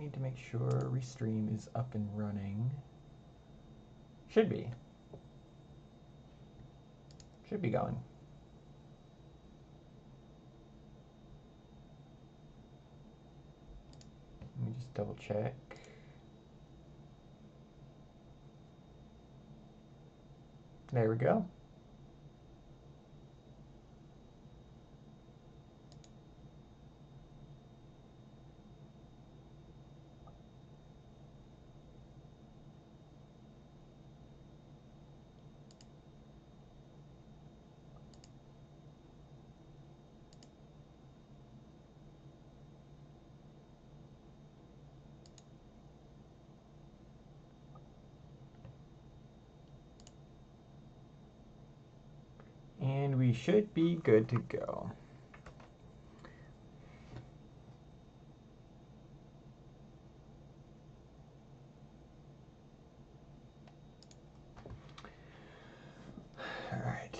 need to make sure Restream is up and running. Should be. Should be going. Let me just double check. There we go. And we should be good to go. All right.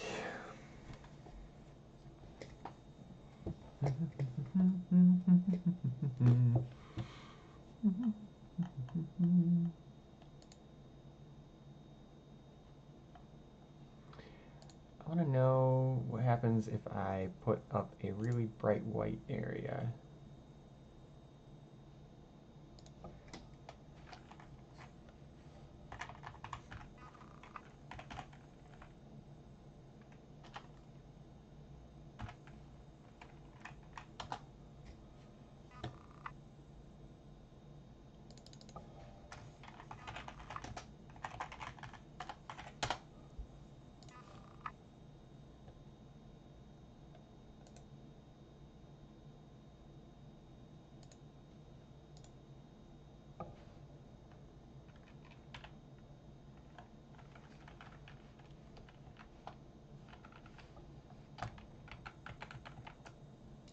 I want to know what happens if I put up a really bright white area.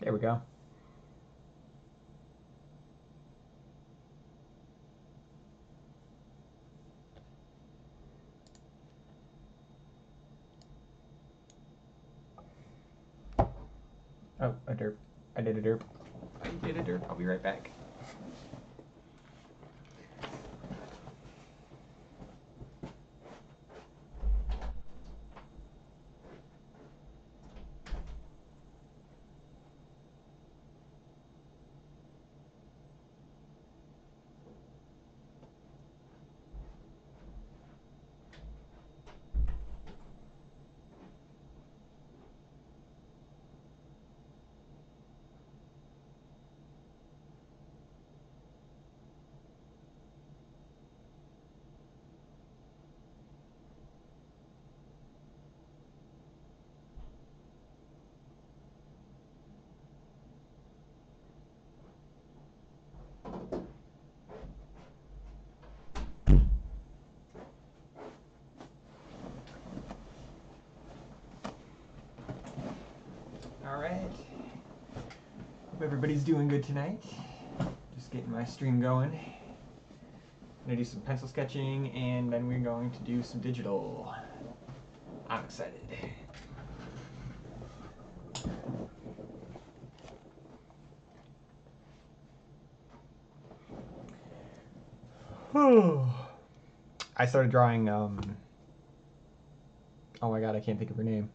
There we go. Oh, a derp. I did a derp. I did a derp. I'll be right back. All right. Hope everybody's doing good tonight. Just getting my stream going. I'm gonna do some pencil sketching and then we're going to do some digital. I'm excited. I started drawing, oh my god, I can't think of her name.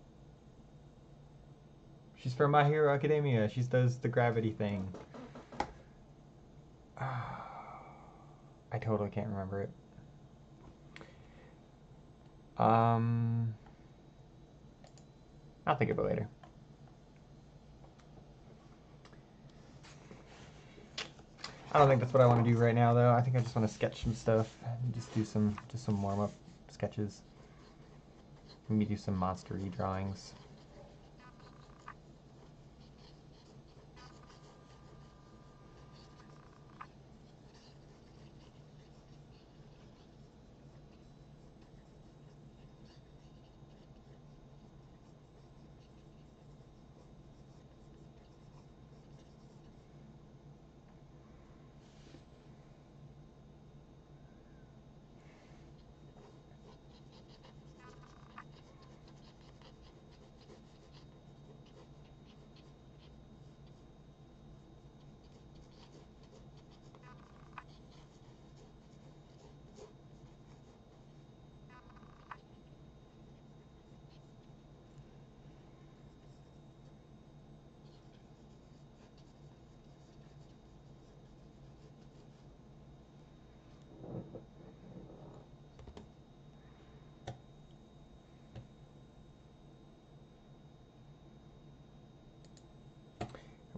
She's from My Hero Academia. She does the gravity thing. I totally can't remember it. I'll think of it later. I don't think that's what I want to do right now, though. I think I just want to sketch some stuff and just do some warm-up sketches. Maybe do some monster-y drawings.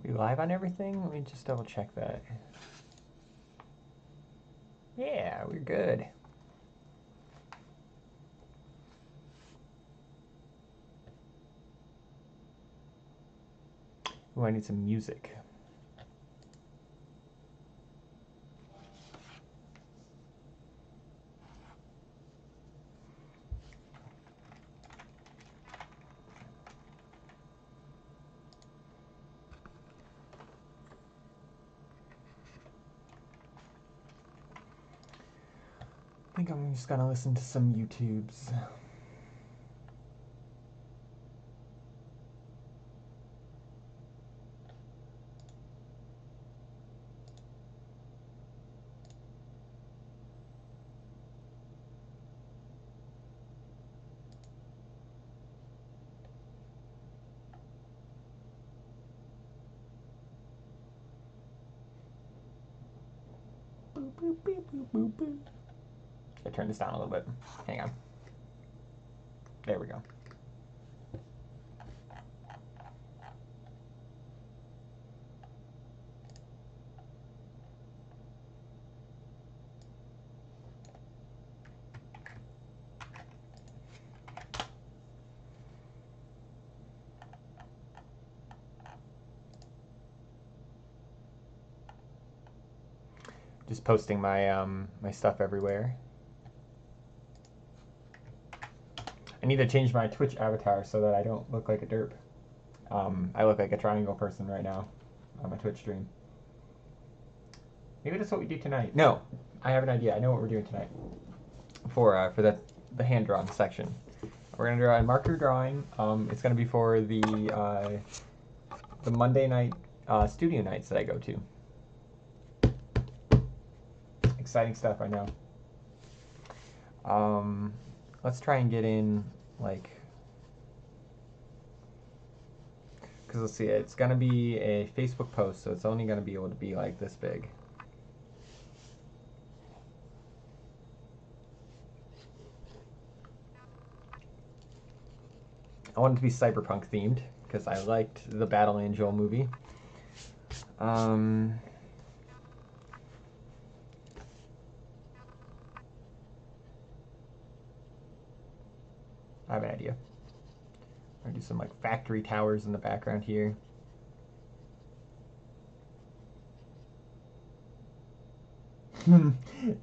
We live on everything? Let me just double check that. Yeah, we're good. Ooh, I need some music. I think I'm just gonna listen to some YouTubes. Boop, boop, boop, boop, boop, boop. I turn this down a little bit. Hang on. There we go. Just posting my my stuff everywhere. I need to change my Twitch avatar so that I don't look like a derp. I look like a triangle person right now on my Twitch stream. Maybe that's what we do tonight. No, I have an idea. I know what we're doing tonight for the hand drawn section. We're gonna draw a marker drawing. It's gonna be for the Monday night studio nights that I go to. Exciting stuff, I know. Let's try and get in, like, because let's see, it's gonna be a Facebook post, so it's only gonna be able to be like this big. I wanted to be cyberpunk themed because I liked the Battle Angel movie. I have an idea. I'm gonna do some like factory towers in the background here.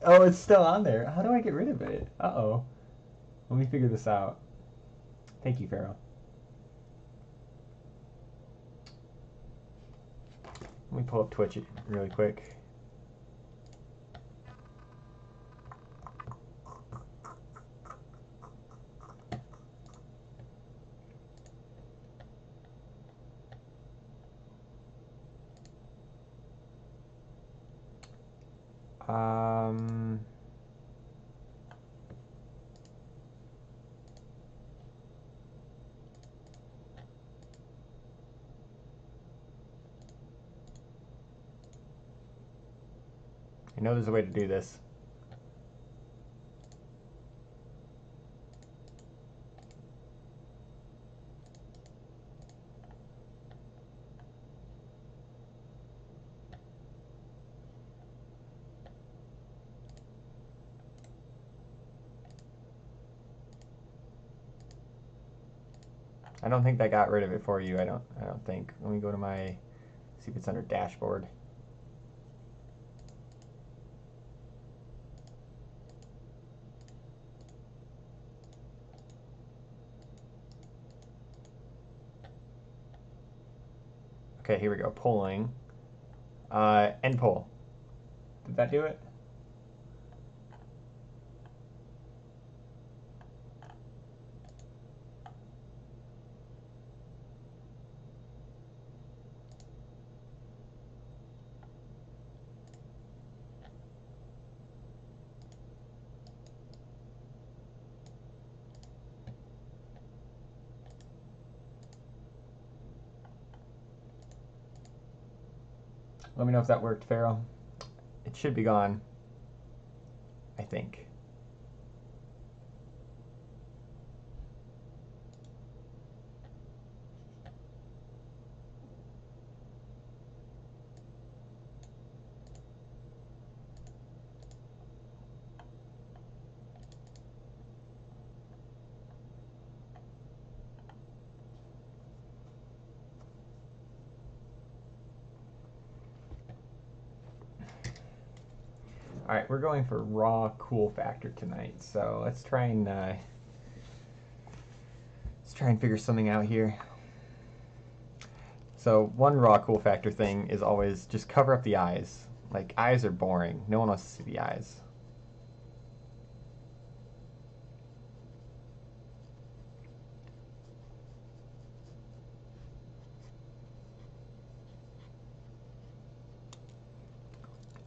Oh, it's still on there. How do I get rid of it? Uh-oh. Let me figure this out. Thank you, Pharaoh. Let me pull up Twitch really quick. I know there's a way to do this. I don't think that got rid of it for you. I don't think. Let me go to my, see if it's under dashboard. Okay, here we go. Polling. End poll. Did that do it? Let me know if that worked, Pharaoh. It should be gone, I think. Alright, we're going for raw cool factor tonight, so let's try and figure something out here. So one raw cool factor thing is always just cover up the eyes. Like, eyes are boring. No one wants to see the eyes.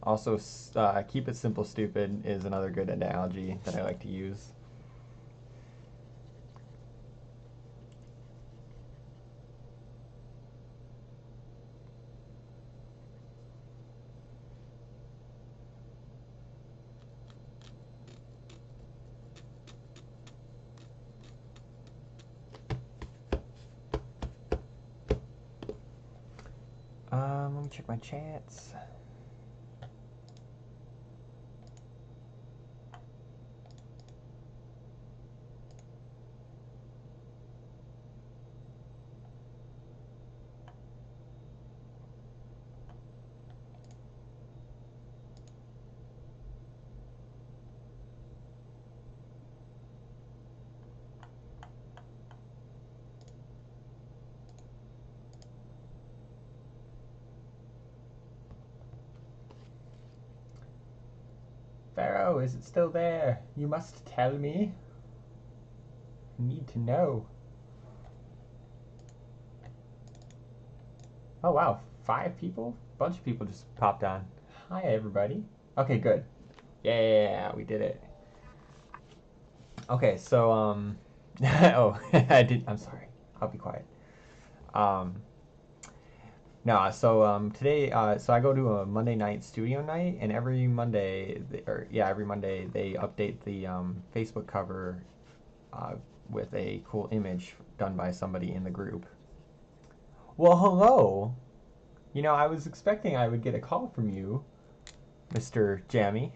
Also, keep it simple, stupid is another good analogy that I like to use. Let me check my chats. Pharaoh, is it still there? You must tell me. I need to know. Oh wow, 5 people? A bunch of people just popped on. Hi everybody. Okay, good. Yeah, we did it. Okay, so oh, I'm sorry. I'll be quiet. No, so today, so I go to a Monday night studio night, and every Monday, every Monday they update the Facebook cover with a cool image done by somebody in the group. Well, hello. You know, I was expecting I would get a call from you, Mr. Jammy,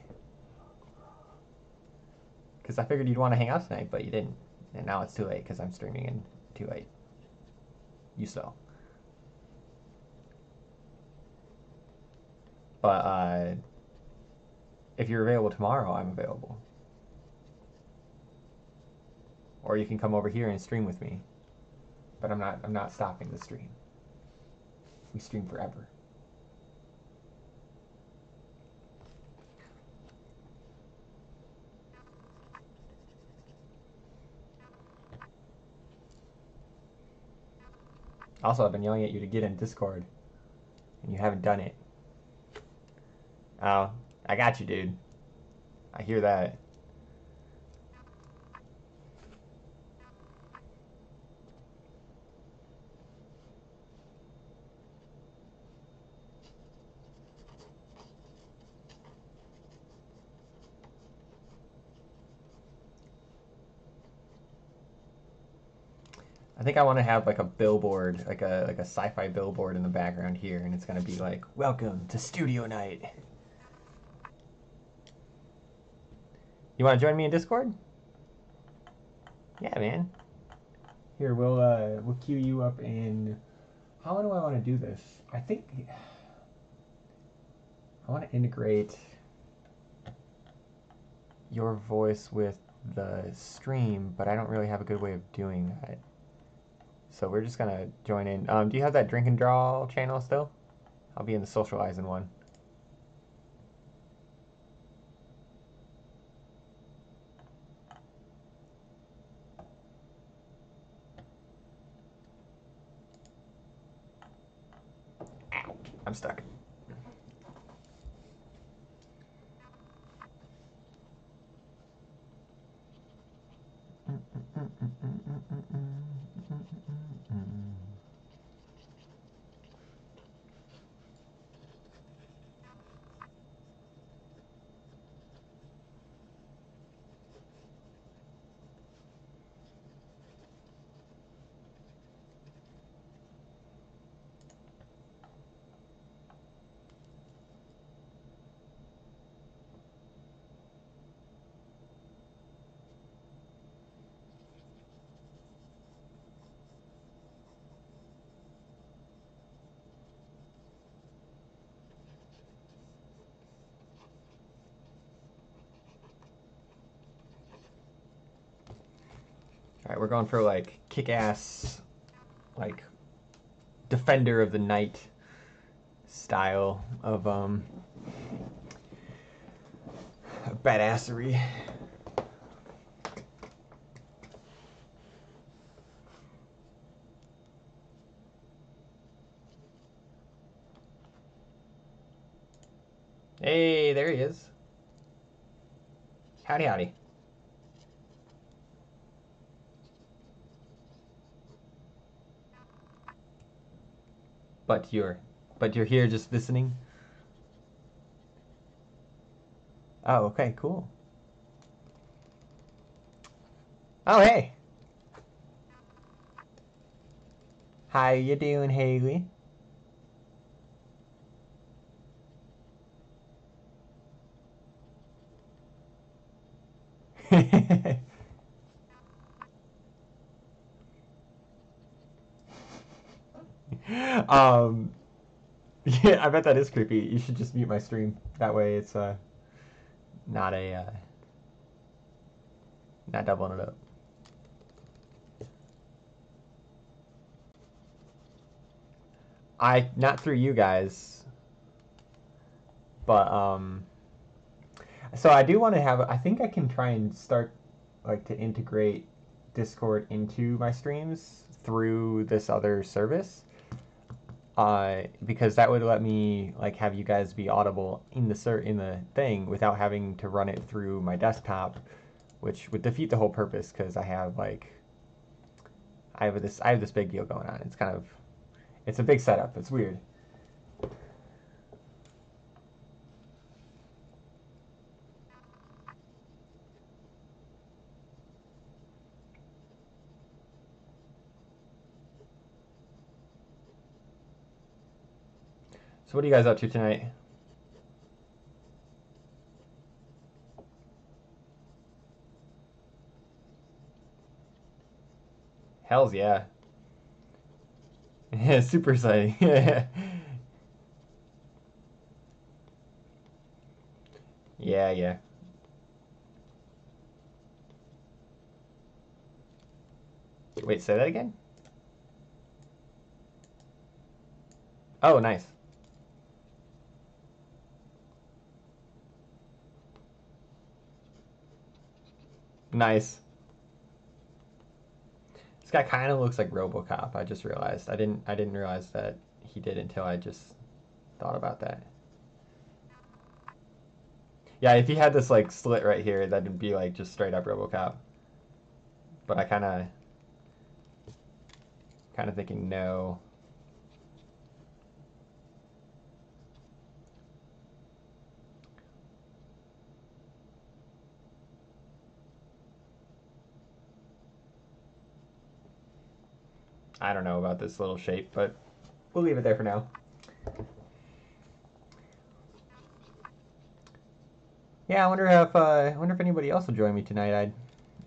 because I figured you'd want to hang out tonight, but you didn't, and now it's too late because I'm streaming and too late. You so. But if you're available tomorrow, I'm available. Or you can come over here and stream with me. But I'm not stopping the stream. We stream forever. Also, I've been yelling at you to get in Discord, and you haven't done it. Oh, I got you, dude. I hear that. I think I want to have like a billboard, like a sci-fi billboard in the background here, and it's gonna be like, "Welcome to Studio Night." You want to join me in Discord? Yeah, man. Here, we'll queue you up in. How do I want to do this? I think I want to integrate your voice with the stream, but I don't really have a good way of doing that. So we're just gonna join in. Do you have that drink and draw channel still? I'll be in the socializing one. Ow, I'm stuck. we're going for like kick-ass, like Defender of the Night style of badassery. Hey, there he is. Howdy, howdy. But you're here just listening? Oh, okay, cool. Oh, hey. How you doing, Haley? Yeah, I bet that is creepy. You should just mute my stream. That way it's not not doubling it up. Not through you guys, but so I do want to have, I think I can try and start like to integrate Discord into my streams through this other service. Because that would let me like have you guys be audible in the thing without having to run it through my desktop, which would defeat the whole purpose. Because I have this big deal going on. It's a big setup. It's weird. So what are you guys up to tonight? Hells yeah. Yeah, super exciting. Yeah. Yeah, yeah. Wait, say that again? Oh, nice. Nice. This guy kind of looks like RoboCop. I just realized. I didn't realize that he did until I just thought about that. Yeah, if he had this like slit right here, that'd be like just straight up RoboCop. But I kind of thinking no. I don't know about this little shape, but we'll leave it there for now. Yeah, I wonder if anybody else will join me tonight.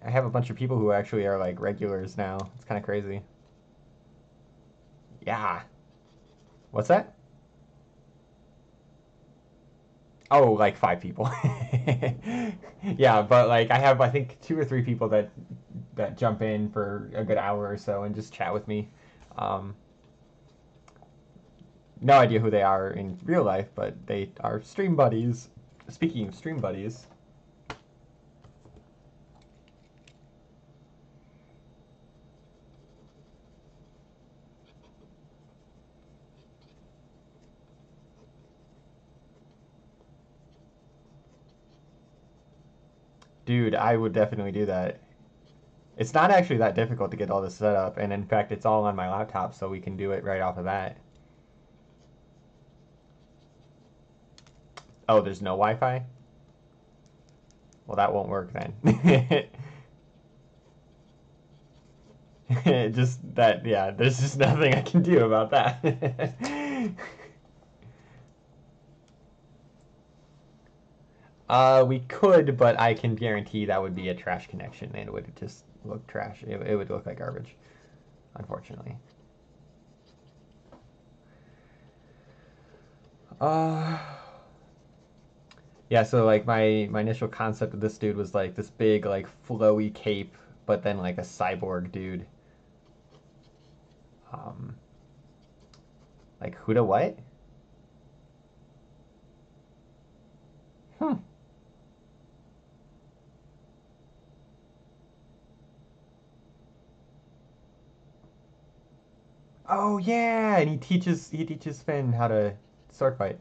I have a bunch of people who actually are like regulars now. It's kind of crazy. Yeah. What's that? Oh, like 5 people. Yeah, but like I think 2 or 3 people that jump in for a good hour or so and just chat with me. No idea who they are in real life, but they are stream buddies. Speaking of stream buddies, dude, I would definitely do that. It's not actually that difficult to get all this set up, and in fact, it's all on my laptop, so we can do it right off of that. Oh, there's no Wi-Fi? Well, that won't work then. Just that, yeah, there's just nothing I can do about that. We could, but I can guarantee that would be a trash connection, and it would just look trash. It would look like garbage, unfortunately. Yeah, so like my initial concept of this dude was like this big like flowy cape but then like a cyborg dude. Like Huda what? Hmm. Oh yeah, and he teaches Finn how to sword fight.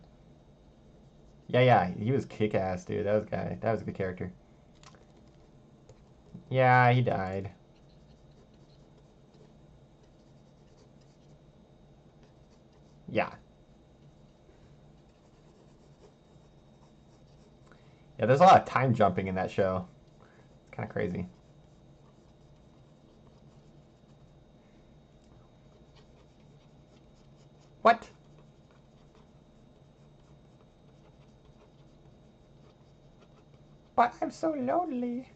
Yeah, he was kick ass, dude. That was a good character. Yeah, he died. Yeah. Yeah, there's a lot of time jumping in that show. It's kind of crazy. What? But I'm so lonely.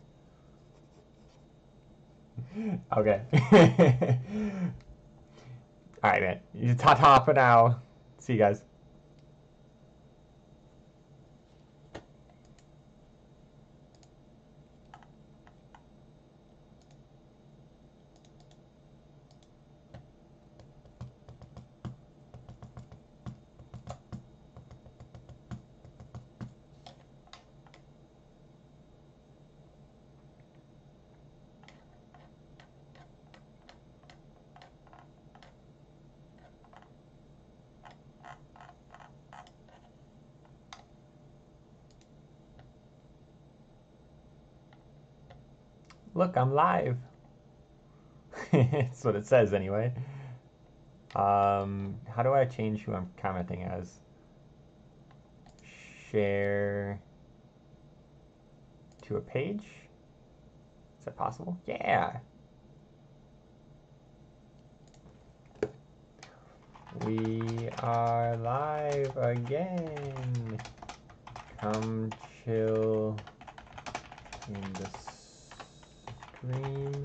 Okay. Alright, man. Ta-ta for now. See you guys. Look, I'm live. That's what it says anyway. How do I change who I'm commenting as? Share to a page? Is that possible? Yeah. We are live again. Come chill in the stream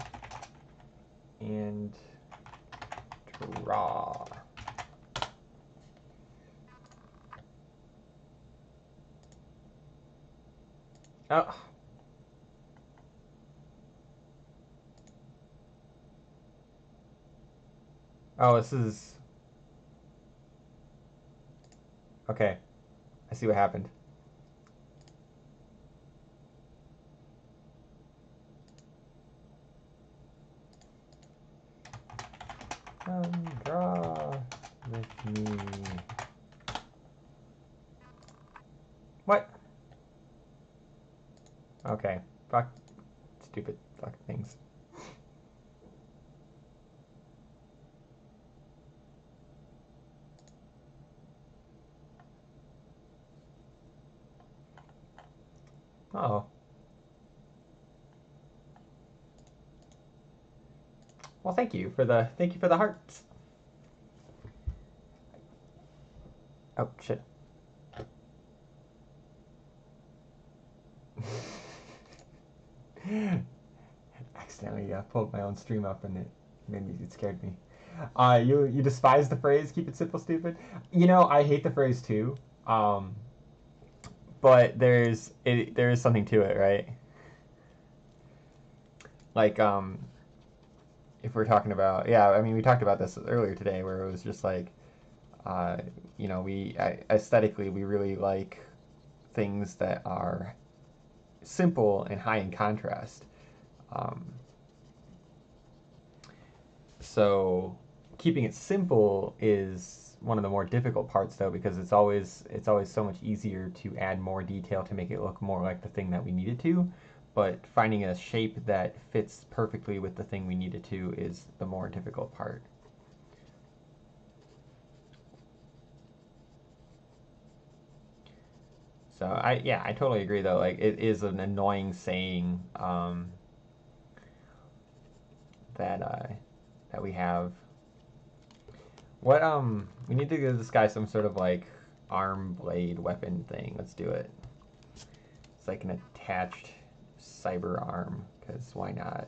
and draw. Oh. Oh, this is... Okay. I see what happened. Draw with me. What? Okay. Fuck. Stupid fucking things. Oh. Well, thank you for the hearts. Oh shit. Accidentally pulled my own stream up and it scared me. You despise the phrase "keep it simple, stupid." You know, I hate the phrase too. But there is something to it, right? Like if we're talking about, yeah, I mean, we talked about this earlier today, where it was just like, you know, aesthetically we really like things that are simple and high in contrast. So keeping it simple is one of the more difficult parts, though, because it's always so much easier to add more detail to make it look more like the thing that we needed to. But finding a shape that fits perfectly with the thing we needed to is the more difficult part. So I totally agree, though. Like, it is an annoying saying that we have. What we need to give this guy some sort of like arm blade weapon thing. Let's do it. It's like an attached cyber arm, because why not?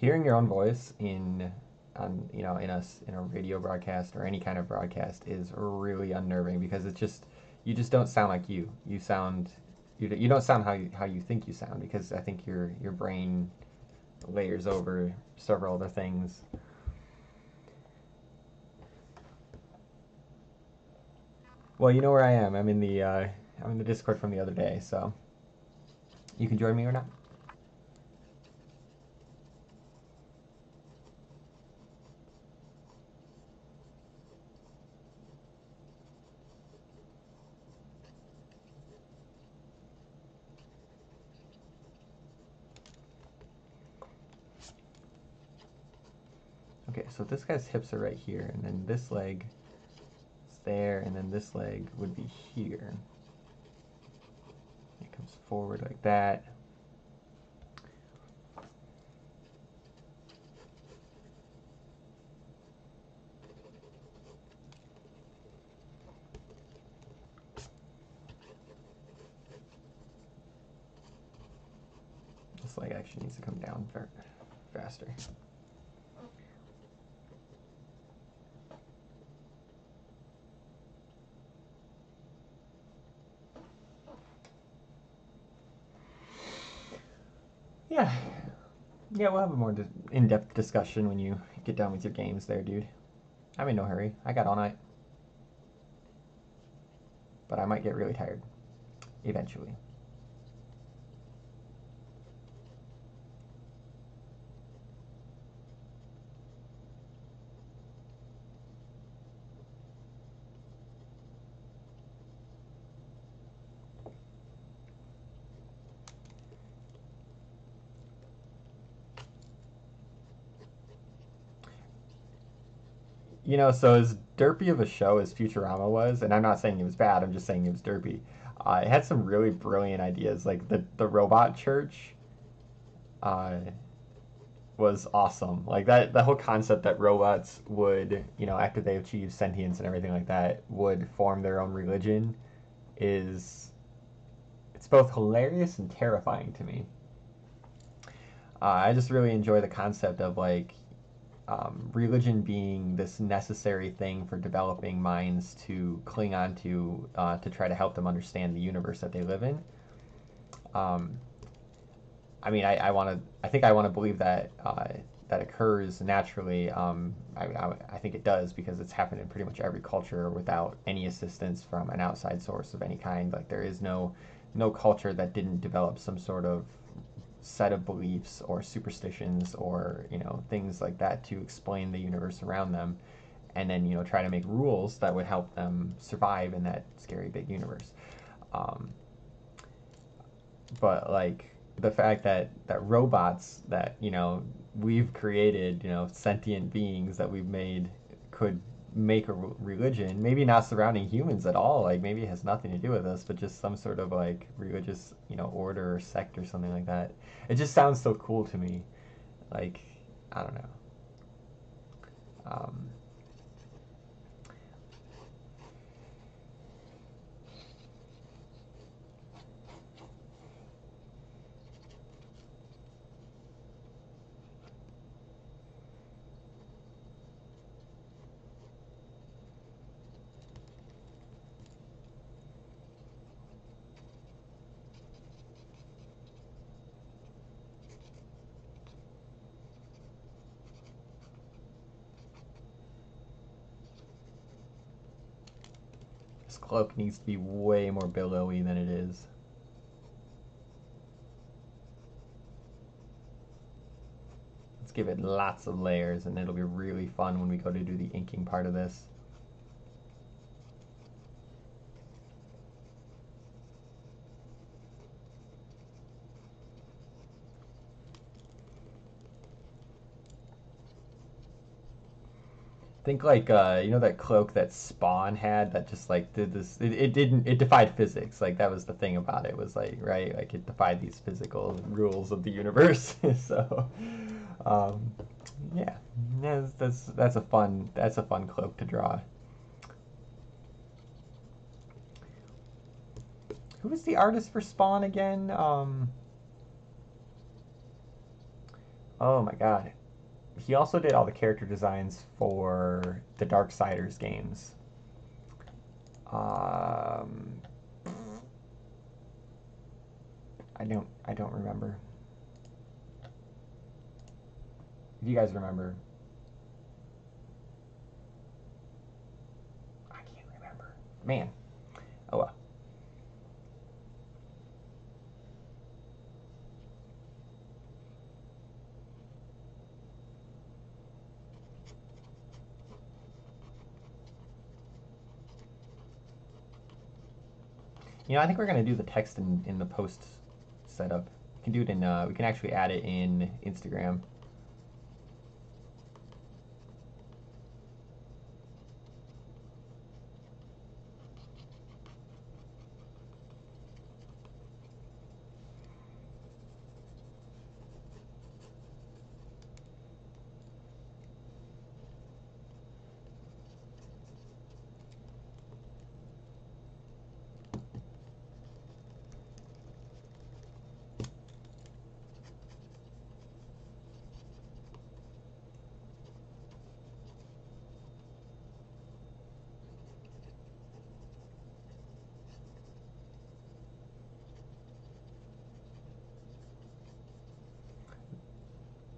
hearing your own voice in a radio broadcast or any kind of broadcast is really unnerving because you just don't sound like you. You don't sound how you think you sound because I think your brain layers over several other things. Well, you know where I am. I'm in the Discord from the other day, so you can join me or not. Okay, so this guy's hips are right here, and then this leg is there, and then this leg would be here. It comes forward like that. This leg actually needs to come down faster. Yeah. Yeah, we'll have a more in-depth discussion when you get done with your games there, dude. I'm in no hurry. I got all night. But I might get really tired. Eventually. You know, so as derpy of a show as Futurama was, and I'm not saying it was bad, I'm just saying it was derpy. It had some really brilliant ideas, like the robot church uh, was awesome. Like the whole concept that robots would, after they achieve sentience and everything like that, would form their own religion is it's both hilarious and terrifying to me. I just really enjoy the concept of like religion being this necessary thing for developing minds to cling on to try to help them understand the universe that they live in. Um, I mean, I think I want to believe that that occurs naturally. I think it does because it's happened in pretty much every culture without any assistance from an outside source of any kind. Like there is no culture that didn't develop some sort of set of beliefs or superstitions or things like that to explain the universe around them, and then try to make rules that would help them survive in that scary big universe. Um, but like the fact that robots that we've created, sentient beings that we've made could make a religion, maybe not surrounding humans at all, like maybe it has nothing to do with us, but just some sort of like religious order or sect or something like that. It just sounds so cool to me. Like, I don't know. um, this cloak needs to be way more billowy than it is. Let's give it lots of layers and it'll be really fun when we go to do the inking part of this. Think like that cloak that Spawn had that just like did this. It defied physics. Like that was the thing about it, was like, right, like it defied these physical rules of the universe. So um, yeah, that's a fun cloak to draw. Who was the artist for Spawn again? Oh my god. He also did all the character designs for the Darksiders games. Um, I don't remember. If you guys remember, I can't remember. Man. Oh well. I think we're gonna do the text in the post setup. We can do it in. We can actually add it in Instagram.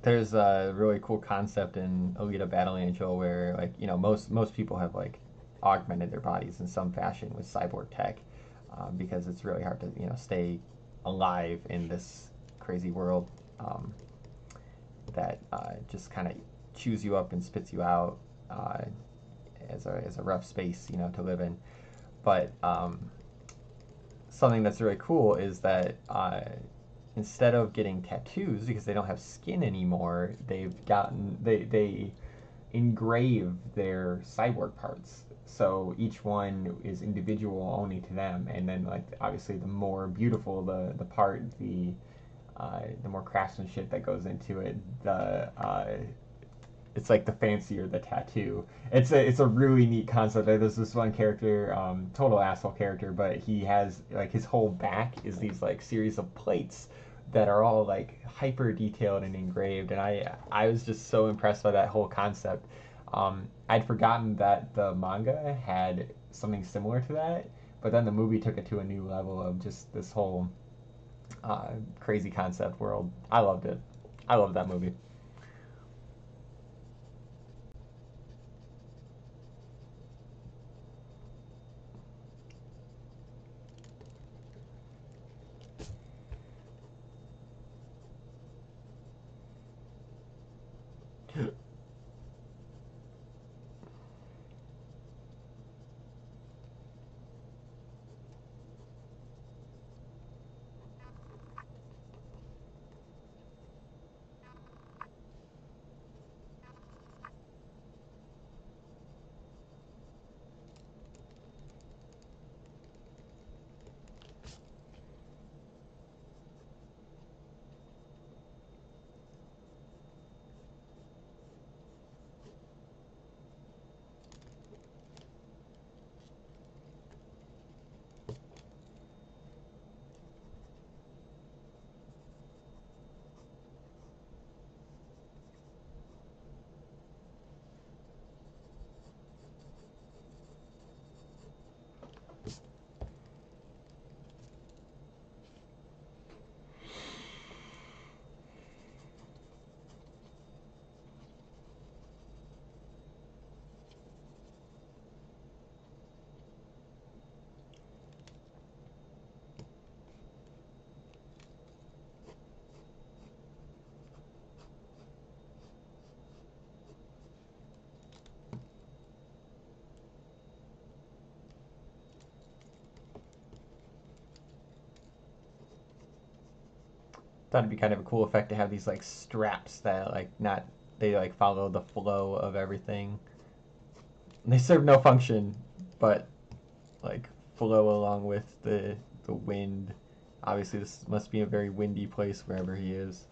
There's a really cool concept in Alita Battle Angel where, like, most people have like augmented their bodies in some fashion with cyborg tech, because it's really hard to stay alive in this crazy world, that just kind of chews you up and spits you out, as a rough space to live in. But something that's really cool is that, instead of getting tattoos because they don't have skin anymore, they engrave their cyborg parts. So each one is individual only to them, and then, like, obviously the more beautiful the part, the more craftsmanship that goes into it, the it's like the fancier the tattoo. It's a really neat concept. There's this one character, total asshole character, but he has, like, his whole back is these, like, series of plates that are all, like, hyper detailed and engraved, and I was just so impressed by that whole concept. I'd forgotten that the manga had something similar to that, but then the movie took it to a new level of just this whole crazy concept world. I loved it. I loved that movie. Thought it'd be kind of a cool effect to have these, like, straps that, like, not they, like, follow the flow of everything. They serve no function, but, like, flow along with the wind. Obviously, this must be a very windy place wherever he is.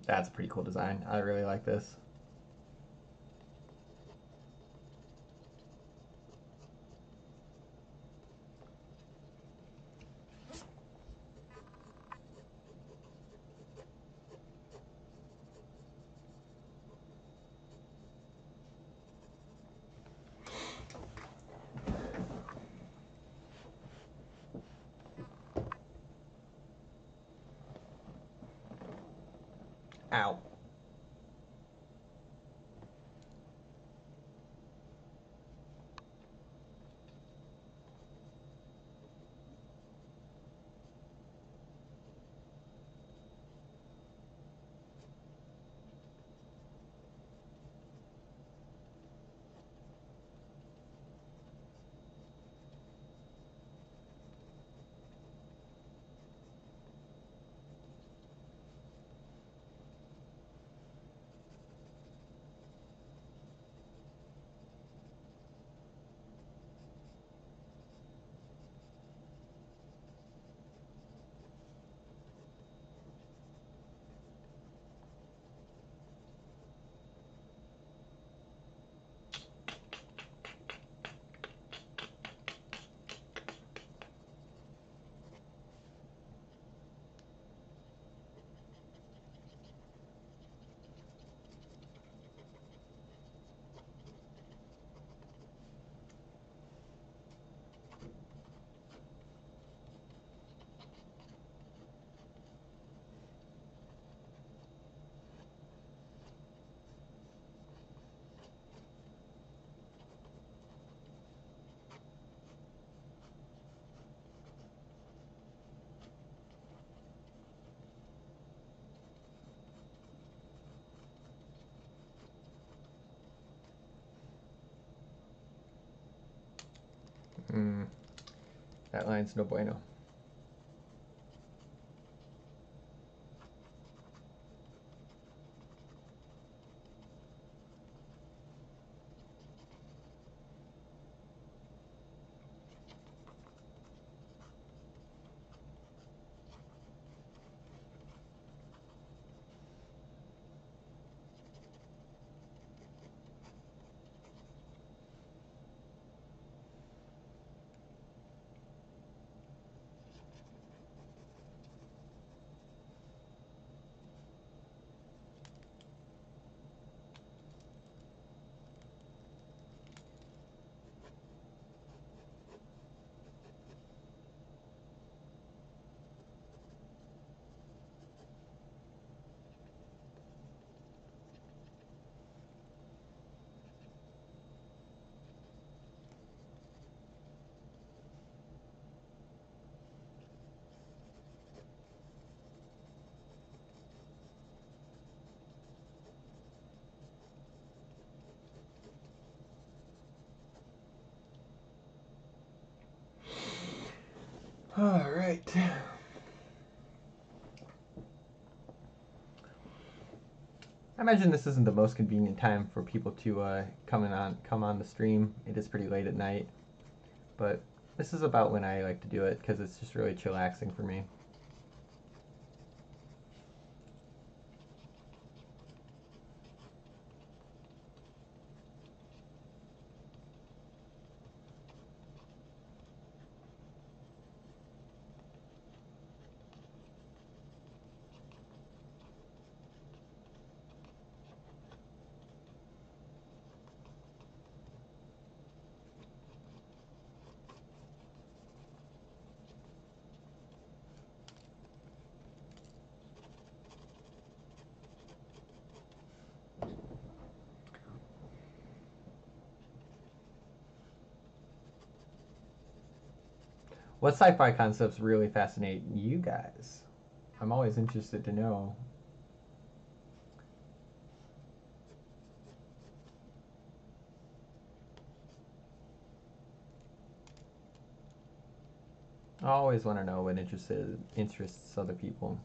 That's a pretty cool design. I really like this. Ow. That line's no bueno. All right. I imagine this isn't the most convenient time for people to come on the stream. It is pretty late at night, but this is about when I like to do it because it's just really chillaxing for me. What sci-fi concepts really fascinate you guys? I'm always interested to know. I always want to know what interests other people.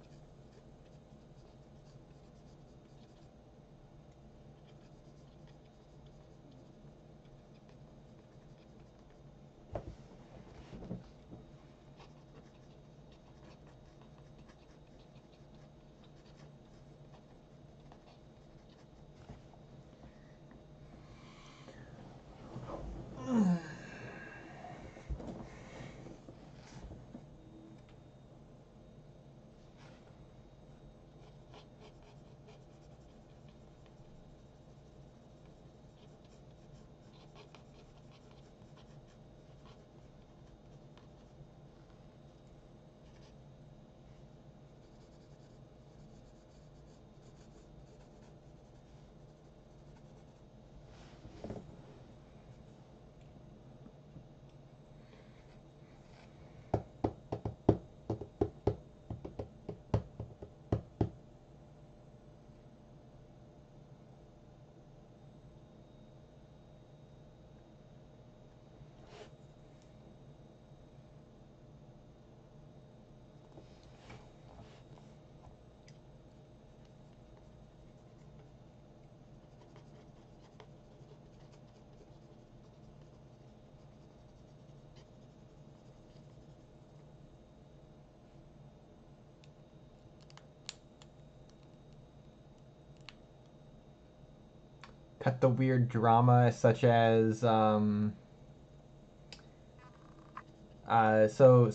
cut the weird drama, such as so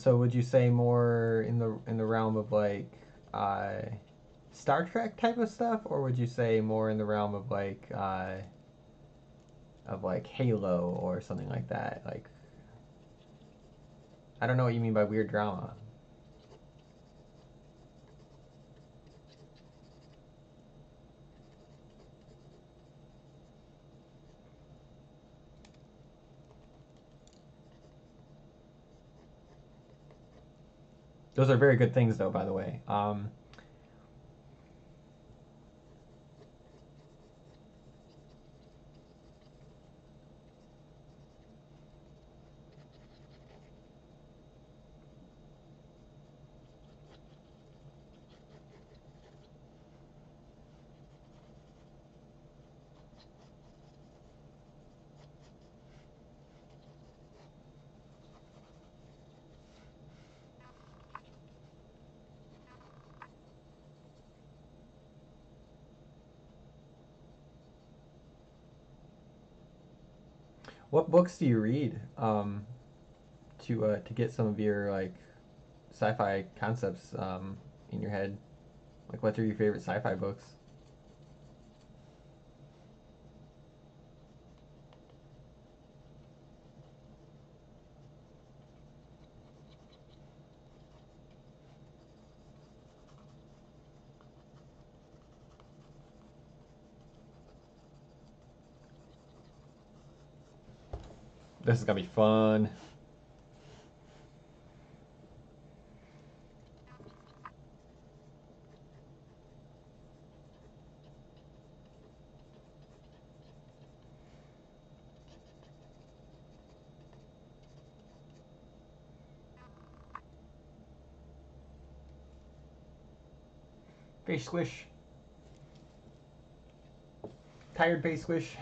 would you say more in the realm of like uh, Star Trek type of stuff, or would you say more in the realm of like Halo or something like that? Like I don't know what you mean by weird drama. Those are very good things, though. By the way, what books do you read to get some of your like sci-fi concepts in your head? Like, what are your favorite sci-fi books? This is gonna be fun. Face squish. Tired face squish.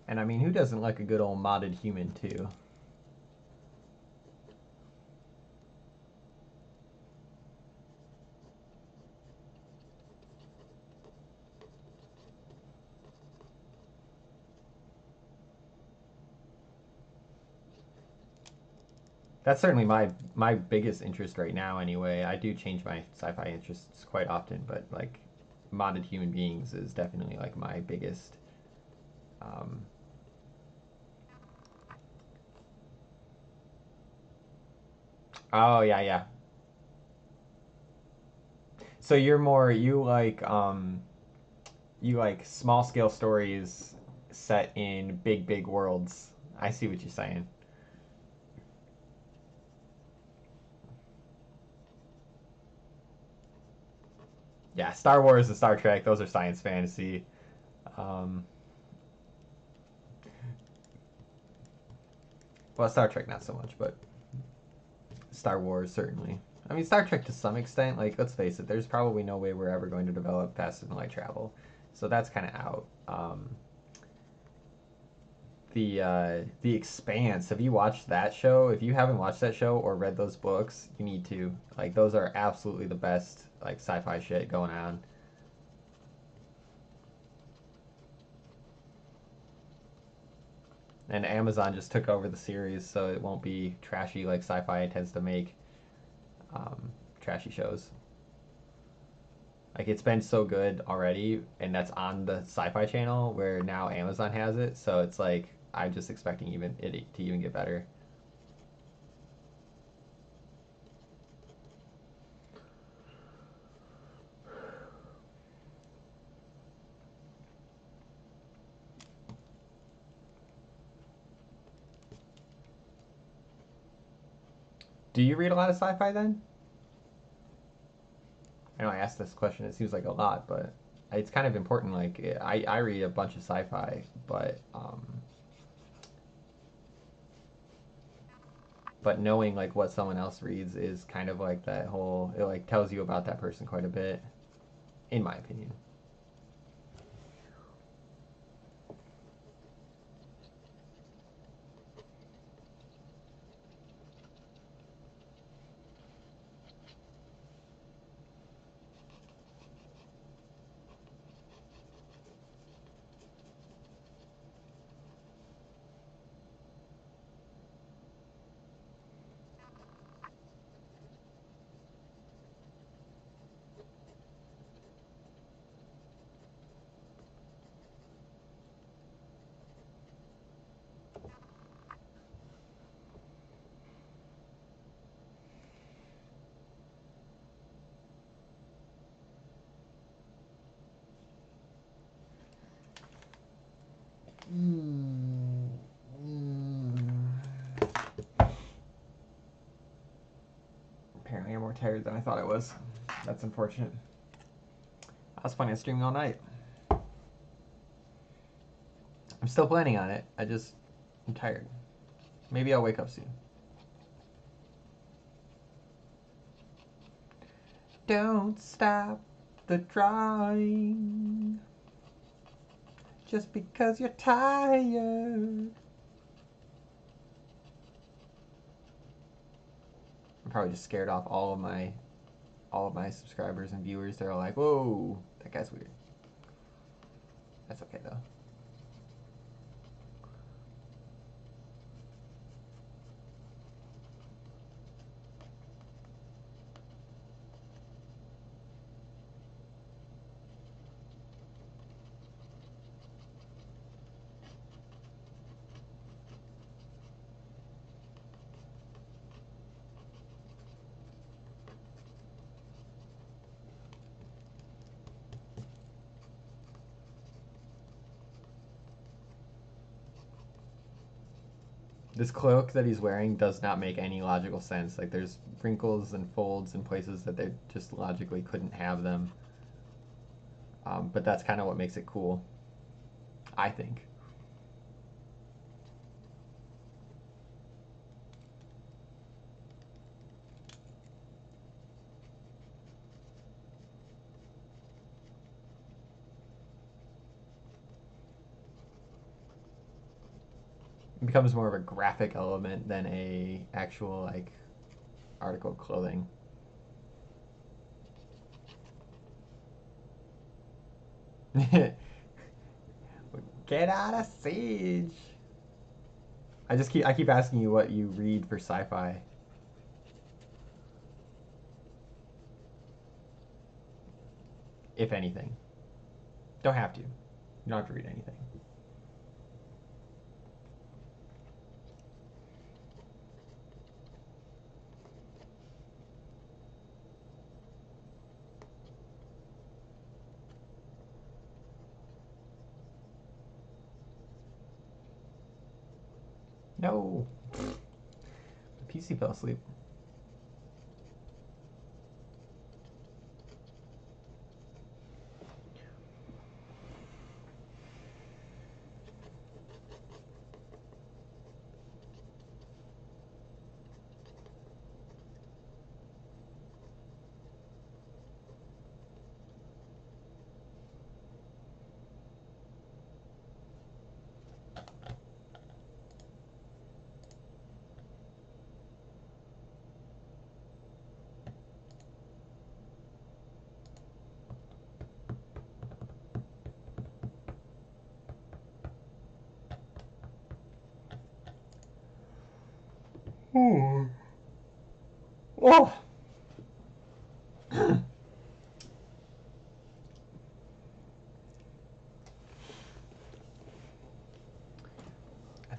And I mean, who doesn't like a good old modded human too? That's certainly my biggest interest right now. Anyway, I do change my sci-fi interests quite often, but like modded human beings is definitely like my biggest. Um, oh yeah, yeah. So you like small scale stories set in big worlds. I see what you're saying. Yeah, Star Wars and Star Trek, those are science fantasy. Um, well, Star Trek not so much, but Star Wars certainly. I mean, Star Trek to some extent. Like, let's face it, there's probably no way we're ever going to develop faster than light travel, so that's kind of out. The Expanse. Have you watched that show? If you haven't watched that show or read those books, you need to. Like, those are absolutely the best like sci-fi shit going on. And Amazon just took over the series, so it won't be trashy like sci-fi tends to make trashy shows. Like it's been so good already, and that's on the Sci-Fi Channel where now Amazon has it. So it's like I'm just expecting even it to even get better. Do you read a lot of sci-fi then? I know I asked this question. It seems like a lot, but it's kind of important. Like I read a bunch of sci-fi, but knowing like what someone else reads is kind of like that whole. It like tells you about that person quite a bit, in my opinion. Apparently, I'm more tired than I thought I was. That's unfortunate. I was planning on streaming all night. I'm still planning on it. I'm tired. Maybe I'll wake up soon. Don't stop the drawing just because you're tired. I'm probably just scared off all of my subscribers and viewers. They're all like, "Whoa, that guy's weird." That's okay though. This cloak that he's wearing does not make any logical sense. Like there's wrinkles and folds in places that they just logically couldn't have them. But that's kind of what makes it cool, I think. It becomes more of a graphic element than a actual like article of clothing. Get out of siege. I keep asking you what you read for sci-fi. If anything. Don't have to. You don't have to read anything. No. The PC fell asleep. Oh. Oh.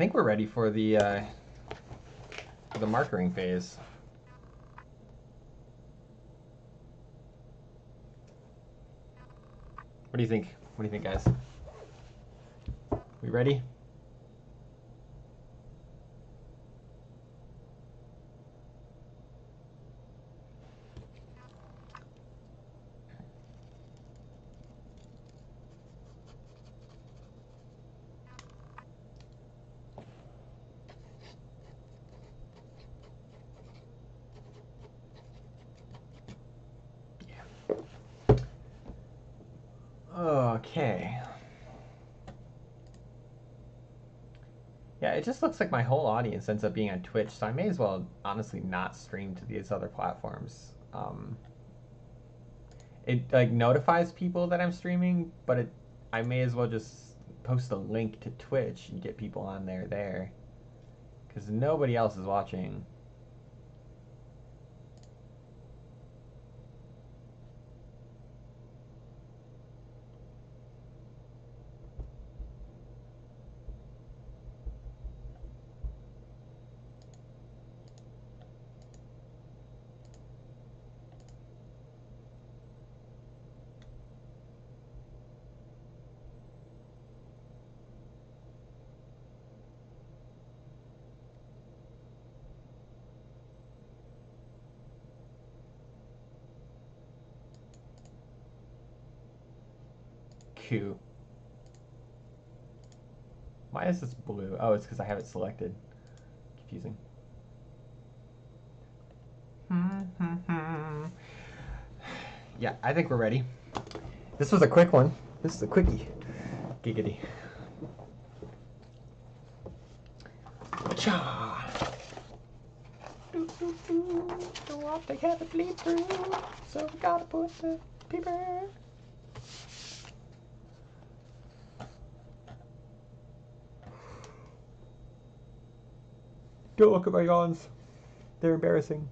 think we're ready for the markering phase. What do you think? What do you think, guys? We ready? Okay. Yeah, it just looks like my whole audience ends up being on Twitch, so I may as well honestly not stream to these other platforms. It like notifies people that I'm streaming, but I may as well just post a link to Twitch and get people on there, because nobody else is watching. Q. Why is this blue? Oh, it's because I have it selected. Confusing. Yeah, I think we're ready. This was a quick one. This is a quickie. Giggity. Cha. Don't want to have it bleed through, so we gotta put the paper. Don't look at my yawns. They're embarrassing.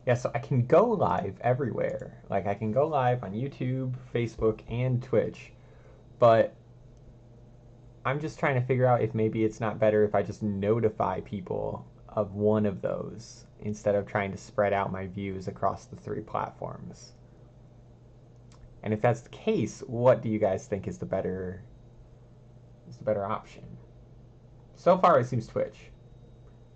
Yeah, so I can go live everywhere. Like, I can go live on YouTube, Facebook, and Twitch. But I'm just trying to figure out if maybe it's not better if I just notify people of one of those instead of trying to spread out my views across the 3 platforms. And if that's the case, what do you guys think is the better option? So far, it seems Twitch.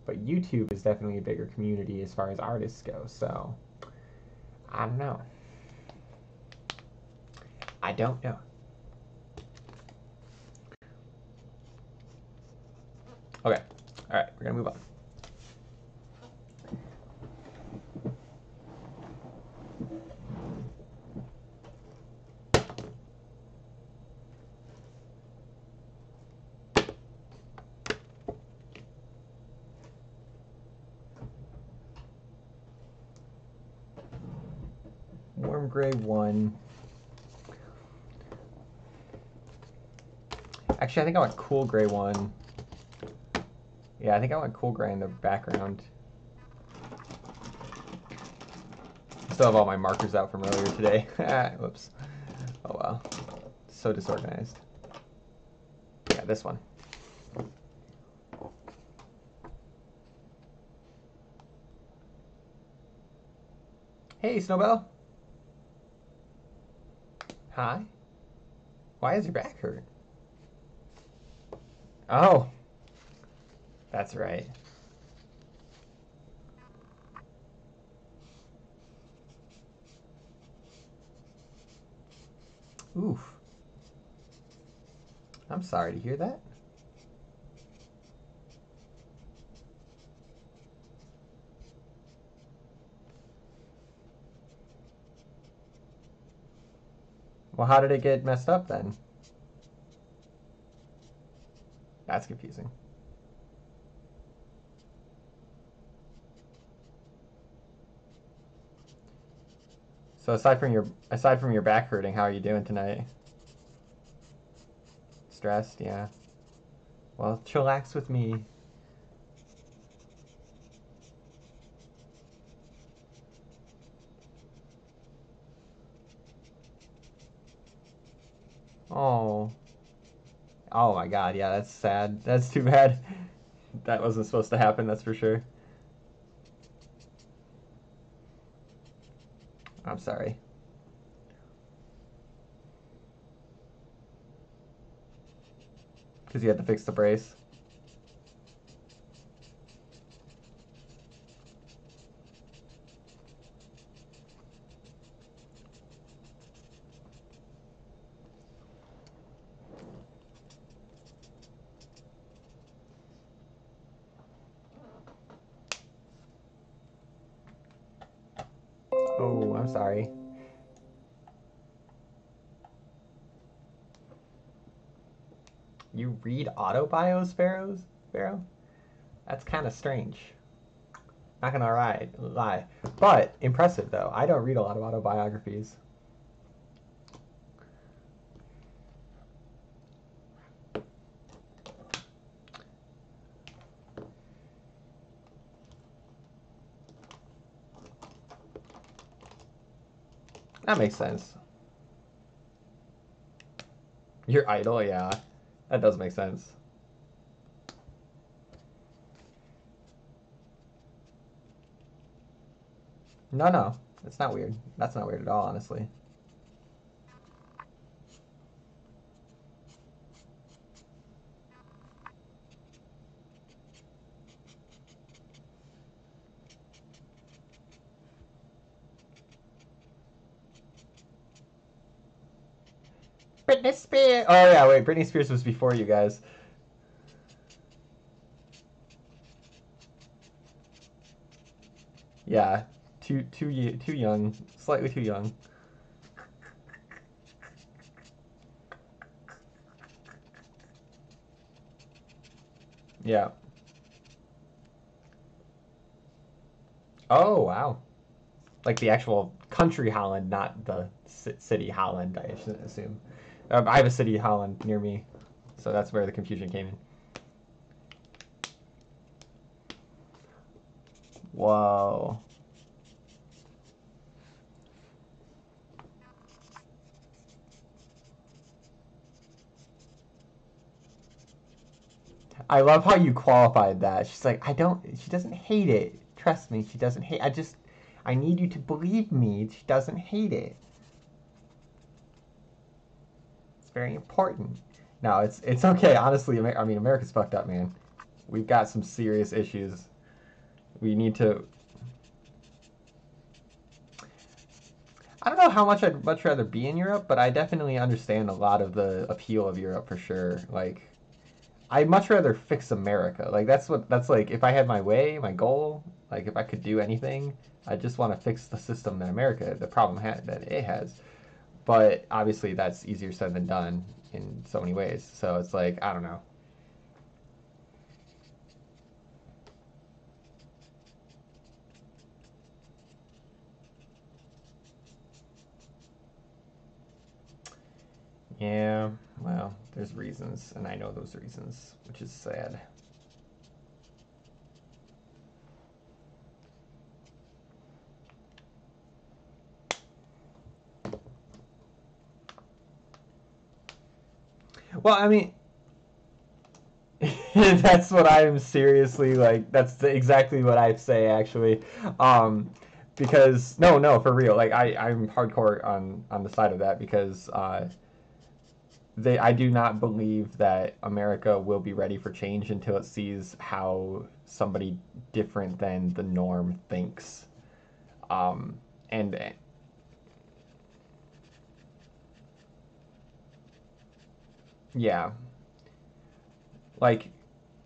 But YouTube is definitely a bigger community as far as artists go, so I don't know. I don't know. Okay, all right, we're gonna move on. Warm gray 1. Actually, I think I want cool gray 1. Yeah, I think I want cool gray in the background. I still have all my markers out from earlier today. Whoops. Oh wow. So disorganized. Yeah, this one. Hey, Snowbell. Hi. Why is your back hurt? Oh. That's right. Oof. I'm sorry to hear that. Well, how did it get messed up then? That's confusing. So aside from your back hurting, how are you doing tonight? Stressed, yeah. Well, chillax with me. Oh. Oh my god, yeah, that's sad. That's too bad. That wasn't supposed to happen, that's for sure. I'm sorry. Because you had to fix the brace. Oh, I'm sorry. You read autobios, Sparrow? That's kind of strange. Not gonna lie. But impressive, though. I don't read a lot of autobiographies. That makes sense. Your idol, yeah. That does make sense. No. It's not weird. That's not weird at all, honestly. Britney Spears. Oh yeah, wait. Britney Spears was before you guys. Yeah, too young, slightly too young. Yeah. Oh wow. Like the actual country Holland, not the city Holland. I should assume. I have a city Holland near me, so that's where the confusion came in. Whoa. I love how you qualified that. She's like, she doesn't hate it. Trust me, she doesn't hate. I need you to believe me. She doesn't hate it. It's very important. No, it's okay. Honestly, I mean, America's fucked up, man. We've got some serious issues. We need to. I don't know how much I'd much rather be in Europe, but I definitely understand a lot of the appeal of Europe for sure. Like, I'd much rather fix America. Like, that's like, if I had my way, my goal, like, if I could do anything, I just want to fix the system that America, the problem that it has. But obviously, that's easier said than done in so many ways. So it's like, I don't know. Yeah, well, there's reasons, and I know those reasons, which is sad. Well, I mean, that's what I'm seriously like. That's exactly what I say actually, because no, for real. Like I'm hardcore on the side of that because I do not believe that America will be ready for change until it sees how somebody different than the norm thinks. And yeah, like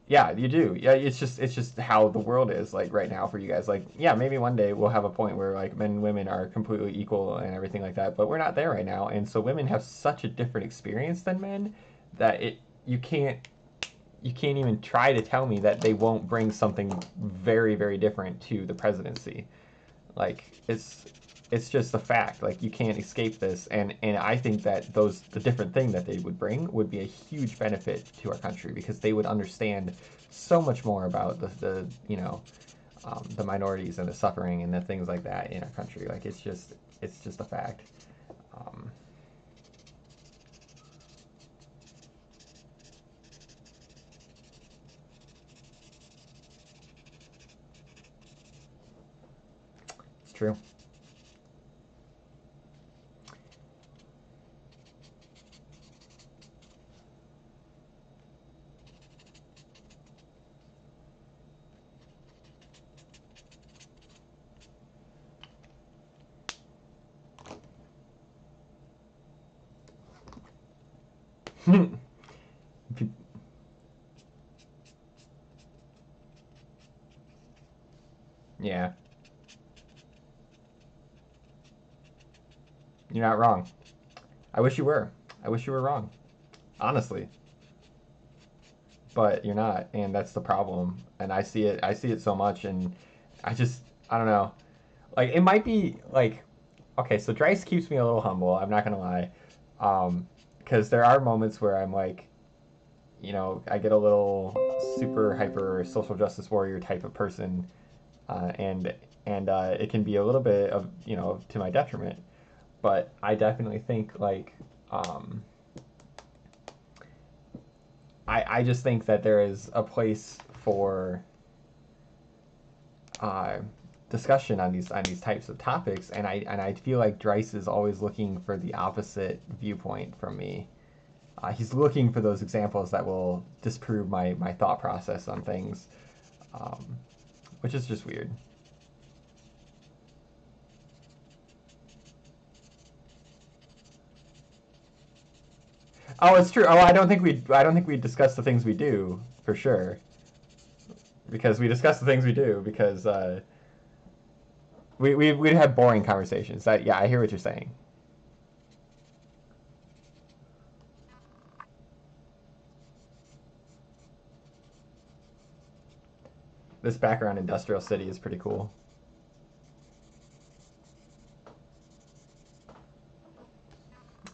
yeah, you do. Yeah, it's just how the world is like right now for you guys. Like, yeah, maybe one day we'll have a point where like men and women are completely equal and everything like that, but we're not there right now. And so women have such a different experience than men that you can't you can't even try to tell me that they won't bring something very, very different to the presidency. Like it's just a fact. Like you can't escape this, and I think that the different thing that they would bring would be a huge benefit to our country because they would understand so much more about the minorities and the suffering and the things like that in our country. Like it's just a fact. Um, true. Yeah. You're not wrong. I wish you were. I wish you were wrong. Honestly. But you're not, and that's the problem. And I see it so much, and I don't know. Like, it might be, like, okay, so Drice keeps me a little humble, I'm not gonna lie. Because there are moments where I'm like, you know, I get a little super hyper social justice warrior type of person, and it can be a little bit of, you know, to my detriment. But I definitely think, like, I just think that there is a place for discussion on these types of topics, and I feel like Drice is always looking for the opposite viewpoint from me. He's looking for those examples that will disprove my thought process on things, which is just weird. Oh, it's true. Oh, I don't think we discuss the things we do for sure, because we discuss the things we do because we have boring conversations. That, yeah, I hear what you're saying. This background industrial city is pretty cool.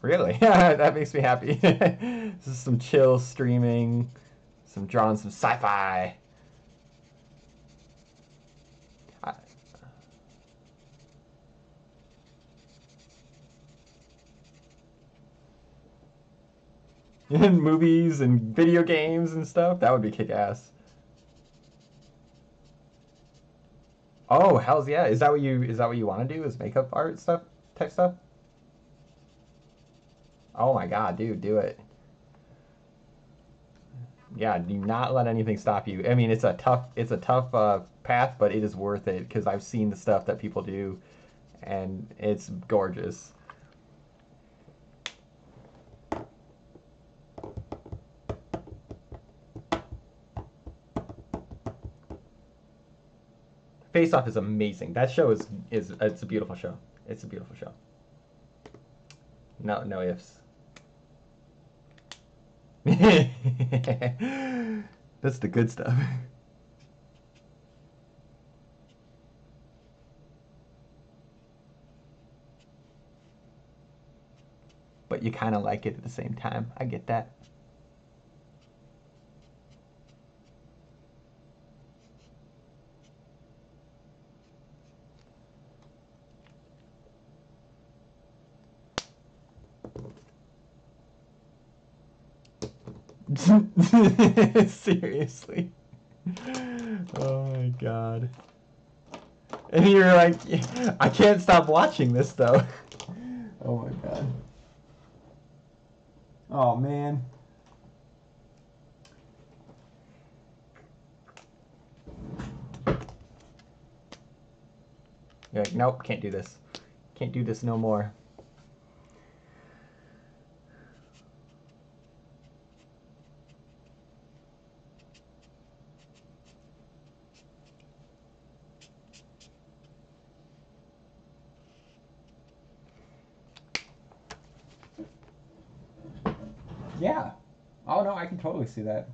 Really? That makes me happy. This is some chill streaming, drawing some sci-fi. And movies and video games and stuff. That would be kick-ass. Oh, hell's yeah. Is that what you want to do? Is makeup art stuff type stuff? Oh my god, dude, do it. Yeah, do not let anything stop you. I mean, it's a tough path, but it is worth it because I've seen the stuff that people do, and it's gorgeous. Face Off is amazing. That show is it's a beautiful show. It's a beautiful show. No ifs. That's the good stuff. But you kind of like it at the same time. I get that. Seriously. Oh my god. And you're like, I can't stop watching this though. Oh my god. Oh man. You're like, nope, can't do this. Can't do this no more. Yeah. Oh no, I can totally see that.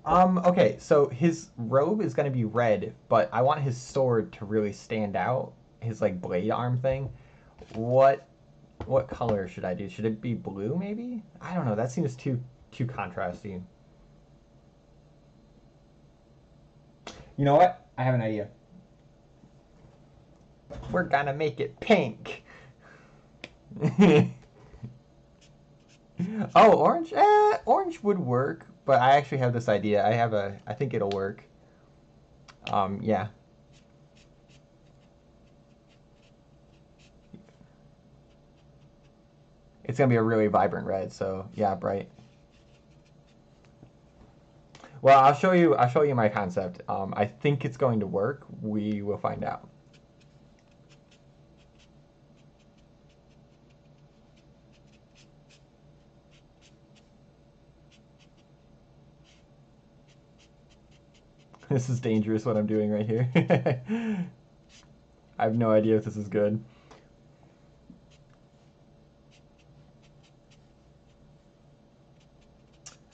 Okay, so his robe is gonna be red, but I want his sword to really stand out. His like blade arm thing. What what color should I do? Should it be blue maybe? I don't know. That seems too contrasty. You know what? I have an idea. We're gonna make it pink. Oh, orange? Orange would work, but I actually have this idea. I think it'll work. Yeah. It's gonna be a really vibrant red. So yeah, bright. Well, I'll show you. I'll show you my concept. I think it's going to work. We will find out. This is dangerous what I'm doing right here. I have no idea if this is good.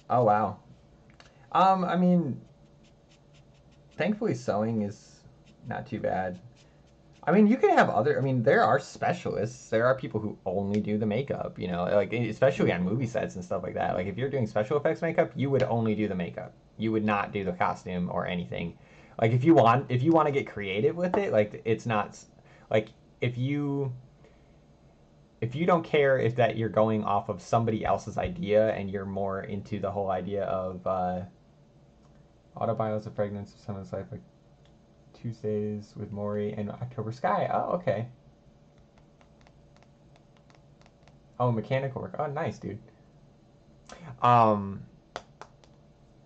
Oh wow. I mean, thankfully sewing is not too bad. I mean, you can have other. I mean, there are specialists. There are people who only do the makeup. You know, like especially on movie sets and stuff like that. Like if you're doing special effects makeup, you would only do the makeup. You would not do the costume or anything. Like if you want to get creative with it, like it's not like if you don't care if that you're going off of somebody else's idea and you're more into the whole idea of autobios of fragments of someone's life, like Tuesdays with Maury and October Sky. Oh, okay. Oh, mechanical work. Oh, nice, dude.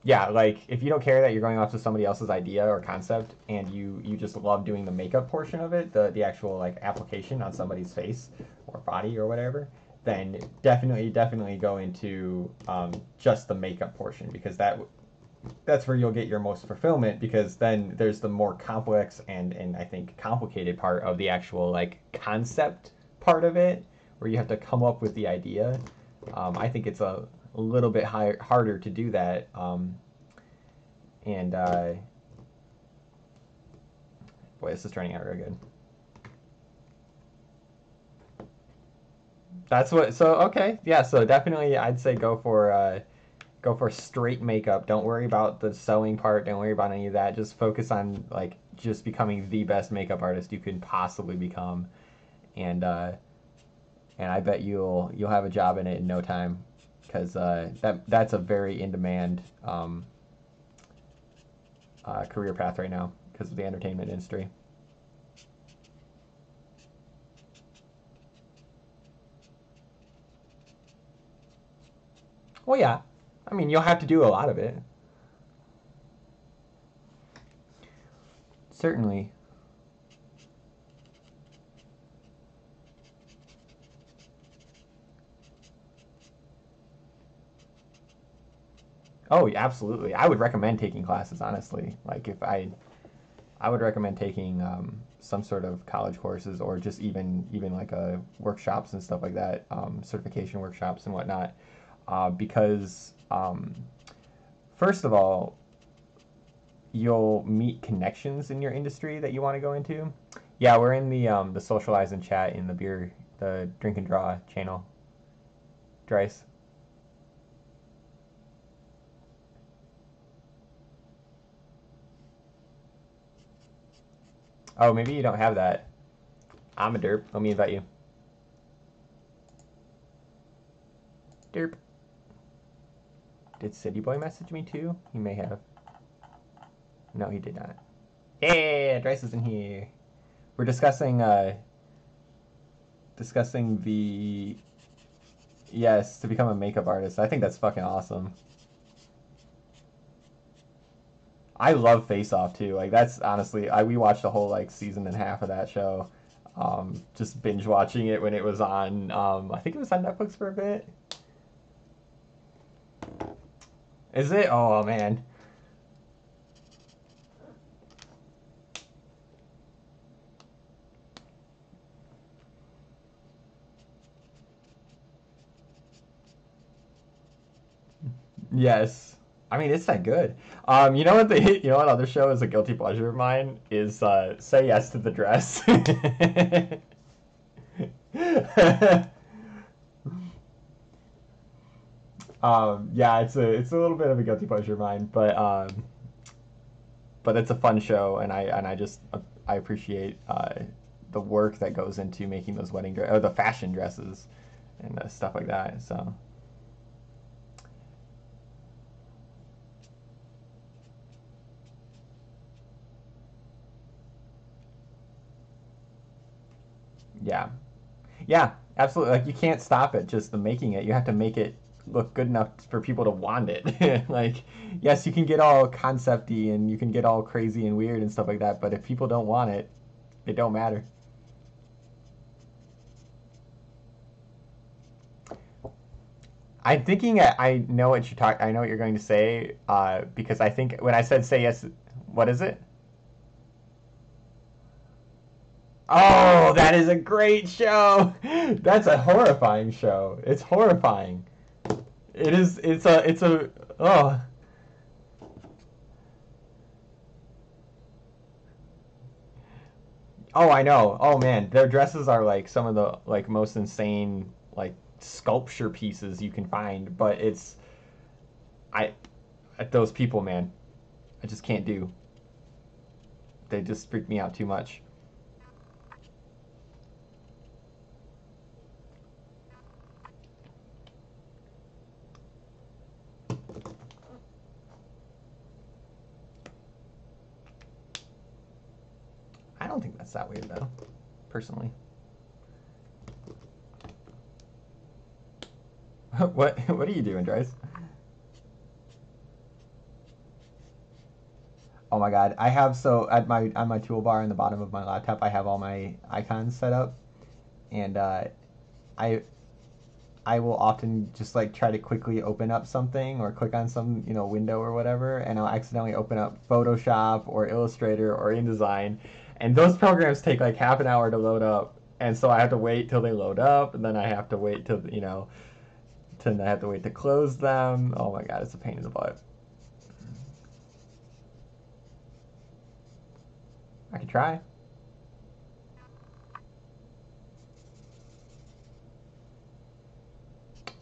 Yeah, like if you don't care that you're going off to somebody else's idea or concept, and you just love doing the makeup portion of it, the actual like application on somebody's face or body or whatever, then definitely go into just the makeup portion, because that's where you'll get your most fulfillment, because then there's the more complex and I think complicated part of the actual like concept part of it, where you have to come up with the idea. I think it's a little bit harder to do that. And boy, this is turning out real good. That's what. So okay, yeah. So definitely, I'd say go for straight makeup. Don't worry about the sewing part. Don't worry about any of that. Just focus on like just becoming the best makeup artist you can possibly become, and I bet you'll have a job in it in no time, because that's a very in demand career path right now because of the entertainment industry. Well, yeah. I mean, you'll have to do a lot of it. Certainly. Oh, yeah, absolutely. I would recommend taking classes, honestly. Like if I would recommend taking some sort of college courses, or just even like workshops and stuff like that, certification workshops and whatnot, because first of all, you'll meet connections in your industry that you want to go into. Yeah, we're in the socialize and chat in the drink and draw channel. Drice. Oh, maybe you don't have that. I'm a derp. Let me invite you. Derp. Did City Boy message me too? He may have. No, he did not. Yeah, Drice is in here. We're discussing the yes, to become a makeup artist. I think that's fucking awesome. I love Face Off too. Like that's honestly, we watched a whole like season and a half of that show. Just binge watching it when it was on. I think it was on Netflix for a bit. Is it? Oh man. Yes. I mean, it's that good. You know what you know what other show is a guilty pleasure of mine is Say Yes to the Dress. Yeah, it's a little bit of a guilty pleasure of mine, but it's a fun show, and I just I appreciate the work that goes into making those or the fashion dresses and stuff like that. So. Yeah. Yeah. Absolutely. Like you can't stop it just the making it. You have to make it look good enough for people to want it. Like, yes, you can get all concepty and you can get all crazy and weird and stuff like that, but if people don't want it, it don't matter. I'm thinking I know what I know what you're going to say, because I think when I said say yes, what is it? Oh, that is a great show. That's a horrifying show. It's horrifying. It is. It's a. Oh. Oh, I know. Oh man, their dresses are like some of the like most insane like sculpture pieces you can find. But it's I those people, man. I just can't do. They just freak me out too much. I don't think that's that weird though, personally. What are you doing, Dries? Oh my god, I have so at my on my toolbar in the bottom of my laptop, I have all my icons set up, and I I will often just like try to quickly open up something or click on some window or whatever, and I'll accidentally open up Photoshop or Illustrator or InDesign, and those programs take like half an hour to load up, and so I have to wait till they load up, and then I have to wait till I have to wait to close them. Oh my god, it's a pain in the butt. I could try.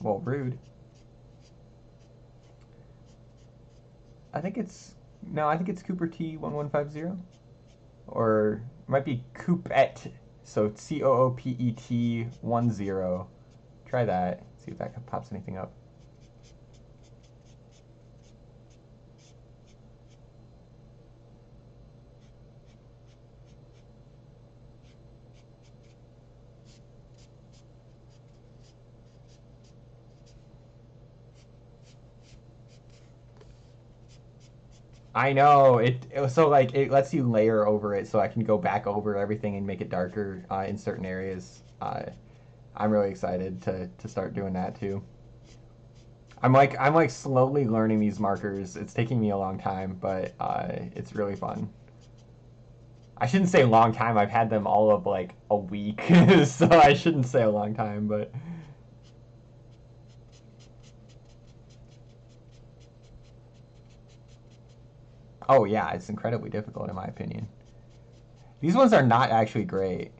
Well, rude. I think it's no, I think it's Cooper T1150, or it might be Coopet. So COOPET 10. Try that. See if that pops anything up. I know so like it lets you layer over it, so I can go back over everything and make it darker in certain areas. I'm really excited to start doing that too. I'm like slowly learning these markers. It's taking me a long time, but it's really fun. I shouldn't say a long time. I've had them all of like a week, so I shouldn't say a long time. But oh yeah, it's incredibly difficult in my opinion. These ones are not actually great.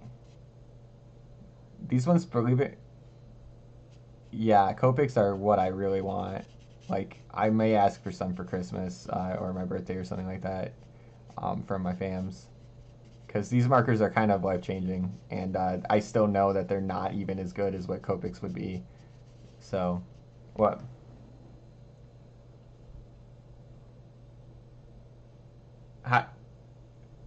These ones, believe it, yeah, Copics are what I really want. Like I may ask for some for Christmas or my birthday or something like that from my fams, because these markers are kind of life changing, and I still know that they're not even as good as what Copics would be. So, what? How,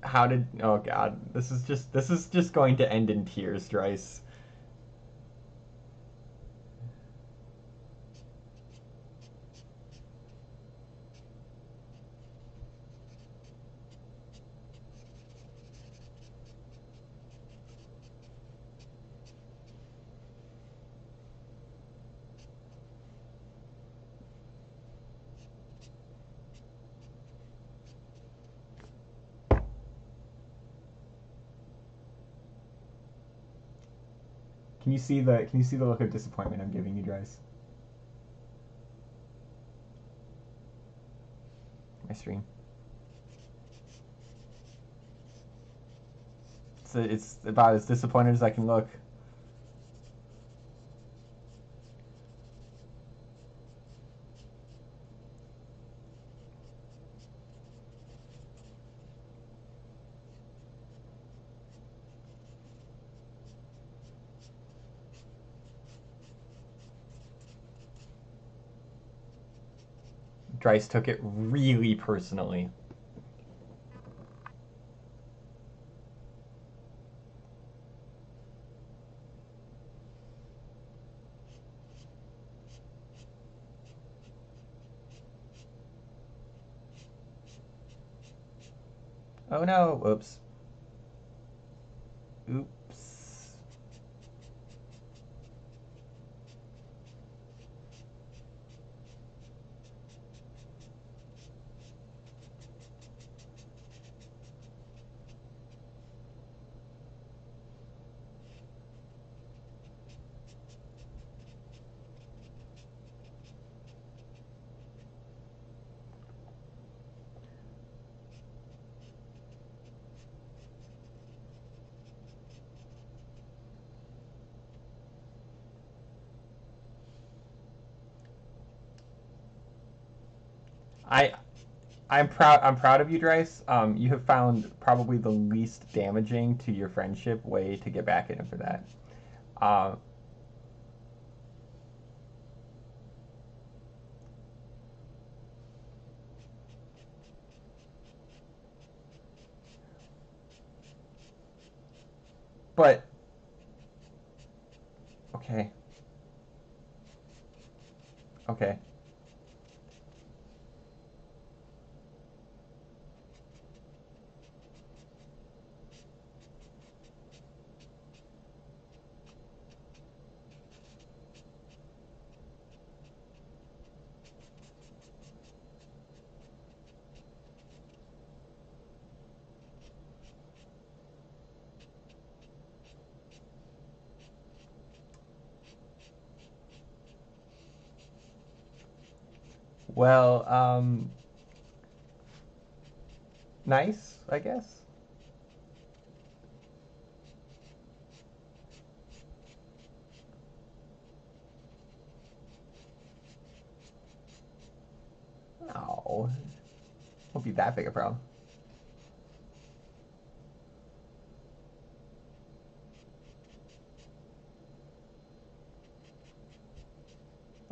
how did? Oh God, this is just going to end in tears, Dries. Can you see the look of disappointment I'm giving you, Dries? My stream. It's about as disappointed as I can look. Dries took it really personally. Oh no, whoops. Oops. I I'm proud of you, Dryce. You have found probably the least damaging to your friendship way to get back at him for that. Uh, but okay, okay. Well, nice, I guess. No, won't be that big a problem.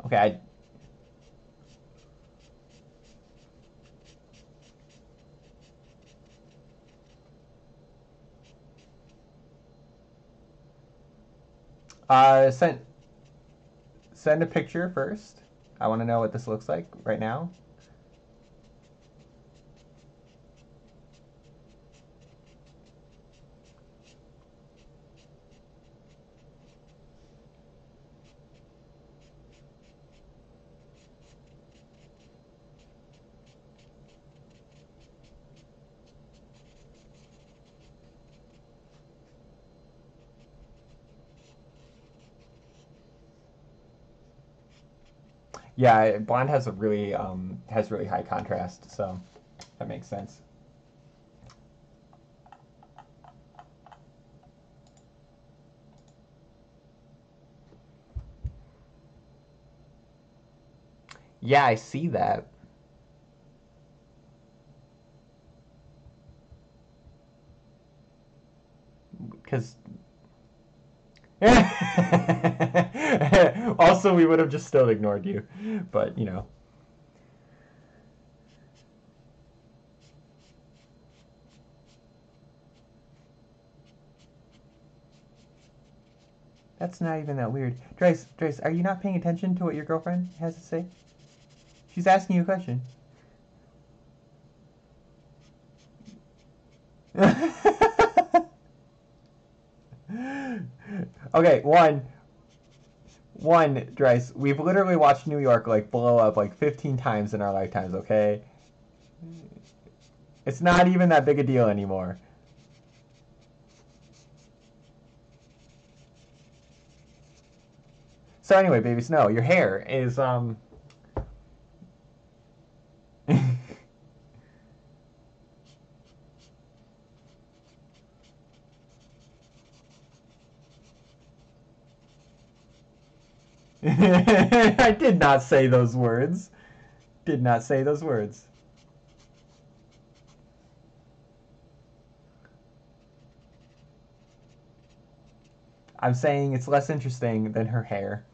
Okay, send a picture first. I want to know what this looks like right now. Yeah, blonde has really high contrast, so that makes sense. Yeah, I see that. Because also we would have just still ignored you, but you know. That's not even that weird. Drace, are you not paying attention to what your girlfriend has to say? She's asking you a question. Okay, one, Drace, we've literally watched New York like blow up like 15 times in our lifetimes, okay? It's not even that big a deal anymore. So anyway, baby Snow, your hair is I did not say those words. Did not say those words. I'm saying it's less interesting than her hair.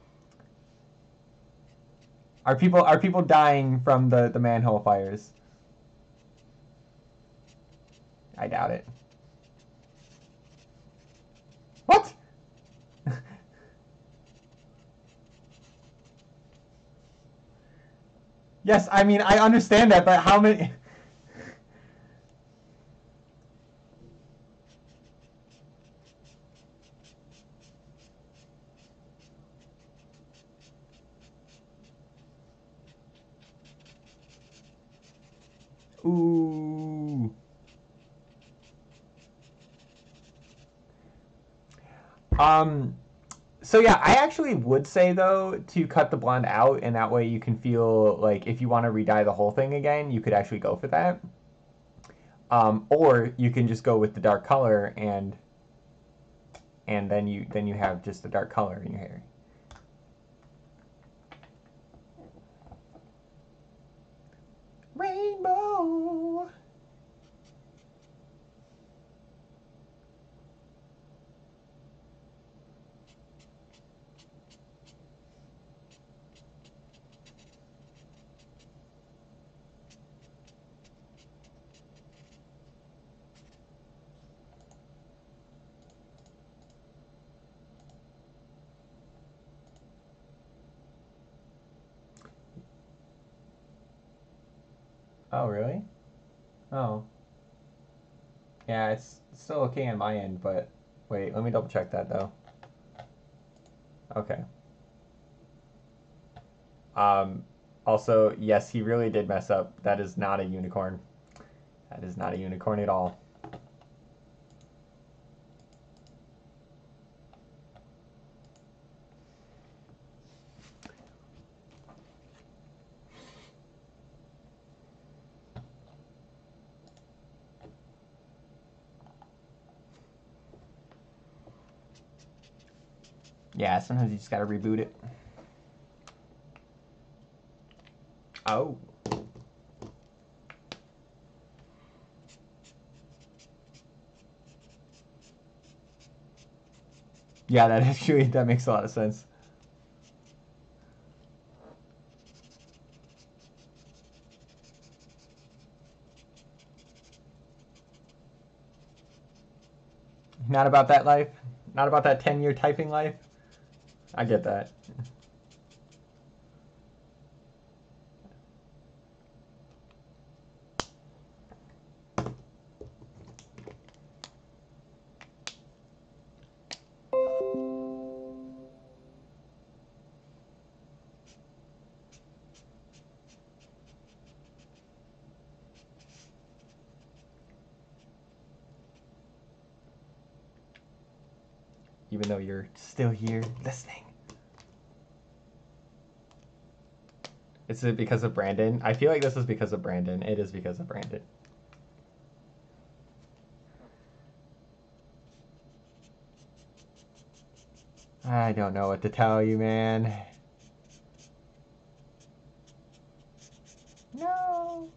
Are people dying from the manhole fires? I doubt it. What? Yes, I mean I understand that, but how many? Ooh. So yeah, I actually would say though to cut the blonde out, and that way you can feel like if you want to redye the whole thing again, you could actually go for that. Or you can just go with the dark color and then you have just the dark color in your hair. Rainbow. Oh, really? Oh. Yeah, it's still okay on my end, but wait, let me double check that though. Okay. Um, Also, yes, he really did mess up. That is not a unicorn. That is not a unicorn at all. Yeah, sometimes you just gotta reboot it. Oh. Yeah, that actually, that makes a lot of sense. Not about that life? Not about that 10-year typing life? I get that. Even though you're still here listening. Is it because of Brandon? I feel like this is because of Brandon. It is because of Brandon. I don't know what to tell you, man. No.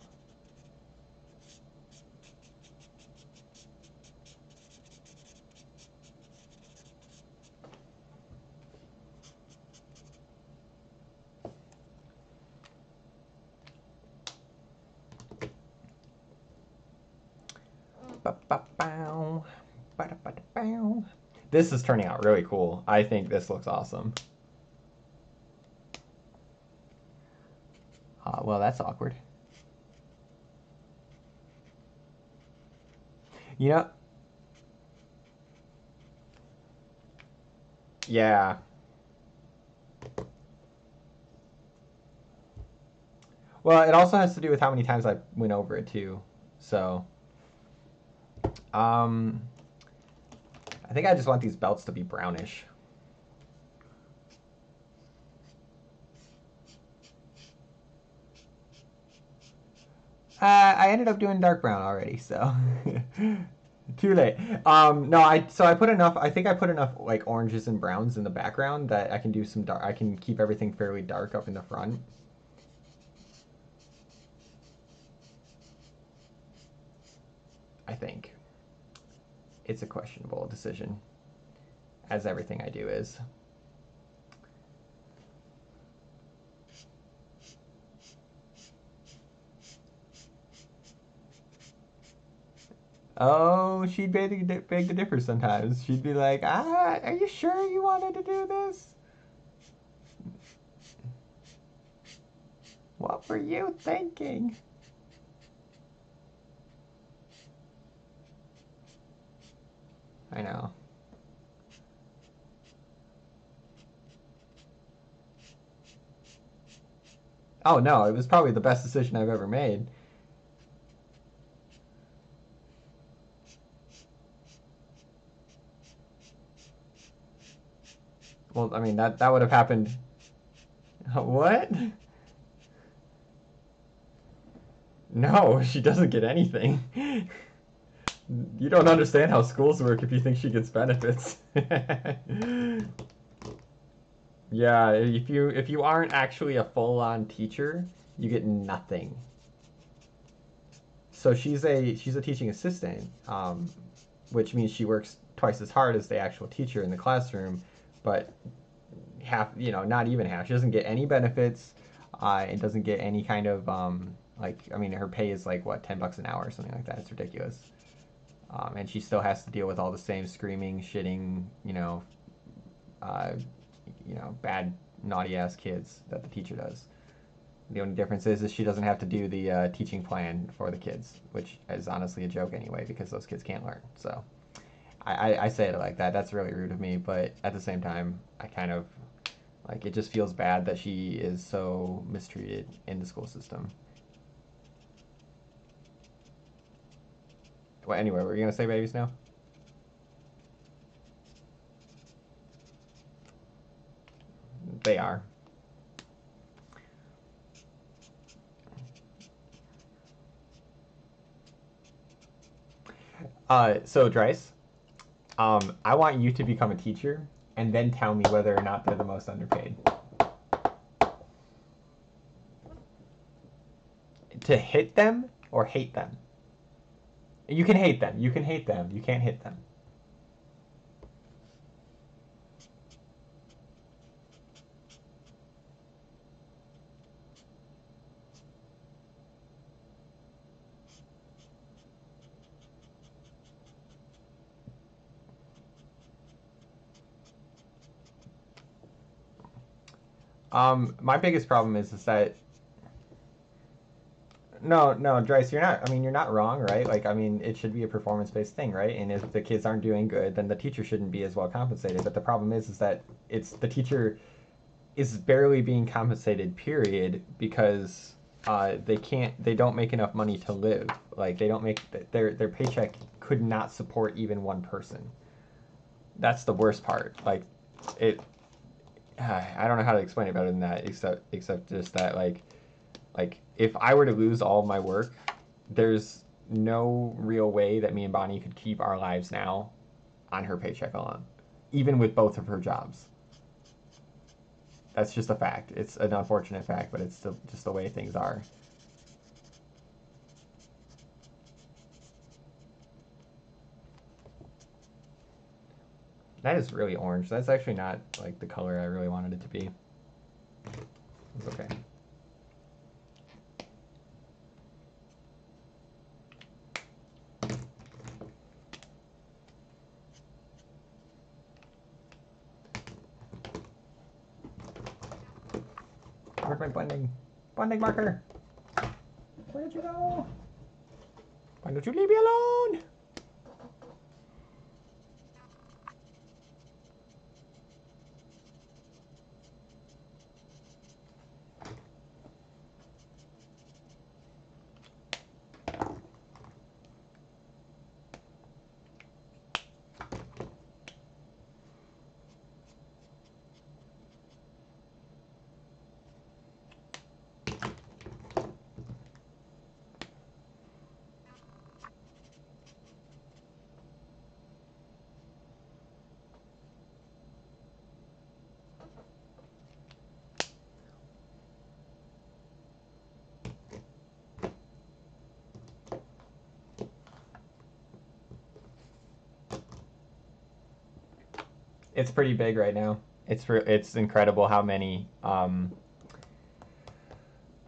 This is turning out really cool. I think this looks awesome. Well, that's awkward. You know, yeah. Well, it also has to do with how many times I went over it too. So, I think I just want these belts to be brownish. I ended up doing dark brown already, so too late. No, I put enough. I think I put enough like oranges and browns in the background that I can do some dark. I can keep everything fairly dark up in the front. I think it's a questionable decision, as everything I do is. Oh, she'd beg the differ sometimes. She'd be like, are you sure you wanted to do this? What were you thinking? I know. Oh no, it was probably the best decision I've ever made. Well, I mean, that would have happened. What? No, she doesn't get anything. You don't understand how schools work if you think she gets benefits. Yeah, if you aren't actually a full-on teacher, you get nothing. So she's a teaching assistant, which means she works twice as hard as the actual teacher in the classroom, but half, not even half. She doesn't get any benefits, and doesn't get any kind of like, I mean, her pay is like what, $10 an hour or something like that. It's ridiculous. And she still has to deal with all the same screaming, shitting, uh, bad, naughty ass kids that the teacher does. The only difference is she doesn't have to do the teaching plan for the kids, which is honestly a joke anyway because those kids can't learn. So I say it like that. That's really rude of me, but at the same time, I kind of like, it just feels bad that she is so mistreated in the school system. Well, anyway, were you gonna say babies now? They are. So Dryce, I want you to become a teacher and then tell me whether or not they're the most underpaid. To hit them or hate them? You can hate them. You can hate them. You can't hit them. My biggest problem is that no, no, Dryce, you're not. I mean, you're not wrong, right? Like, I mean, it should be a performance-based thing, right? And if the kids aren't doing good, then the teacher shouldn't be as well compensated. But the problem is that it's the teacher is barely being compensated, period, because they don't make enough money to live. Like, they don't make their paycheck could not support even one person. That's the worst part. Like, it. I don't know how to explain it better than that, except just that, like if I were to lose all of my work, there's no real way that me and Bonnie could keep our lives now on her paycheck alone, even with both of her jobs. That's just a fact. It's an unfortunate fact, but it's still just the way things are. That is really orange. That's actually not like the color I really wanted it to be. It's okay. Where's my blending marker? Where did you go? Why don't you leave me alone? It's pretty big right now. It's incredible how many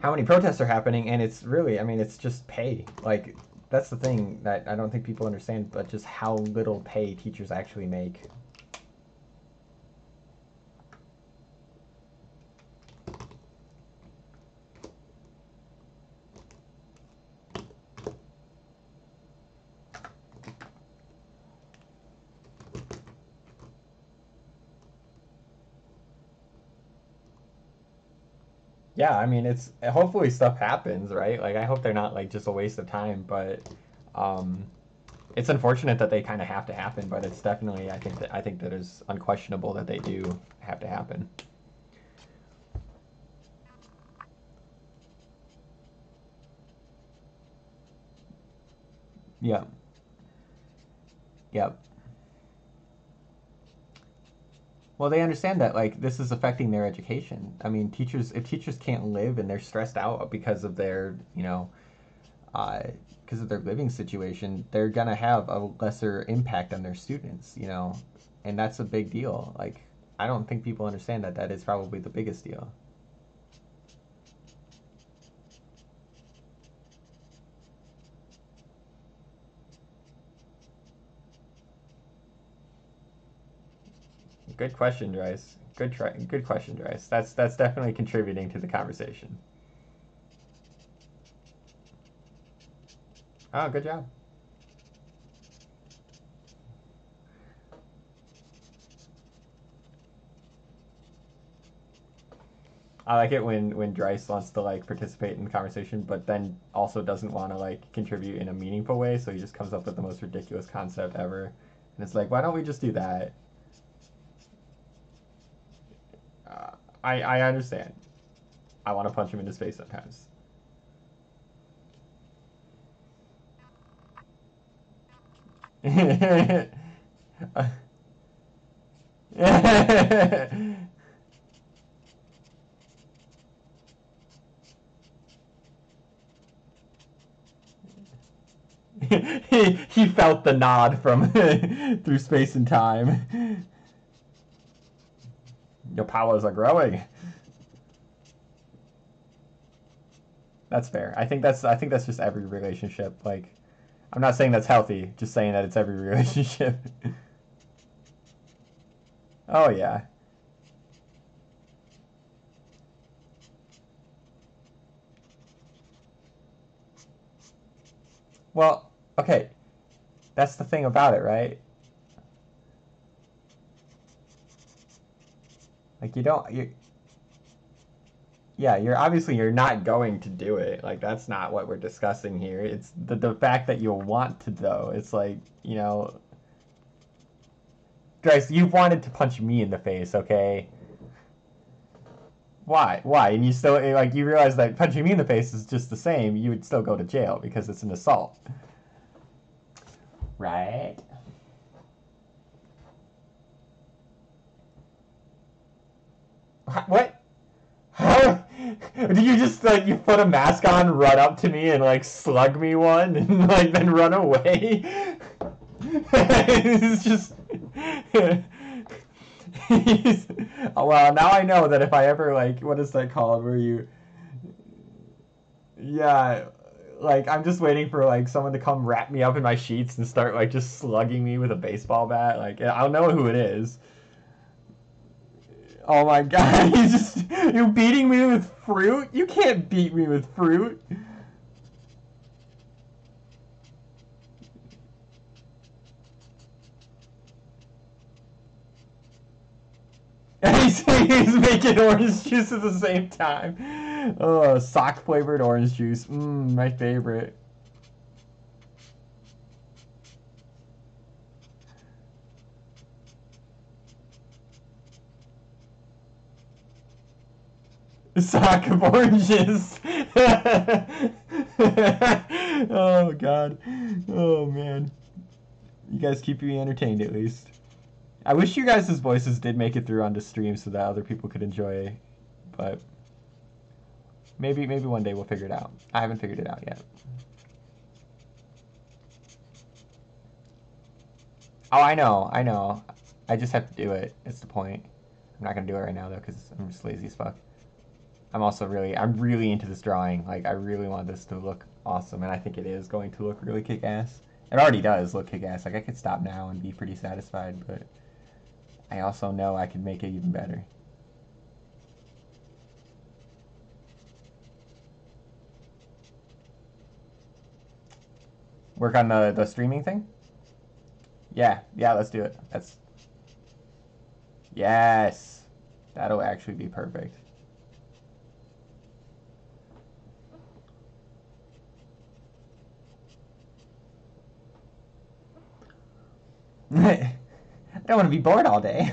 protests are happening, and it's really, I mean, it's just pay. Like, that's the thing that I don't think people understand, but just how little pay teachers actually make. Yeah, I mean, it's hopefully stuff happens, right? Like, I hope they're not like just a waste of time, but um It's unfortunate that they kind of have to happen, but it's definitely, I think that is unquestionable that they do have to happen. Yep. Yep. Well, they understand that like this is affecting their education. I mean, if teachers can't live and they're stressed out because of their, because of their living situation, they're gonna have a lesser impact on their students, and that's a big deal. Like, I don't think people understand that is probably the biggest deal. Good question, Dries. Good question, Dries. That's definitely contributing to the conversation. Oh, good job. I like it when Dries wants to like participate in the conversation, but then also doesn't want to like contribute in a meaningful way. So he just comes up with the most ridiculous concept ever, and it's like, why don't we just do that? I understand. I want to punch him in his face sometimes. he felt the nod from through space and time. Your powers are growing. That's fair. I think that's just every relationship. Like, I'm not saying that's healthy, just saying that it's every relationship. Oh yeah. Well, okay. That's the thing about it, right? Like you yeah, you're not going to do it. Like that's not what we're discussing here. It's the fact that you'll want to though. It's like, Grace, you've wanted to punch me in the face, okay? Why? Why? And you still like you realize that punching me in the face is just the same. You would still go to jail because it's an assault. Right? What? How? Did you just like you put a mask on, run up to me, and like slug me one, and like then run away? It's just. Well, now I know that if I ever like, what is that called? Where you, yeah, like I'm just waiting for like someone to come wrap me up in my sheets and start like just slugging me with a baseball bat. Like I'll know who it is. Oh my god, you're beating me with fruit? You can't beat me with fruit. He's making orange juice at the same time. Oh, sock flavored orange juice. My favorite. Sock of oranges. Oh god. Oh man. You guys keep me entertained at least. I wish you guys' voices did make it through onto stream so that other people could enjoy, but maybe one day we'll figure it out. I haven't figured it out yet. Oh, I know. I just have to do it. It's the point. I'm not gonna do it right now though because I'm just lazy as fuck. I'm really into this drawing. Like, I really want this to look awesome, and I think it is going to look really kick-ass. It already does look kick-ass. Like, I could stop now and be pretty satisfied, but I also know I could make it even better. Work on the streaming thing? Yeah, let's do it. Yes! That'll actually be perfect. I don't want to be bored all day.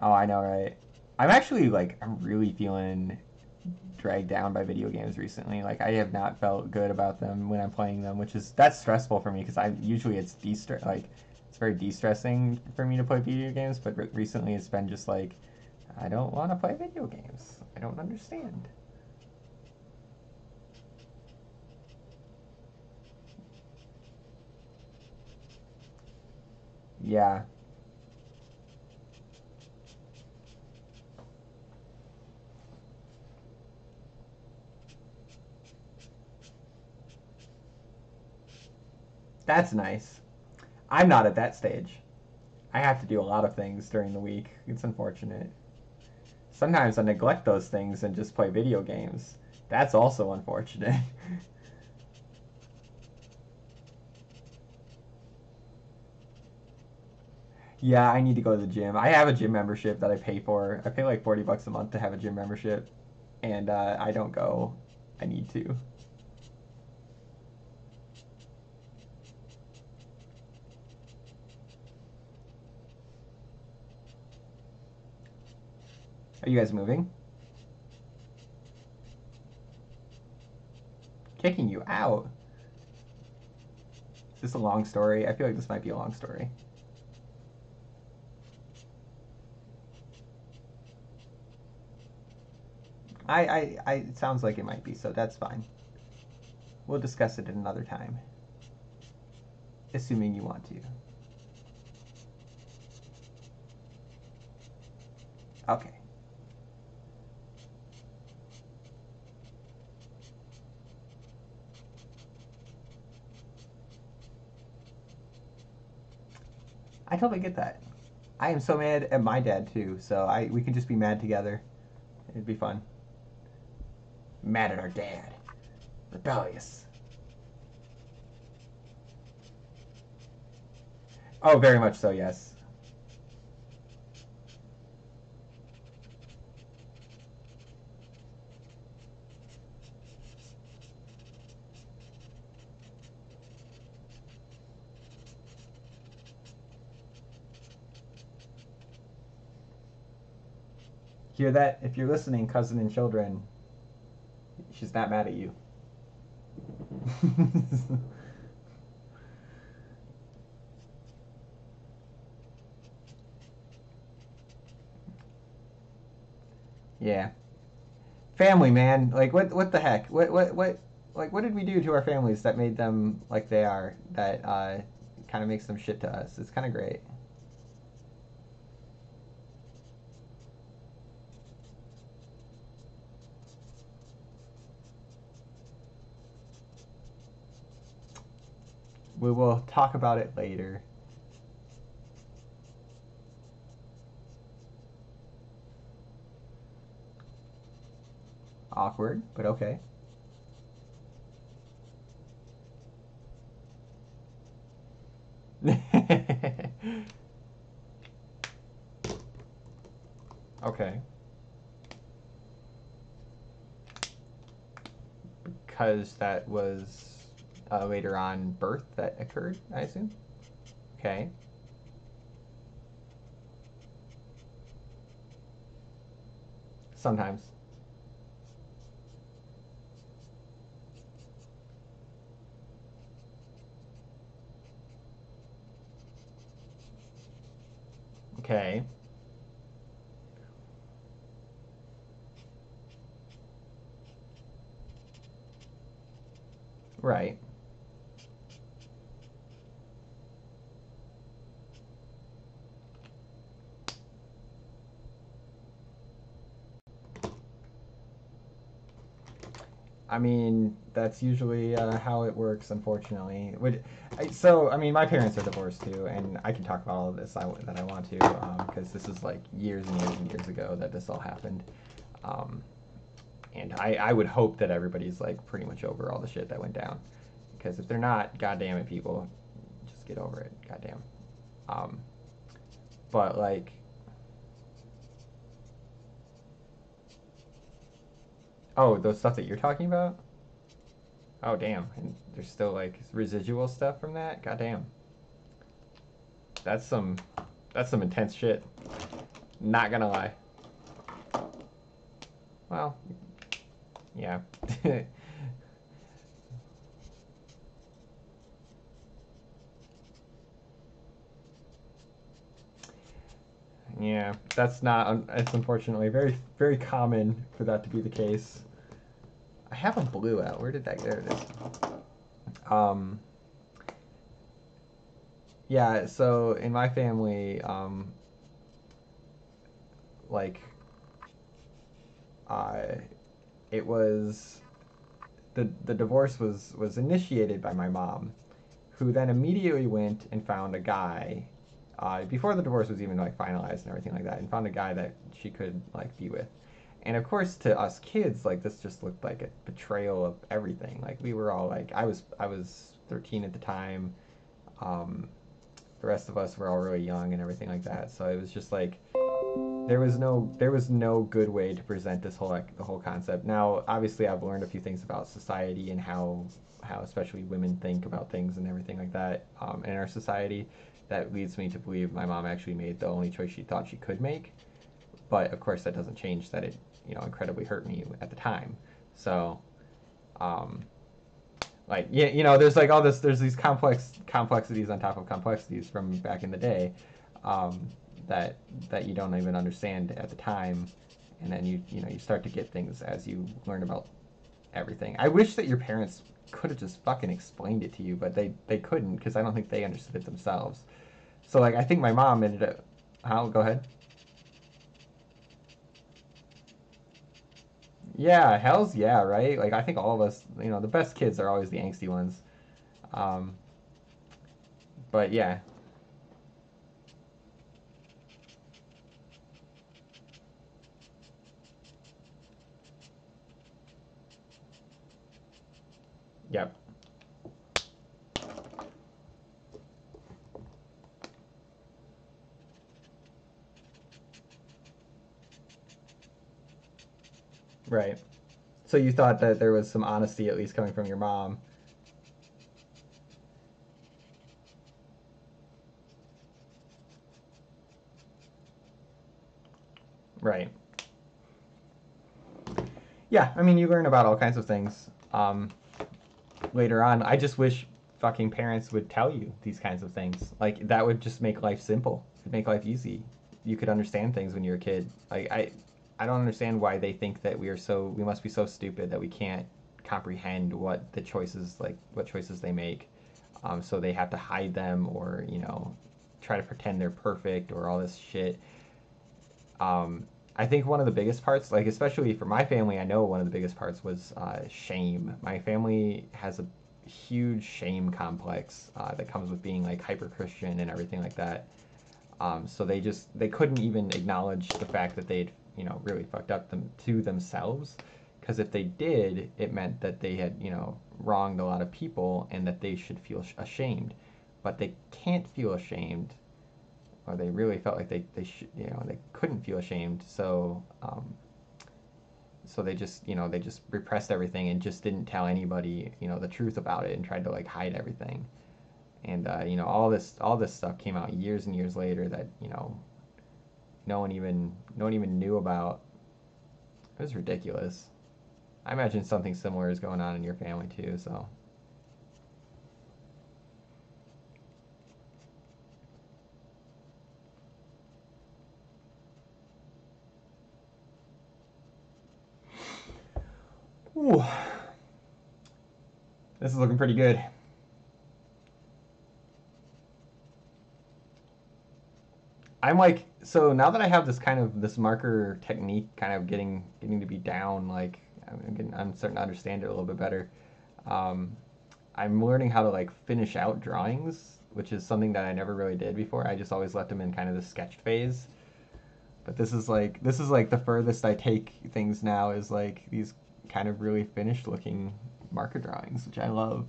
Oh, I know, right? I'm actually like, I'm really feeling dragged down by video games recently. Like, I have not felt good about them when I'm playing them, that's stressful for me because I usually it's it's very de-stressing for me to play video games. But recently, it's been just like, I don't want to play video games. I don't understand. Yeah. That's nice. I'm not at that stage. I have to do a lot of things during the week. It's unfortunate. Sometimes I neglect those things and just play video games. That's also unfortunate. Yeah, I need to go to the gym. I have a gym membership that I pay for. I pay like $40 a month to have a gym membership, and I don't go. I need to. Are you guys moving? Kicking you out? Is this a long story? I feel like this might be a long story. It sounds like it might be, so that's fine. We'll discuss it at another time, assuming you want to. Okay. I totally get that. I am so mad at my dad too, so we can just be mad together. It'd be fun. Mad at our dad. Rebellious. Oh, very much so, yes. Hear that? If you're listening, cousin and children, she's not mad at you. Yeah. Family, man. Like what the heck? What did we do to our families that made them like they are? That kind of makes them shit to us. It's kind of great. We will talk about it later. Awkward, but okay. Okay. Because that was later on birth that occurred, I assume. Okay. Sometimes. Okay. Right. I mean, that's usually how it works, unfortunately. I mean, my parents are divorced too, and I can talk about all of this that I want to, because this is like years and years and years ago that this all happened. Um, and I would hope that everybody's like pretty much over all the shit that went down. Because if they're not, goddamn it, people, just get over it. Goddamn. Um, but like, oh, those stuff that you're talking about? Oh damn! And there's still like residual stuff from that. God damn. That's some intense shit. Not gonna lie. Well, yeah. Yeah, that's not. It's unfortunately very very common for that to be the case. I have a blue out. Where did that go? There it is. Um, yeah. So in my family, like, uh, it was the divorce was initiated by my mom, who then immediately went and found a guy. Before the divorce was even like finalized and everything like that, and found a guy that she could like be with. And of course, to us kids, like this just looked like a betrayal of everything. Like we were all like, I was 13 at the time. Um, the rest of us were all really young and everything like that. So it was just like there was no good way to present this whole like the whole concept. Now, obviously, I've learned a few things about society and how especially women think about things and everything like that in our society. That leads me to believe my mom actually made the only choice she thought she could make. But of course, that doesn't change that it incredibly hurt me at the time. So, um, like yeah, there's like all this. There's these complexities on top of complexities from back in the day, um, that you don't even understand at the time, and then you start to get things as you learn about everything. I wish that your parents could have just fucking explained it to you, but they couldn't because I don't think they understood it themselves. So like I think my mom ended up. How? Go ahead. Yeah, hell's yeah, right? Like I think all of us, the best kids are always the angsty ones. Um, but yeah, yep, right. So you thought that there was some honesty at least coming from your mom, right? Yeah, I mean you learn about all kinds of things later on. I just wish fucking parents would tell you these kinds of things. Like that would just make life simple. It'd make life easy. You could understand things when you're a kid. Like I don't understand why they think that we must be so stupid that we can't comprehend what choices they make. So they have to hide them or try to pretend they're perfect or all this shit. I think one of the biggest parts, like especially for my family, I know one of the biggest parts was shame. My family has a huge shame complex that comes with being like hyper Christian and everything like that. So they couldn't even acknowledge the fact that they'd really fucked up to themselves, because if they did, it meant that they had wronged a lot of people and that they should feel ashamed, but they can't feel ashamed, or they really felt like they should they couldn't feel ashamed. So they just repressed everything and just didn't tell anybody the truth about it and tried to like hide everything. And all this stuff came out years and years later that no one even knew about. It was ridiculous. I imagine something similar is going on in your family too. So, ooh, this is looking pretty good. I'm like, so now that I have this marker technique kind of getting to be down, like I'm starting to understand it a little bit better. Um, I'm learning how to like finish out drawings, which is something that I never really did before. I just always left them in kind of the sketch phase. But this is like the furthest I take things now is like these kind of really finished looking marker drawings, which I love.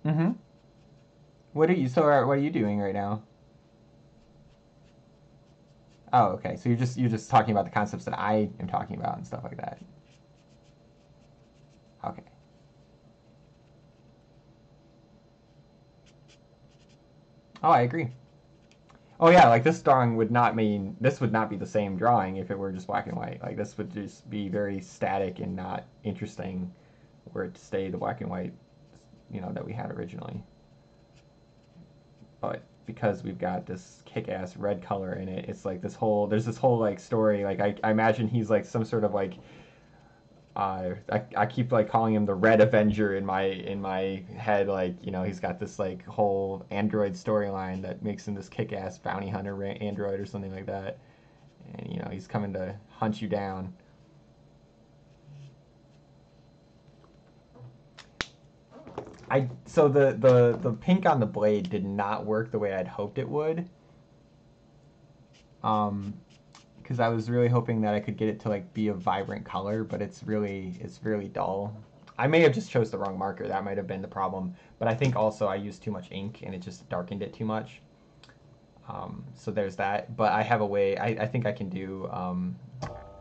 Mm-hmm. What are you doing right now? Oh, okay. So you're just talking about the concepts that I am talking about and stuff like that. Okay. Oh, I agree. Oh yeah, like this drawing would not mean this would not be the same drawing if it were just black and white. Like this would just be very static and not interesting were it to stay the black and white, that we had originally. But because we've got this kick-ass red color in it, it's like there's this whole like story. Like I imagine he's like some sort of like I keep like calling him the Red Avenger in my head. Like he's got this like whole android storyline that makes him this kick-ass bounty hunter android or something like that, and he's coming to hunt you down. So the pink on the blade did not work the way I'd hoped it would. Because I was really hoping that I could get it to like be a vibrant color, but it's really dull. I may have just chose the wrong marker. That might have been the problem. But I think also I used too much ink and it just darkened it too much. So there's that. But I have a way. I think I can do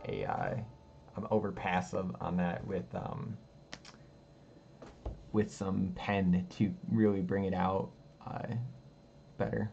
a overpass on that with some pen to really bring it out better.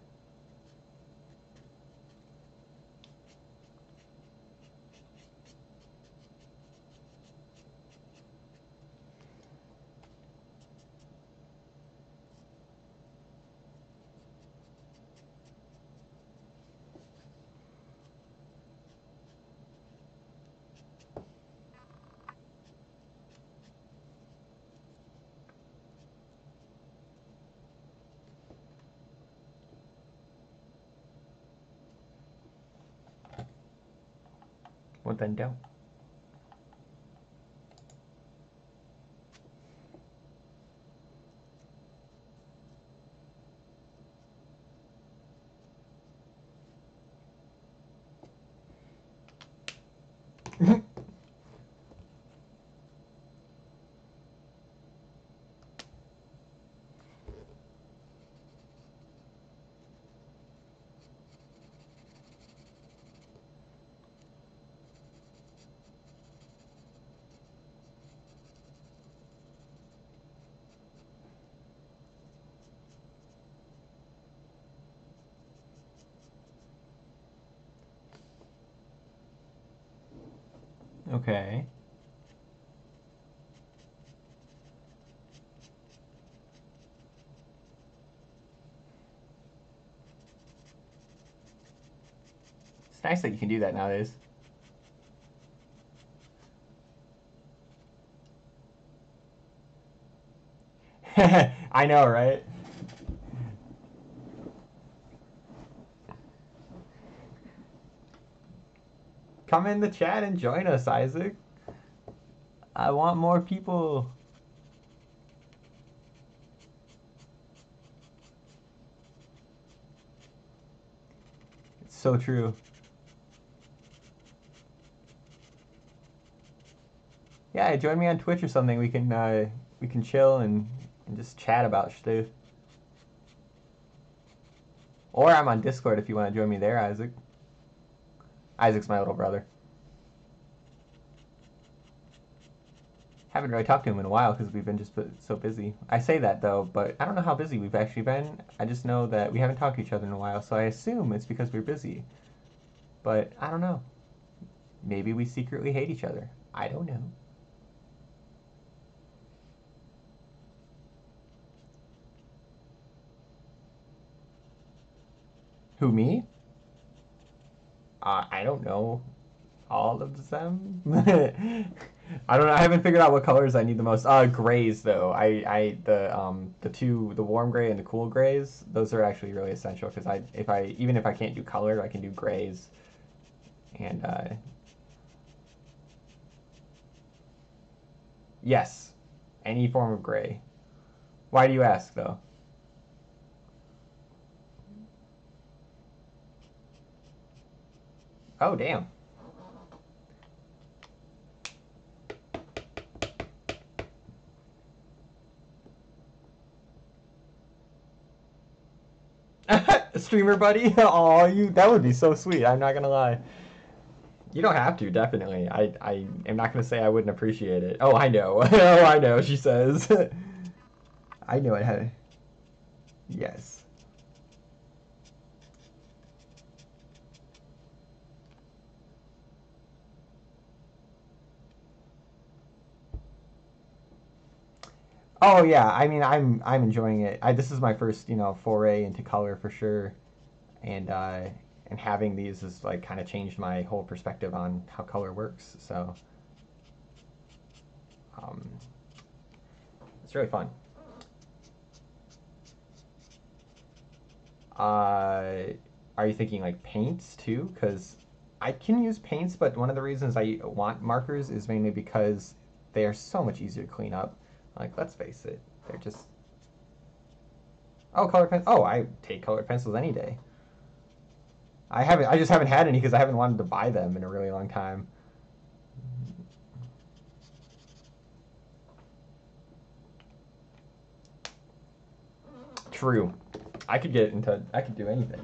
Well, then don't. Okay. It's nice that you can do that nowadays. I know, right? Come in the chat and join us, Isaac. I want more people. It's so true. Yeah, join me on Twitch or something. We can chill and just chat about stuff. Or I'm on Discord if you want to join me there, Isaac. Isaac's my little brother. Haven't really talked to him in a while because we've been just so busy. I say that though, but I don't know how busy we've actually been. I just know that we haven't talked to each other in a while, so I assume it's because we're busy. But I don't know. Maybe we secretly hate each other. I don't know. Who, me? I don't know. All of them? I don't know. I haven't figured out what colors I need the most. Grays though. The warm gray and the cool grays. Those are actually really essential because even if I can't do color, I can do grays. And yes, any form of gray. Why do you ask though? Oh damn. Streamer buddy? Oh, that would be so sweet. I'm not gonna lie. You don't have to, definitely. I am not gonna say I wouldn't appreciate it. Oh, I know. Oh, I know, she says. I know it had. Yes. Oh yeah, I mean I'm enjoying it. This is my first, foray into color for sure. And having these has like kind of changed my whole perspective on how color works. So um, it's really fun. Are you thinking like paints too? Because I can use paints, but one of the reasons I want markers is mainly because they are so much easier to clean up. Like, let's face it, they're just. Oh, colored pen. Oh, I take colored pencils any day. I haven't. I just haven't had any because I haven't wanted to buy them in a really long time. True. I could get into. I could do anything.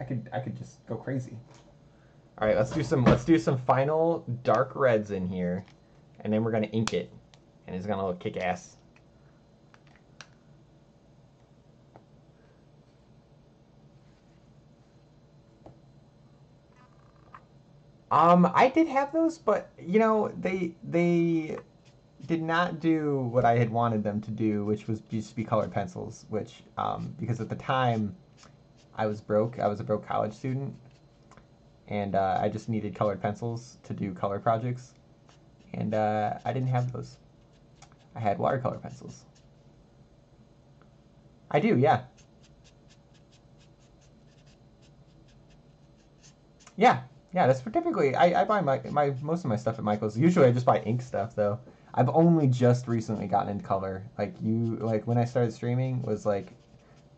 I could just go crazy. All right, let's do some final dark reds in here, and then we're gonna ink it, and it's gonna look kick ass. I did have those, but they did not do what I had wanted them to do, which was just be colored pencils. Which because at the time I was broke. I was a broke college student, and I just needed colored pencils to do color projects, and I didn't have those. I had watercolor pencils. I do, yeah. Yeah, yeah. That's typically I buy my most of my stuff at Michael's. Usually I just buy ink stuff though. I've only just recently gotten into color. Like when I started streaming was like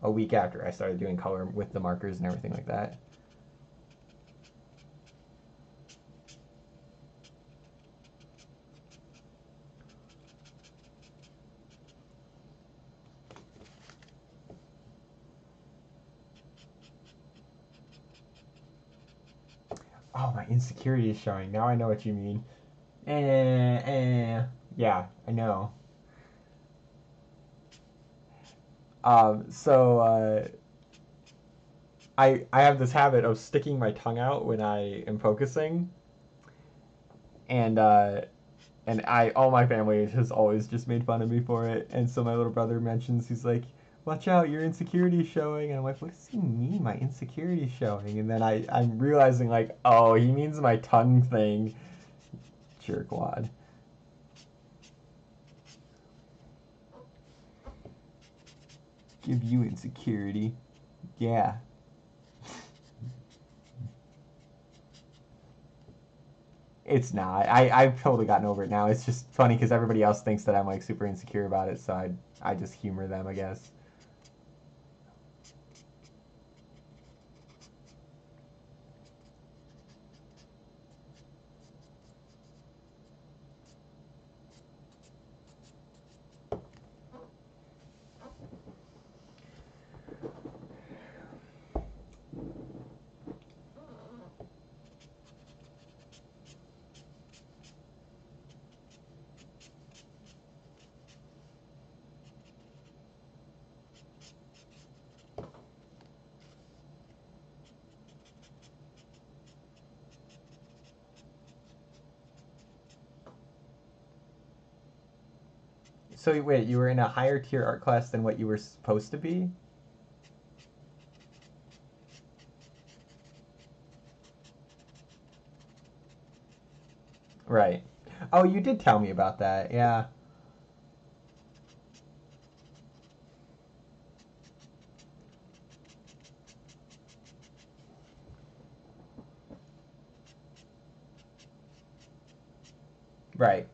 a week after I started doing color with the markers and everything like that. Oh, my insecurity is showing. Now I know what you mean. Yeah, I know. So I have this habit of sticking my tongue out when I am focusing, and all my family has always just made fun of me for it. And so my little brother mentions, he's like, "Watch out, your insecurity is showing." And I'm like, "What does he mean, my insecurity is showing?" And then I'm realizing like, oh, he means my tongue thing. Jerkwad. Give you insecurity. Yeah. It's not. I've totally gotten over it now. It's just funny because everybody else thinks that I'm like super insecure about it, so I just humor them, I guess. So wait, you were in a higher tier art class than what you were supposed to be? Right. Oh, you did tell me about that. Yeah. Right.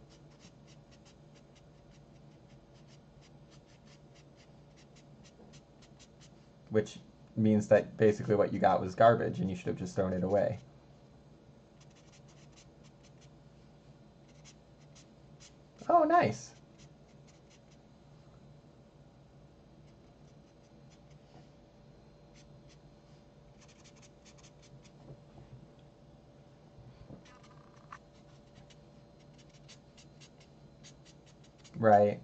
Which means that basically what you got was garbage and you should have just thrown it away. Oh, nice. Right.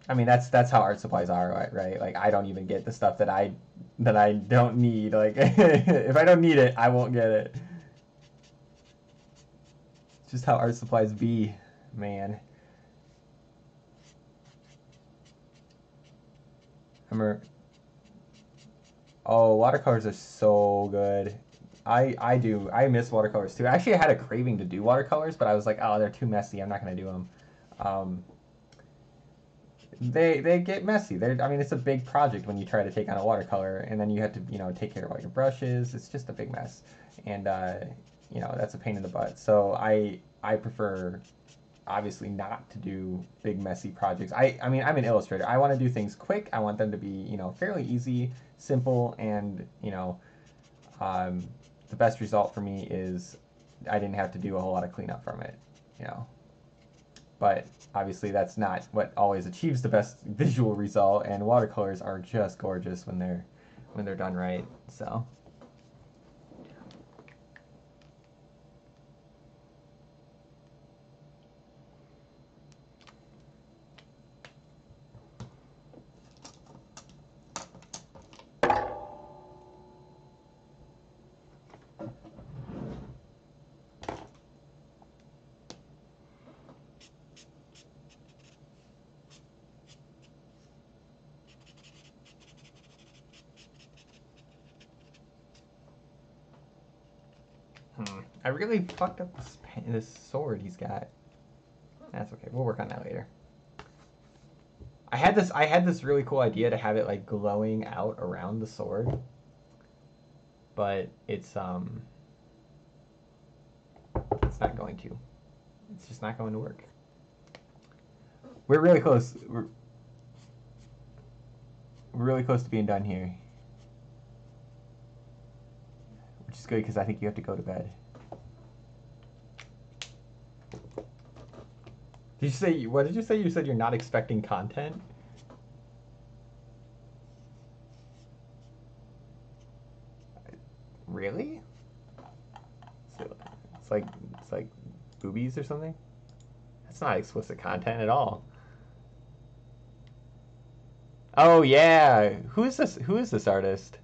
I mean, that's how art supplies are, right? Like, I don't even get the stuff that I don't need. Like, if I don't need it, I won't get it. It's just how art supplies be, man. Oh, watercolors are so good. I miss watercolors too. Actually, I had a craving to do watercolors, but I was like, oh, they're too messy. I'm not gonna do them. They get messy. I mean, it's a big project when you try to take on a watercolor, and then you have to take care of all your brushes. It's just a big mess, and that's a pain in the butt. So I prefer obviously not to do big messy projects. I mean, I'm an illustrator. I want to do things quick. I want them to be fairly easy, simple, and the best result for me is I didn't have to do a whole lot of cleanup from it. But obviously that's not what always achieves the best visual result, and watercolors are just gorgeous when they're done right. So I really fucked up this sword he's got. That's okay. We'll work on that later. I had this really cool idea to have it like glowing out around the sword, but it's not going to. It's just not going to work. We're really close. We're really close to being done here, which is good because I think you have to go to bed. Did you say, what did you say? You said you're not expecting content? Really? So it's like boobies or something? That's not explicit content at all. Oh yeah. Who is this artist?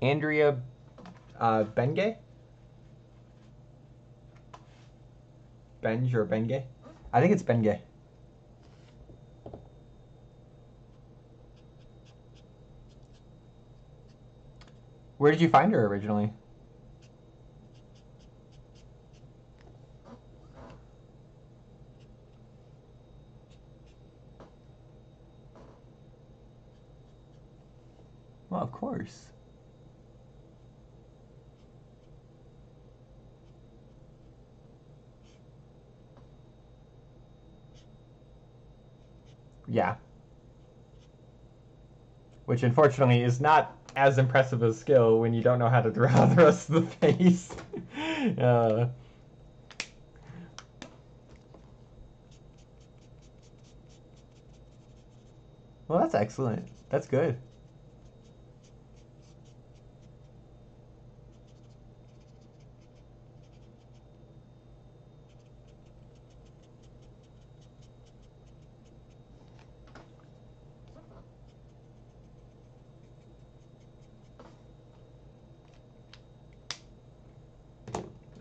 Andrea Benge? Benge or Benge? I think it's Benge. Where did you find her originally? Well, of course. Yeah. Which unfortunately is not as impressive a skill when you don't know how to draw the rest of the face. Well, that's excellent. That's good.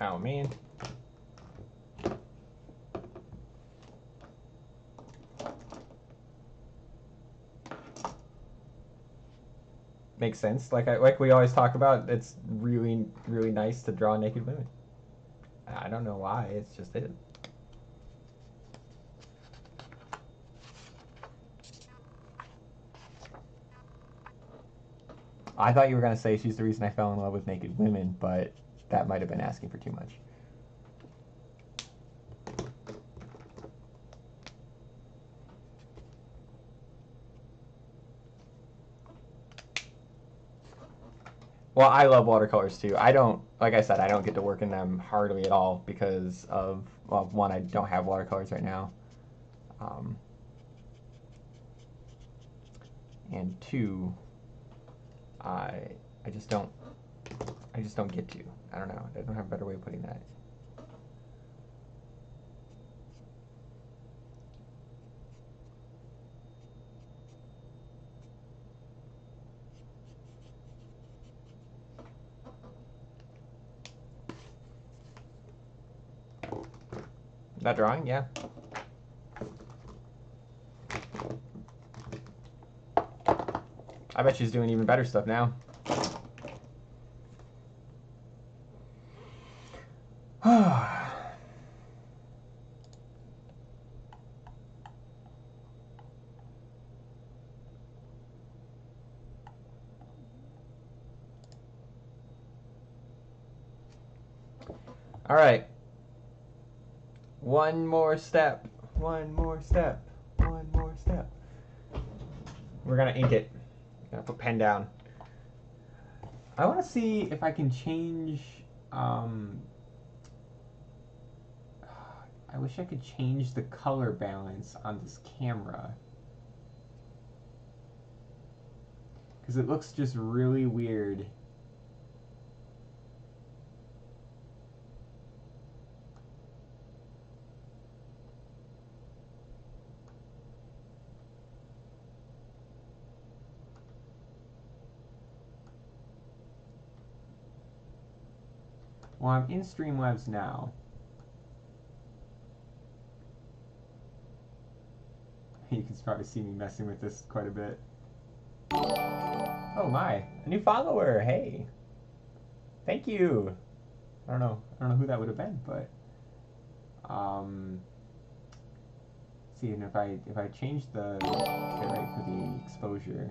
Oh, man. Makes sense. Like we always talk about, it's really, really nice to draw naked women. I don't know why, it's just it. I thought you were going to say she's the reason I fell in love with naked women, but that might have been asking for too much. Well, I love watercolors too. I don't, like I said, I don't get to work in them hardly at all because of, well, one, I don't have watercolors right now. And two, I just don't get to. I don't know. I don't have a better way of putting that. That drawing, yeah. I bet she's doing even better stuff now. All right. One more step. One more step. One more step. We're gonna ink it. Gonna put pen down. I want to see if I can change. I wish I could change the color balance on this camera, because it looks just really weird. Well, I'm in Streamlabs now. You can probably see me messing with this quite a bit. Oh my, a new follower, hey. Thank you. I don't know who that would have been, but see, and if I change the right for the exposure,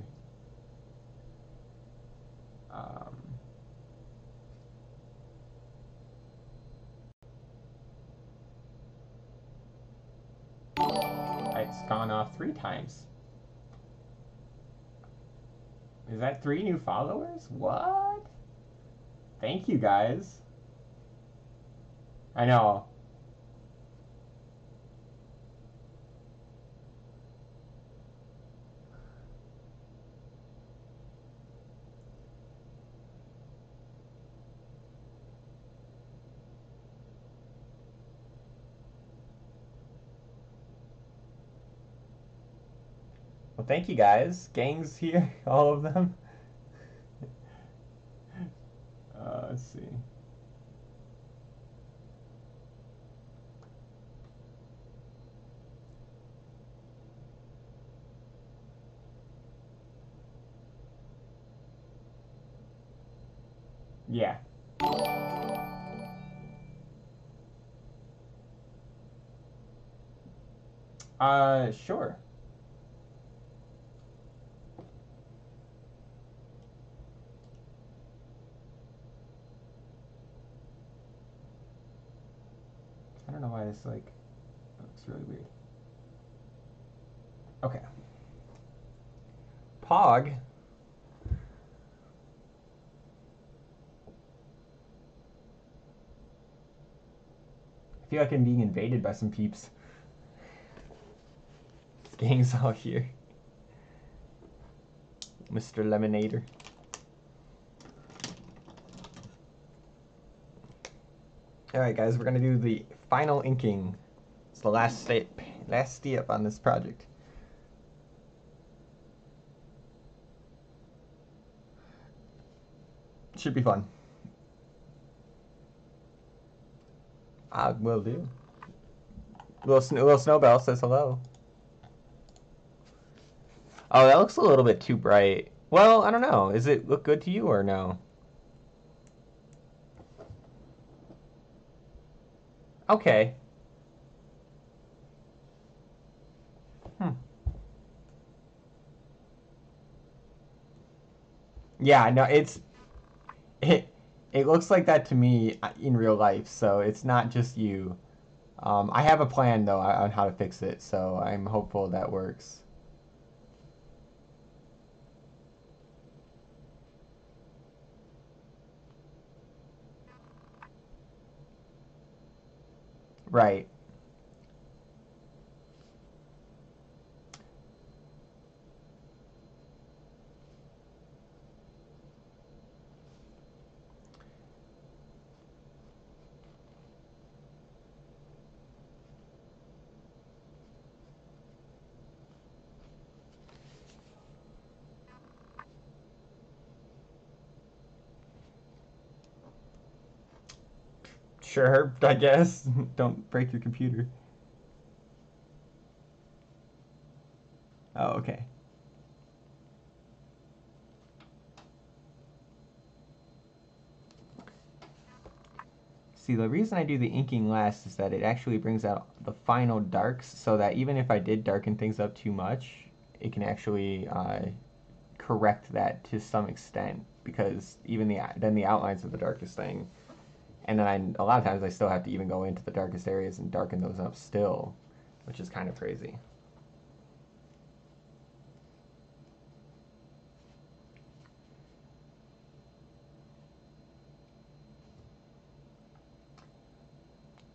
it's gone off 3 times. Is that 3 new followers? What? Thank you, guys. I know. Well, thank you, guys. Gang's here, all of them. Let's see. Yeah. Sure. I don't know why this, like, looks really weird. Okay. Pog. I feel like I'm being invaded by some peeps. This gang's all here. Mr. Lemonader. Alright guys, we're gonna do the final inking. It's the last step on this project. Should be fun. Will do. Little Snowbell says hello. Oh, that looks a little bit too bright. Well, I don't know. Does it look good to you or no? Okay. Yeah, no, it looks like that to me in real life, so it's not just you. I have a plan though on how to fix it, so I'm hopeful that works. Right. Sure, I guess. Don't break your computer. Oh, okay. See, the reason I do the inking last is that it actually brings out the final darks, so that even if I did darken things up too much, it can actually correct that to some extent, because even then the outlines of the darkest thing, and then a lot of times I still have to even go into the darkest areas and darken those up still, which is kind of crazy.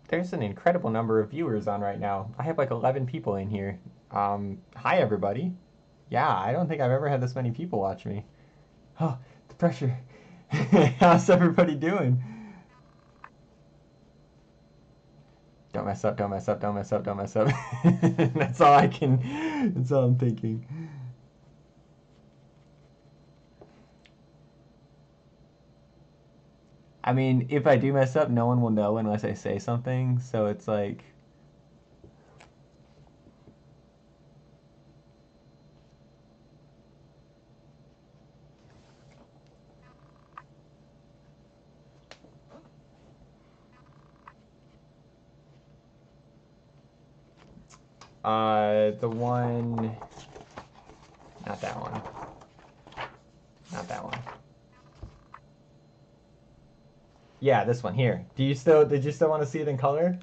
There's an incredible number of viewers on right now. I have like 11 people in here. Hi everybody. Yeah, I don't think I've ever had this many people watch me. Oh, the pressure. How's everybody doing? Don't mess up, don't mess up, don't mess up, don't mess up. That's all that's all I'm thinking. I mean, if I do mess up, no one will know unless I say something, so it's like... The one... Not that one. Not that one. Yeah, this one here. Did you still want to see it in color?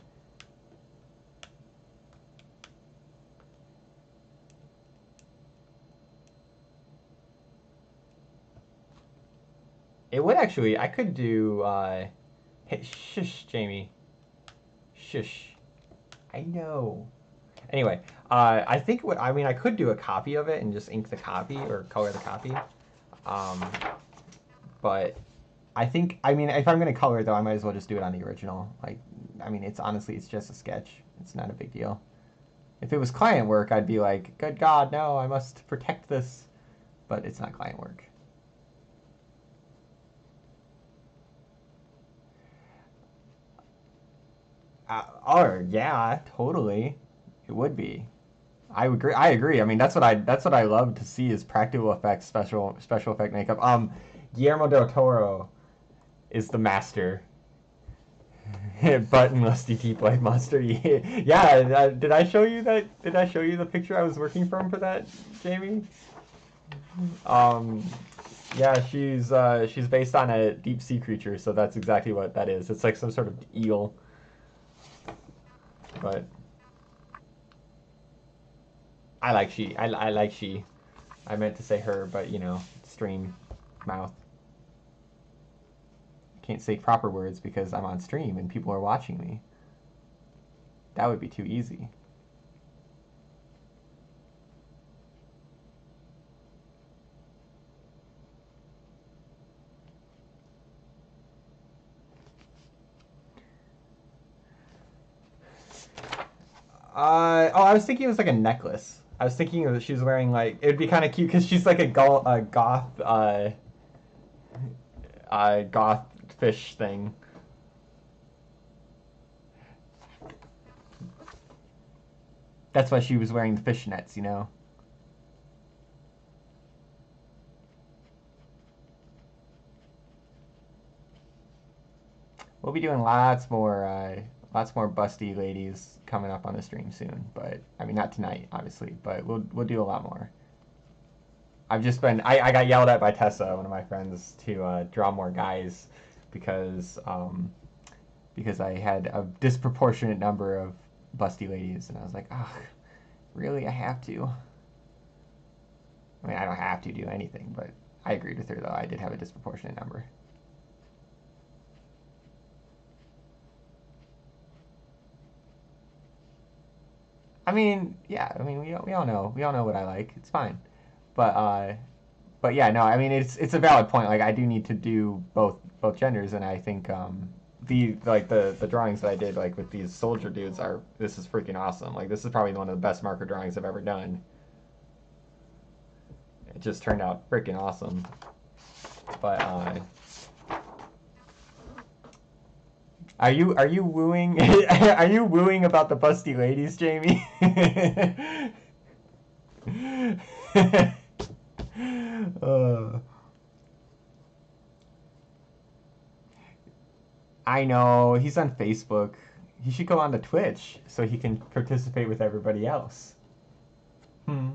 It would actually, I could do, hey, shush, Jamie. Shush. I know. Anyway, I think I could do a copy of it and just ink the copy or color the copy. But I think, if I'm going to color it though, I might as well just do it on the original. Like, it's just a sketch. It's not a big deal. If it was client work, I'd be like, good God, no, I must protect this. But it's not client work. Yeah, totally. It would be. I agree. I agree. That's what I love to see is practical effects, special effect makeup. Guillermo del Toro is the master. Button musty teeth like mustard. Yeah. Did I show you that? Did I show you the picture I was working from for that, Jamie? Yeah, she's based on a deep sea creature, so that's exactly what that is. It's like some sort of eel. But I like she. I like she. I meant to say her, but stream mouth. I can't say proper words because I'm on stream and people are watching me. That would be too easy. I was thinking it was like a necklace. I was thinking that she was wearing like it would be kind of cute because she's like a goth fish thing. That's why she was wearing the fishnets, We'll be doing lots more busty ladies coming up on the stream soon, but not tonight, obviously, but we'll do a lot more. I've just been I got yelled at by Tessa, one of my friends, to draw more guys because I had a disproportionate number of busty ladies, and I was like, oh, really? I have to? I don't have to do anything, but I agreed with her though. I did have a disproportionate number. mean, yeah, I mean, we all know what I like. It's fine. But but yeah, no, I mean, it's a valid point. Like, I do need to do both genders, and I think the drawings that I did like with these soldier dudes are this is freaking awesome. Like, this is probably one of the best marker drawings I've ever done. It just turned out freaking awesome. But are you wooing? Are you wooing about the busty ladies, Jamie? uh, I know he's on Facebook. He should go on to Twitch so he can participate with everybody else. Hmm.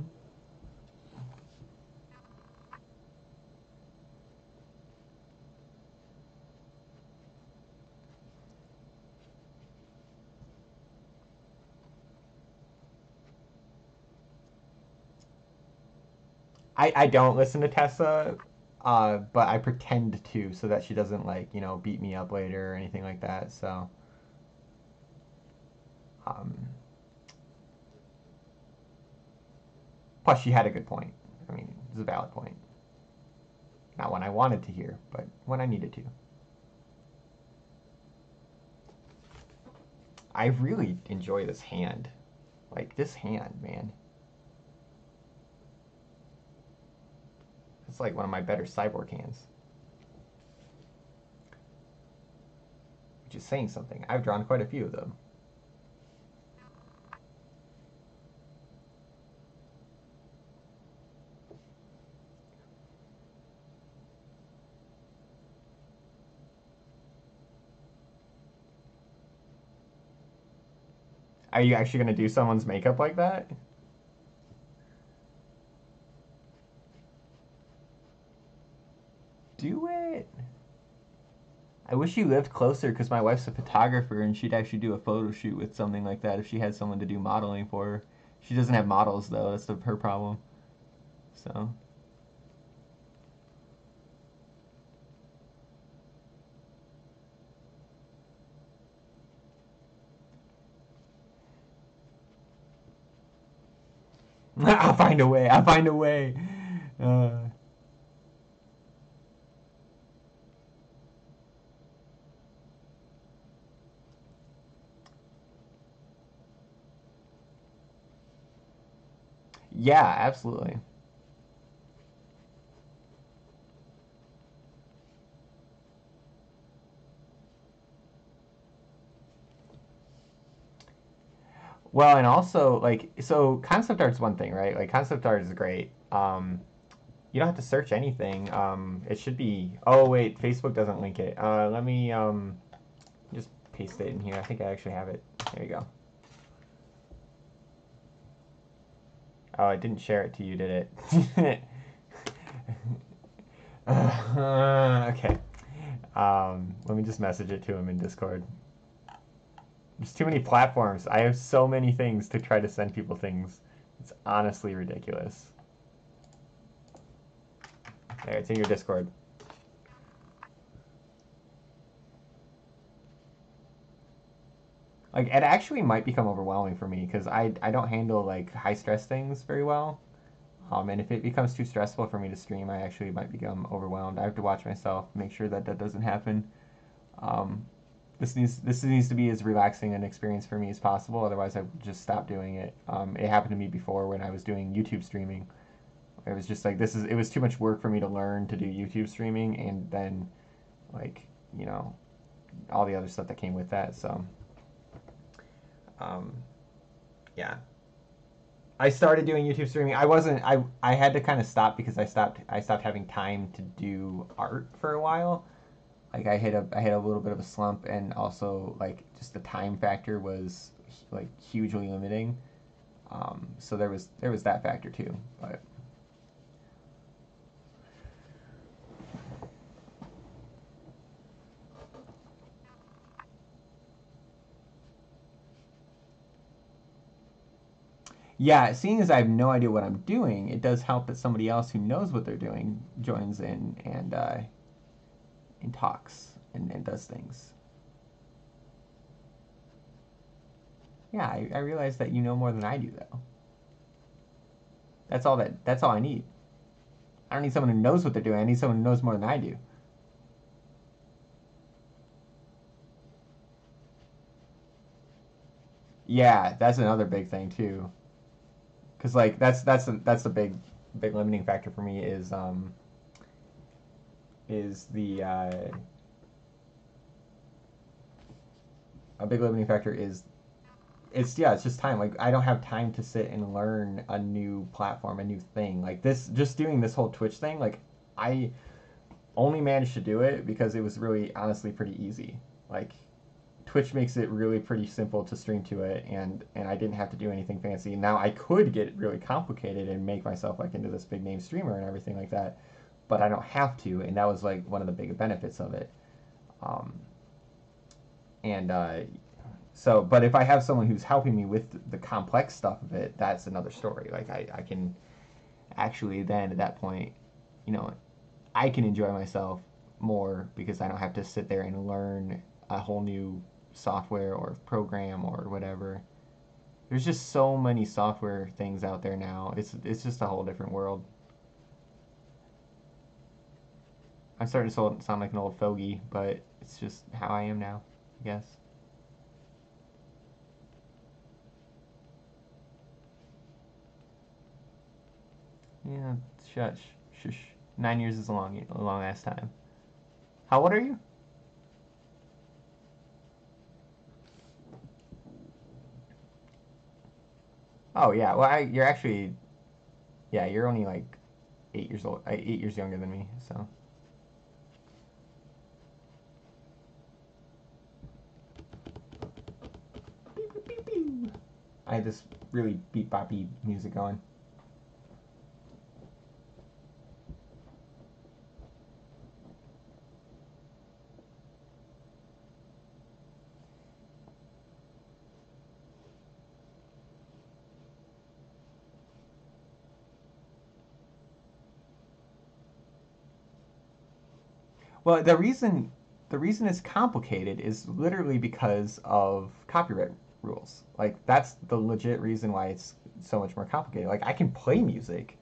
I don't listen to Tessa, but I pretend to so that she doesn't like beat me up later or anything like that. So, um, plus she had a good point. I mean, it's a valid point. Not one I wanted to hear, but when I needed to. I really enjoy this hand. Like this hand, man. It's like one of my better cyborg hands. Which is saying something. I've drawn quite a few of them. Are you actually going to do someone's makeup like that? Do it. I wish you lived closer because my wife's a photographer and she'd actually do a photo shoot with something like that if she had someone to do modeling for her. She doesn't have models though, that's her problem. So. I'll find a way. I'll find a way. Uh, yeah, absolutely. Well, and also like so concept art's one thing, right? Like concept art is great. You don't have to search anything. It should be. Oh wait, Facebook doesn't link it. Let me just paste it in here. I think I actually have it. There you go. Oh, I didn't share it to you, did it? Okay. Let me just message it to him in Discord. There's too many platforms. I have so many things to try to send people things. It's honestly ridiculous. There, it's in your Discord. Like, it actually might become overwhelming for me because I don't handle, like, high-stress things very well. And if it becomes too stressful for me to stream, I actually might become overwhelmed. I have to watch myself, make sure that that doesn't happen. Um, this needs to be as relaxing an experience for me as possible. Otherwise, I would just stop doing it. It happened to me before when I was doing YouTube streaming. It was just like it was too much work for me to learn to do YouTube streaming, and then like all the other stuff that came with that. So um, yeah. I started doing YouTube streaming. I had to kind of stop because I stopped having time to do art for a while. Like I hit a little bit of a slump, and also like just the time factor was like hugely limiting. So there was that factor too. But yeah, seeing as I have no idea what I'm doing, it does help that somebody else who knows what they're doing joins in and talks and does things. Yeah, I realize that you know more than I do, though. That's all I need. I don't need someone who knows what they're doing. I need someone who knows more than I do. Yeah, that's another big thing too. Cause like that's the big limiting factor for me is the a big limiting factor is it's just time. Like I don't have time to sit and learn a new platform, a new thing. Like this, just doing this whole Twitch thing. Like I only managed to do it because it was really honestly pretty easy. Like Twitch makes it really pretty simple to stream to it, and I didn't have to do anything fancy. Now I could get really complicated and make myself like into this big name streamer and everything like that, but I don't have to, and that was like one of the big benefits of it. Um, and so, but if I have someone who's helping me with the complex stuff of it, that's another story. Like I can actually then at that point, you know, I can enjoy myself more because I don't have to sit there and learn a whole new software or program or whatever. There's just so many software things out there now. It's just a whole different world. I'm starting to sound like an old fogey, but it's just how I am now, I guess. Yeah, shush, shush. 9 years is a long ass time. How old are you? Oh yeah, well you're actually yeah you're only like 8 years old, 8 years younger than me. So I had this really beat boppy music going. Well, the reason it's complicated is literally because of copyright rules. Like that's the legit reason why it's so much more complicated. Like I can play music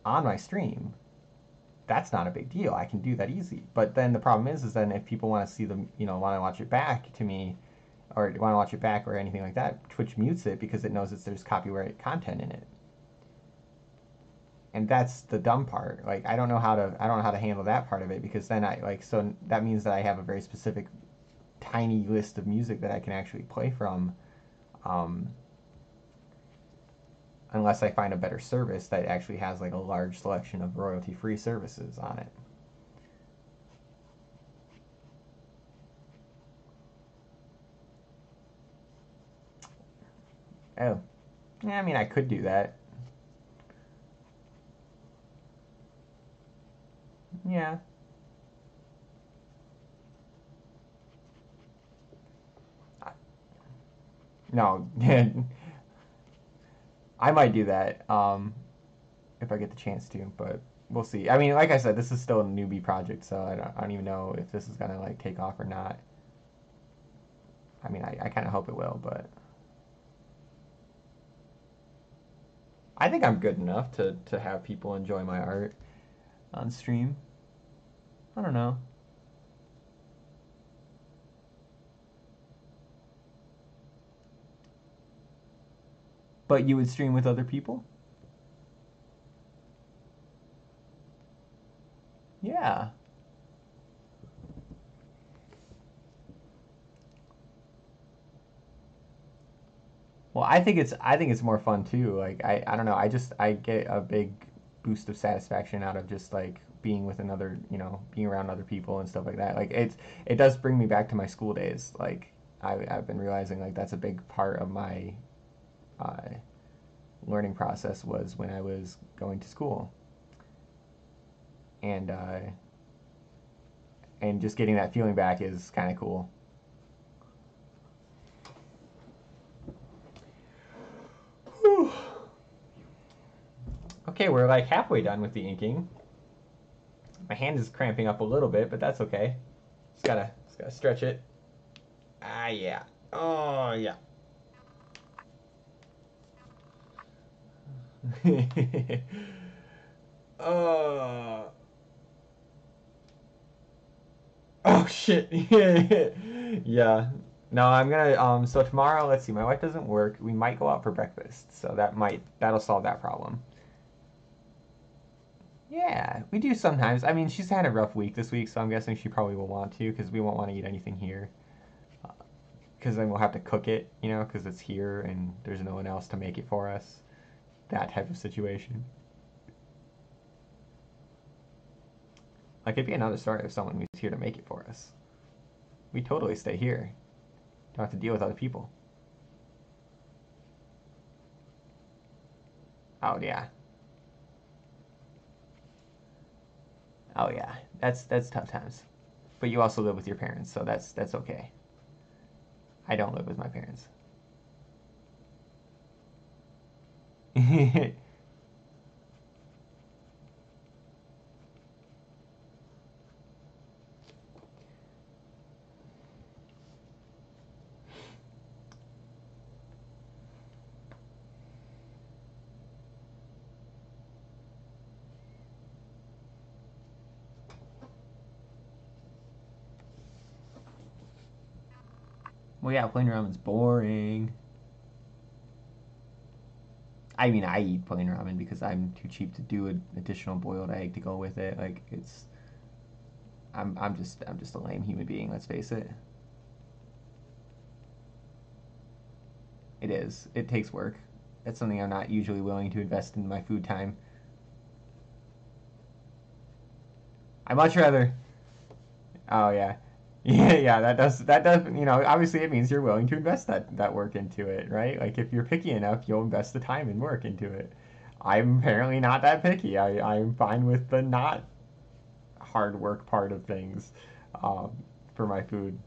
on my stream. That's not a big deal. I can do that easy. But then the problem is then if people want to see them, want to watch it back to me, or want to watch it back or anything like that, Twitch mutes it because it knows that there's copyright content in it. And that's the dumb part. Like I don't know how to handle that part of it because then so that means that I have a very specific tiny list of music that I can actually play from, um, unless I find a better service that actually has like a large selection of royalty free services on it. Oh, yeah, I mean I could do that. Yeah. No, I might do that if I get the chance to, but we'll see. I mean, like I said, this is still a newbie project, so I don't even know if this is gonna like take off or not. I mean, I kind of hope it will, but I think I'm good enough to have people enjoy my art on stream. I don't know. But you would stream with other people? Yeah. Well, I think it's more fun too. Like I don't know. I get a big boost of satisfaction out of just like being with another, being around other people and stuff like that. Like it does bring me back to my school days. Like I've been realizing like that's a big part of my uh, learning process was when I was going to school, and just getting that feeling back is kind of cool. Okay, we're like halfway done with the inking. My hand is cramping up a little bit, but that's okay. Just gotta stretch it. Ah, yeah. Oh, yeah. uh, oh shit. Yeah. No, I'm gonna so tomorrow, let's see, my wife doesn't work. We might go out for breakfast, so that'll solve that problem. Yeah, we do sometimes. I mean, she's had a rough week this week, so I'm guessing she probably will want to because we won't want to eat anything here. Because then we'll have to cook it, because it's here and there's no one else to make it for us. That type of situation. Like, it'd be another story if someone was here to make it for us. We totally stay here. Don't have to deal with other people. Oh yeah. Oh yeah. That's tough times. But you also live with your parents, so that's okay. I don't live with my parents. Well, yeah, plain ramen's boring. I mean, I eat plain ramen because I'm too cheap to do an additional boiled egg to go with it. Like it's, I'm just a lame human being. Let's face it. It is. It takes work. That's something I'm not usually willing to invest in my food time. I much rather. Oh yeah, yeah. That does. Obviously it means you're willing to invest that work into it, right? Like if you're picky enough, you'll invest the time and work into it. I'm apparently not that picky. I'm fine with the not hard work part of things um, for my food.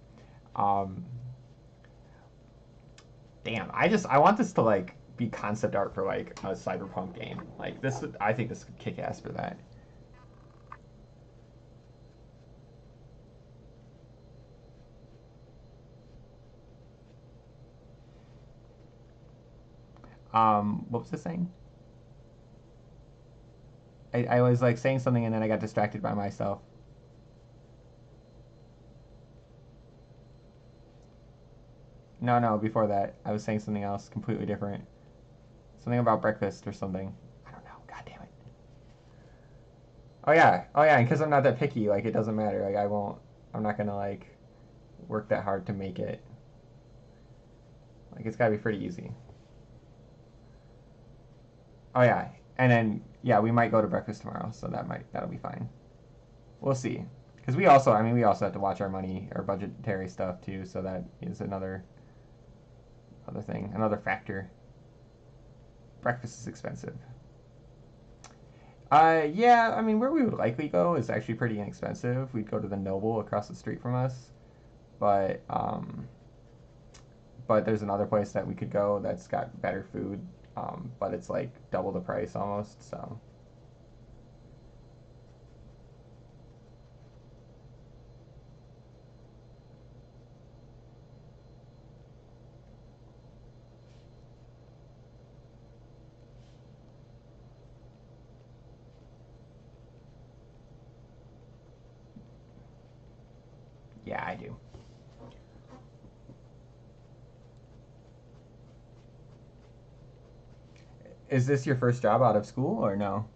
Um, damn, I want this to like be concept art for like a cyberpunk game. Like I think this could kick ass for that. What was this saying? I was like saying something and then I got distracted by myself. No, no, before that, I was saying something else completely different. Something about breakfast or something. I don't know. God damn it. Oh yeah, and because I'm not that picky, like it doesn't matter. Like I won't. I'm not gonna like work that hard to make it. Like it's gotta be pretty easy. Oh yeah, and then yeah, we might go to breakfast tomorrow, so that'll be fine. We'll see. Because we also have to watch our money, our budgetary stuff too. So that is another thing, another factor. Breakfast is expensive. Yeah, I mean, where we would likely go is actually pretty inexpensive. We'd go to the Noble across the street from us, but but there's another place that we could go that's got better food, but it's like double the price almost. So yeah, I do. Is this your first job out of school or no?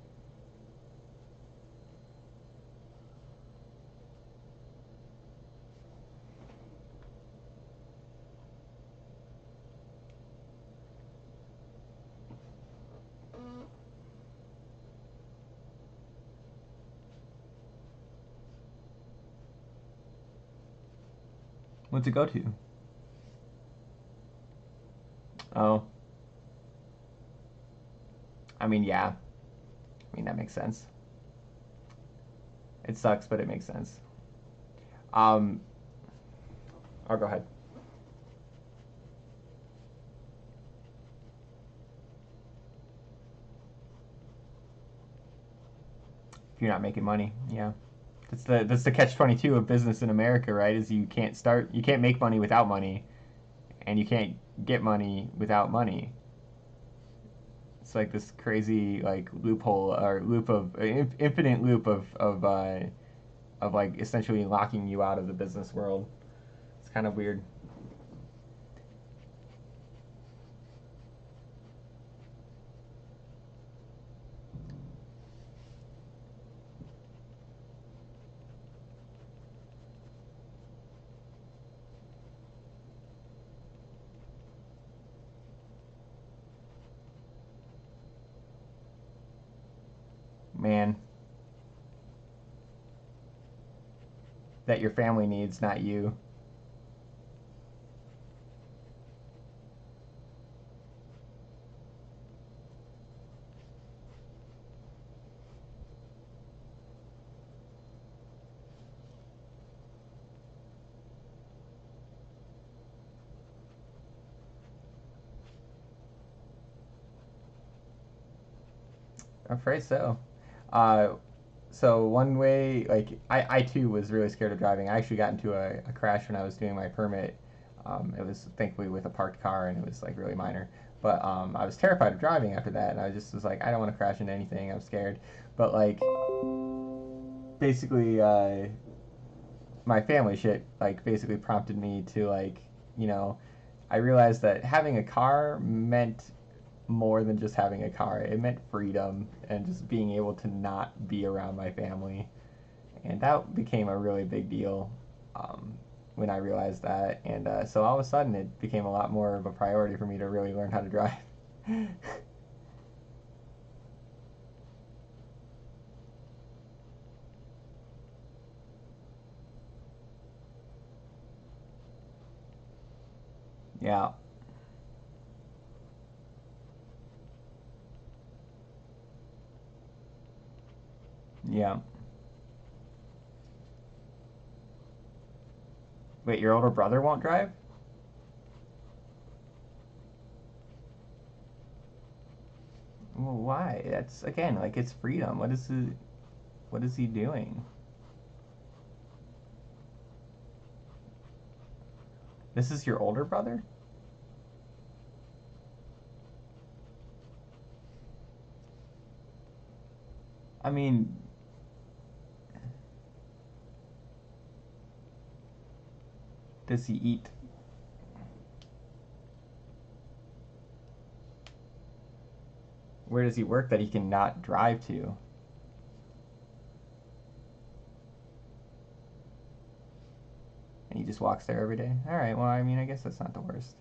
What's it go to? Oh, I mean, yeah. I mean, that makes sense. It sucks, but it makes sense. Um, I'll go ahead. If you're not making money, yeah. That's the catch 22 of business in America, right? Is you can't make money without money, and you can't get money without money. It's like this crazy like loophole or loop of infinite loop of like essentially locking you out of the business world. It's kind of weird. Man, that your family needs, not you. I'm afraid so. Uh, so one way, like I too was really scared of driving. I actually got into a crash when I was doing my permit. It was thankfully with a parked car, and it was like really minor. But I was terrified of driving after that, and I just was like, I don't want to crash into anything. I'm scared. But like, basically, my family shit like basically prompted me to like, you know, I realized that having a car meant more than just having a car. It meant freedom and just being able to not be around my family. And that became a really big deal um, when I realized that. And so all of a sudden it became a lot more of a priority for me to really learn how to drive. Yeah. Yeah. Wait, your older brother won't drive? Well, why? That's again like it's freedom. What is he doing? This is your older brother? I mean, does he eat? Where does he work that he cannot drive to? And he just walks there every day? Alright, well, I mean, I guess that's not the worst.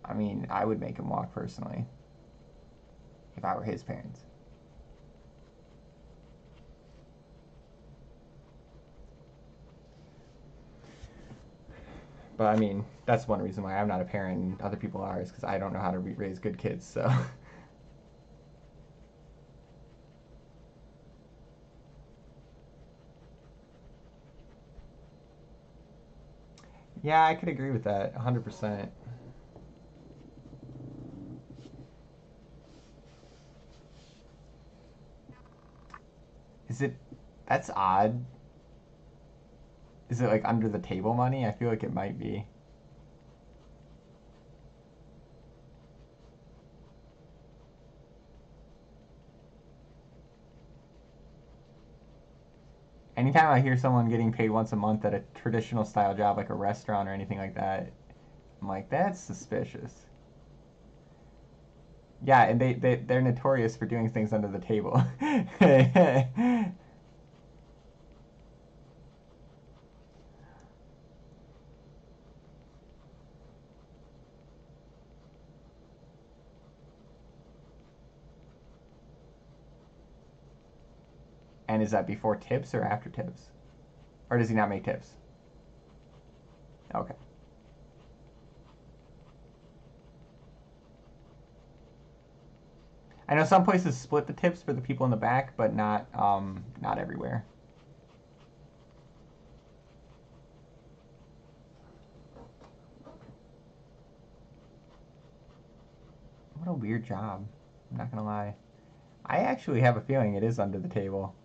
I mean, I would make him walk personally if I were his parents. But I mean, that's one reason why I'm not a parent and other people are, is because I don't know how to raise good kids, so. Yeah, I could agree with that 100%. Is it. That's odd. Is it like under the table money? I feel like it might be. Anytime I hear someone getting paid once a month at a traditional style job like a restaurant or anything like that, I'm like, that's suspicious. Yeah, and they're notorious for doing things under the table. And is that before tips or after tips? Or does he not make tips? Okay. I know some places split the tips for the people in the back, but not everywhere. What a weird job. I'm not gonna lie. I actually have a feeling it is under the table.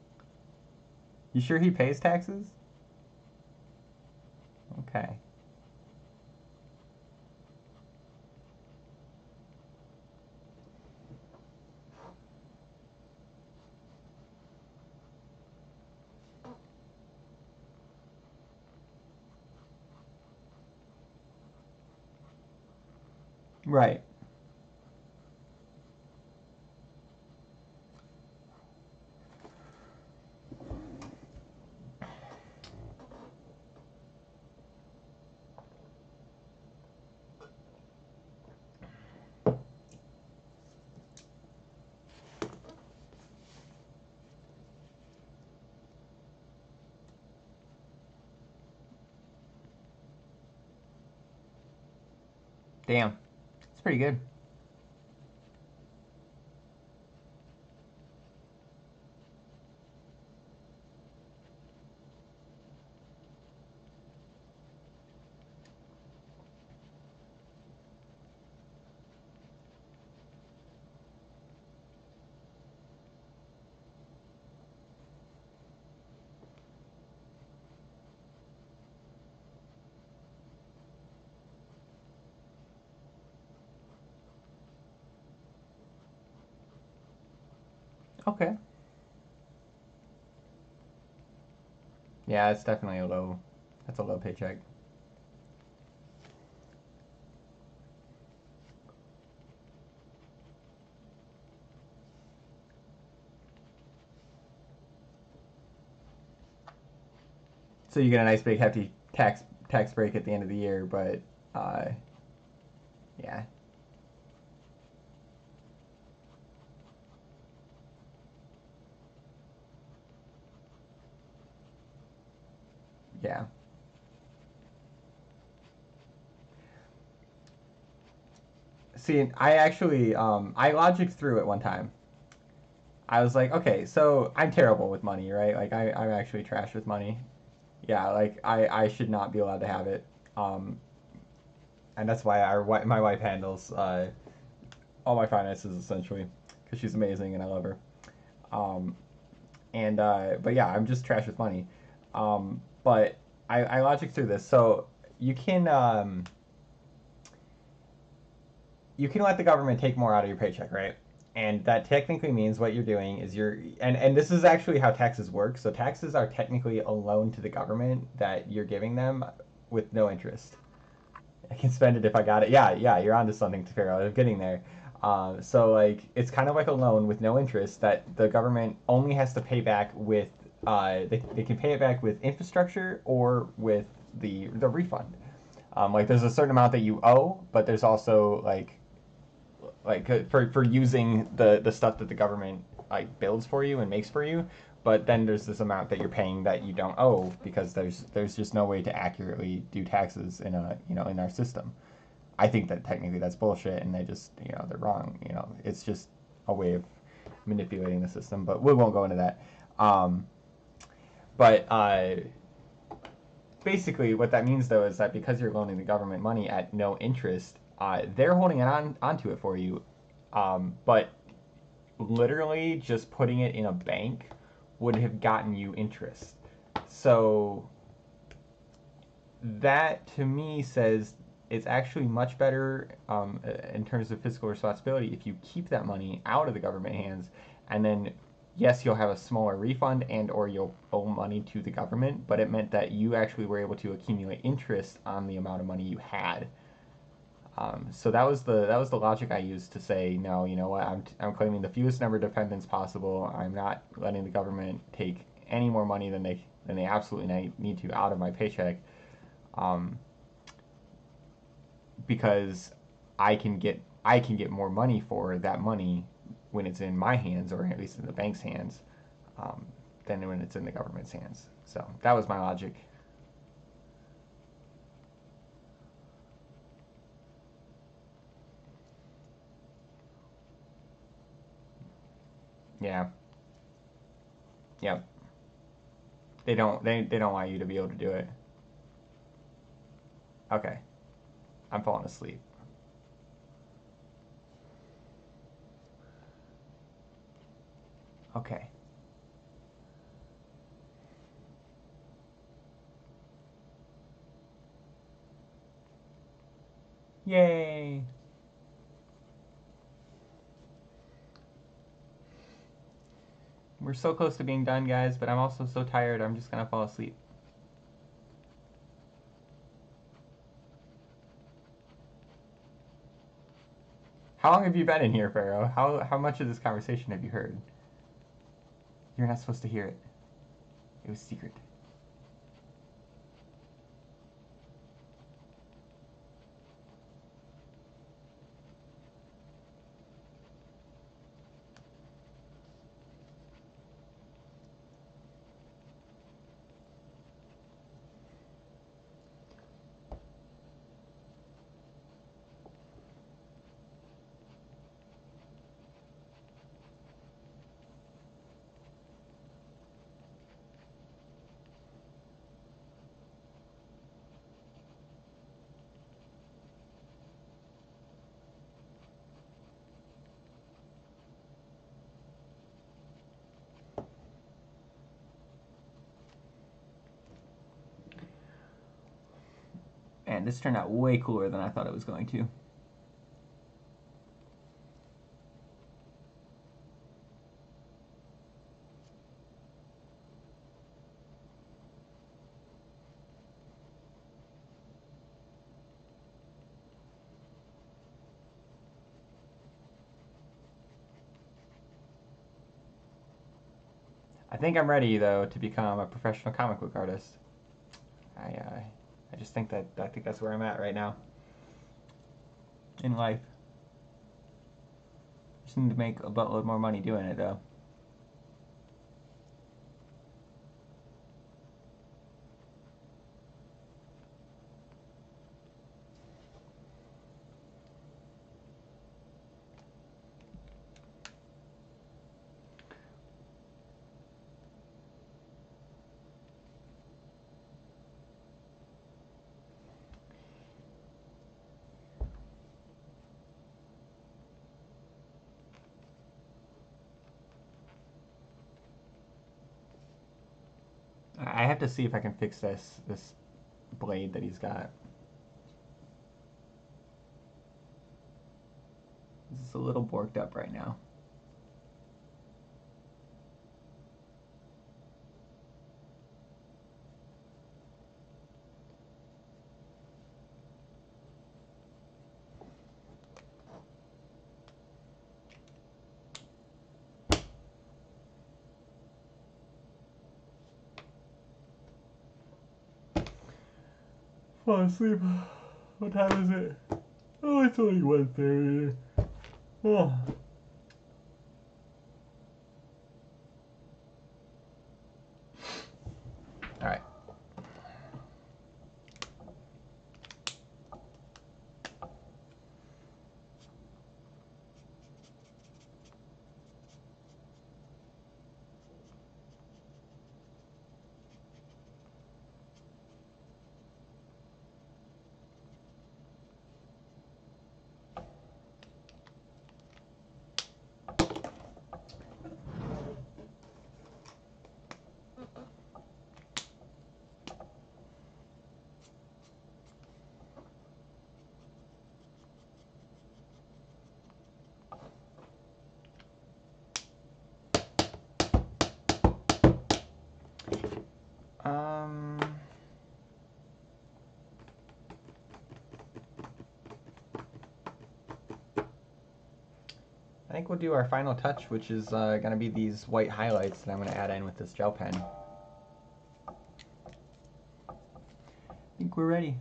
You sure he pays taxes? Okay. Right. Damn. It's pretty good. Okay. Yeah, it's definitely a low. That's a low paycheck. So you get a nice big hefty tax break at the end of the year, but yeah, yeah. See, I actually I logicked through it one time. I was like, okay, so I'm terrible with money, right? Like I'm actually trash with money. Yeah, like I should not be allowed to have it. Um, and that's why my wife handles all my finances essentially because she's amazing and I love her. Um, and but yeah, I'm just trash with money. But I logic through this, so you can um, you can let the government take more out of your paycheck, right? And that technically means what you're doing is and this is actually how taxes work. So taxes are technically a loan to the government that you're giving them with no interest. I can spend it if I got it. Yeah, yeah, you're onto something, to figure out. I'm getting there. So like it's kind of like a loan with no interest that the government only has to pay back with they can pay it back with infrastructure or with the refund. Like there's a certain amount that you owe, but there's also for using the stuff that the government like builds for you and makes for you. But then there's this amount that you're paying that you don't owe because there's just no way to accurately do taxes in a in our system. I think that technically that's bullshit, and they're wrong. It's just a way of manipulating the system. But we won't go into that. But basically, what that means though is that because you're loaning the government money at no interest, they're holding it onto it for you. But literally, just putting it in a bank would have gotten you interest. So that to me says it's actually much better in terms of fiscal responsibility if you keep that money out of the government hands, and then yes, you'll have a smaller refund and or you'll owe money to the government, but it meant that you actually were able to accumulate interest on the amount of money you had. So that was the logic I used to say no. You know what? I'm claiming the fewest number of dependents possible. I'm not letting the government take any more money than they absolutely need to out of my paycheck, um, because I can get more money for that money when it's in my hands, or at least in the bank's hands, um, than when it's in the government's hands. So that was my logic. Yeah. Yep. They don't want you to be able to do it. Okay. I'm falling asleep. Okay. Yay. We're so close to being done, guys, but I'm also so tired I'm just gonna fall asleep. How long have you been in here, Pharaoh? How much of this conversation have you heard? You're not supposed to hear it. It was secret. And this turned out way cooler than I thought it was going to. I think I'm ready, though, to become a professional comic book artist. I just think that's where I'm at right now in life. Just need to make a buttload more money doing it, though. I have to see if I can fix this blade that he's got. This is a little borked up right now. Fall asleep. What time is it? Oh, it's only 1:30. Oh. All right. I think we'll do our final touch, which is going to be these white highlights that I'm going to add in with this gel pen. I think we're ready.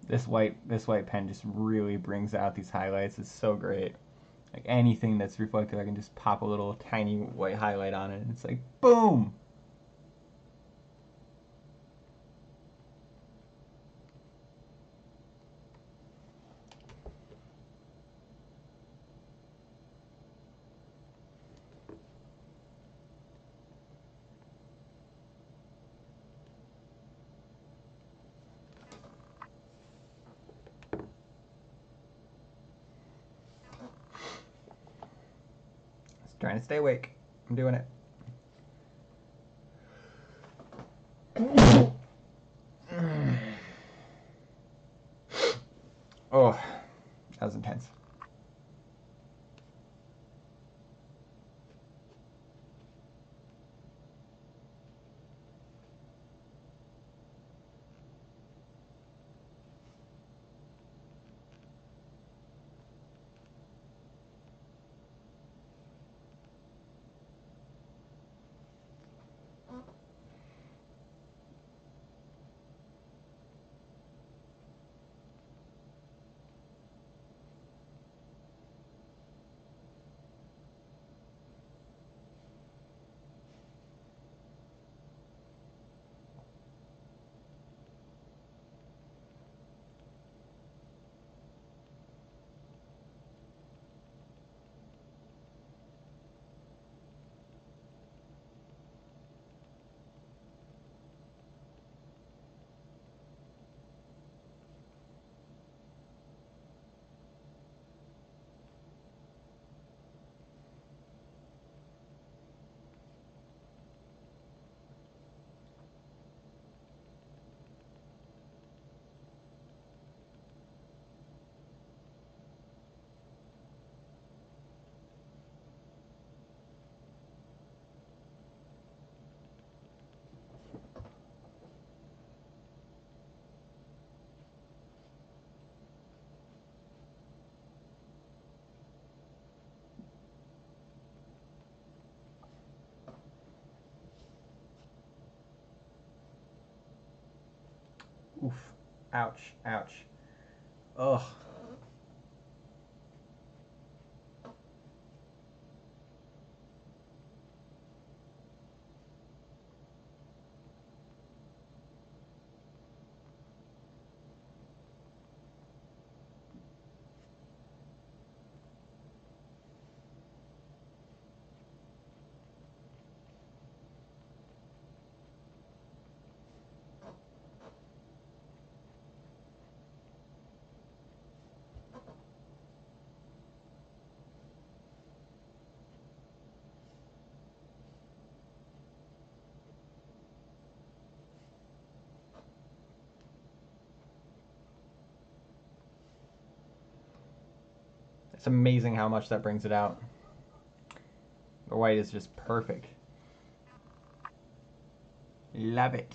This white pen just really brings out these highlights. It's so great. Like anything that's reflective, I can just pop a little tiny white highlight on it, and it's like boom. Just trying to stay awake. I'm doing it. Oh, that was intense. Oof. Ouch. Ouch. Ugh. It's amazing how much that brings it out. The white is just perfect. Love it.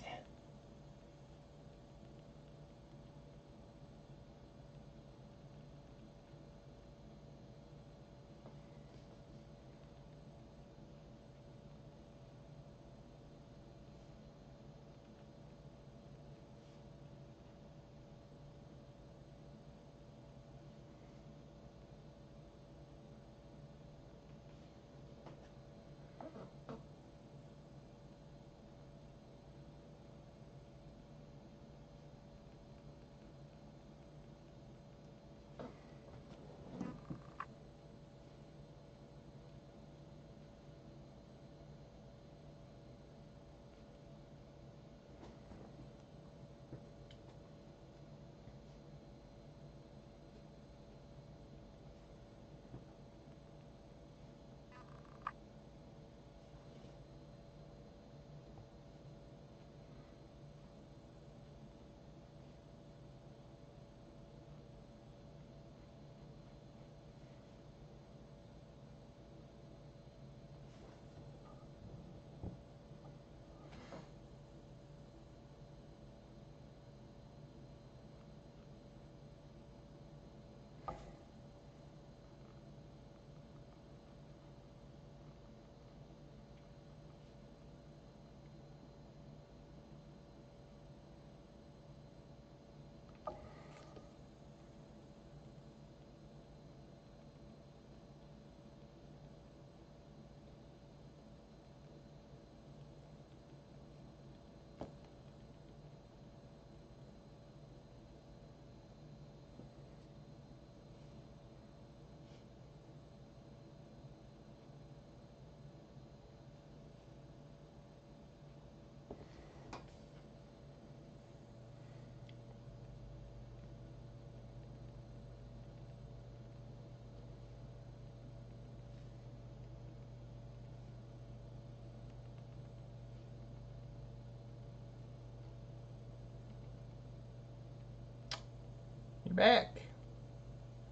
You're back.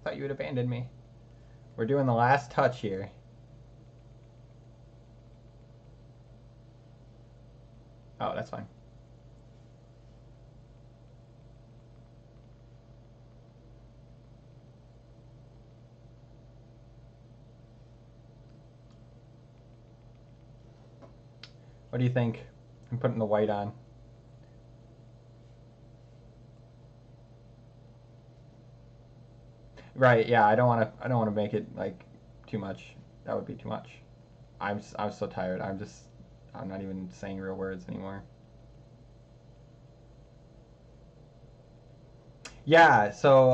Thought you had abandoned me. We're doing the last touch here. Oh, that's fine. What do you think? I'm putting the white on. Right, yeah, I don't want to make it like too much. That would be too much. I'm so tired. I'm not even saying real words anymore. Yeah, so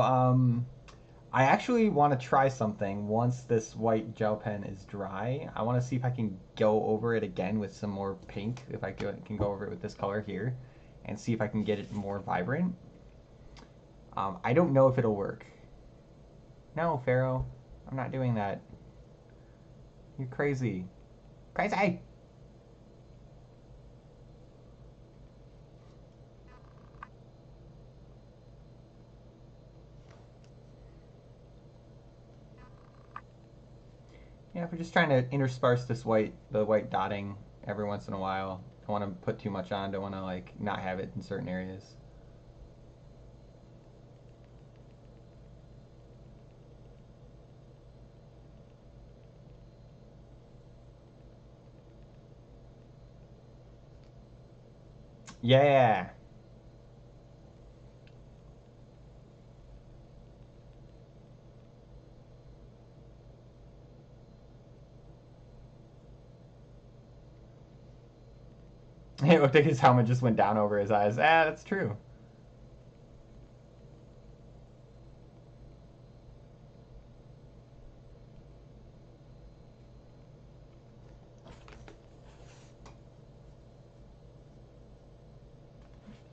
I actually want to try something once this white gel pen is dry. I want to see if I can go over it again with some more pink, if I can go over it with this color here, and see if I can get it more vibrant. I don't know if it'll work. No, Pharaoh, I'm not doing that. You're crazy. Crazy! Yeah, if we're just trying to intersperse the white dotting every once in a while. Don't want to put too much on. Don't want to like not have it in certain areas. Yeah. It looked like his helmet just went down over his eyes. Ah, that's true.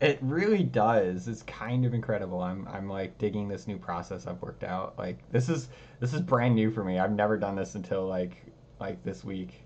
It really does. It's kind of incredible. I'm like digging this new process I've worked out. Like this is brand new for me. I've never done this until like this week.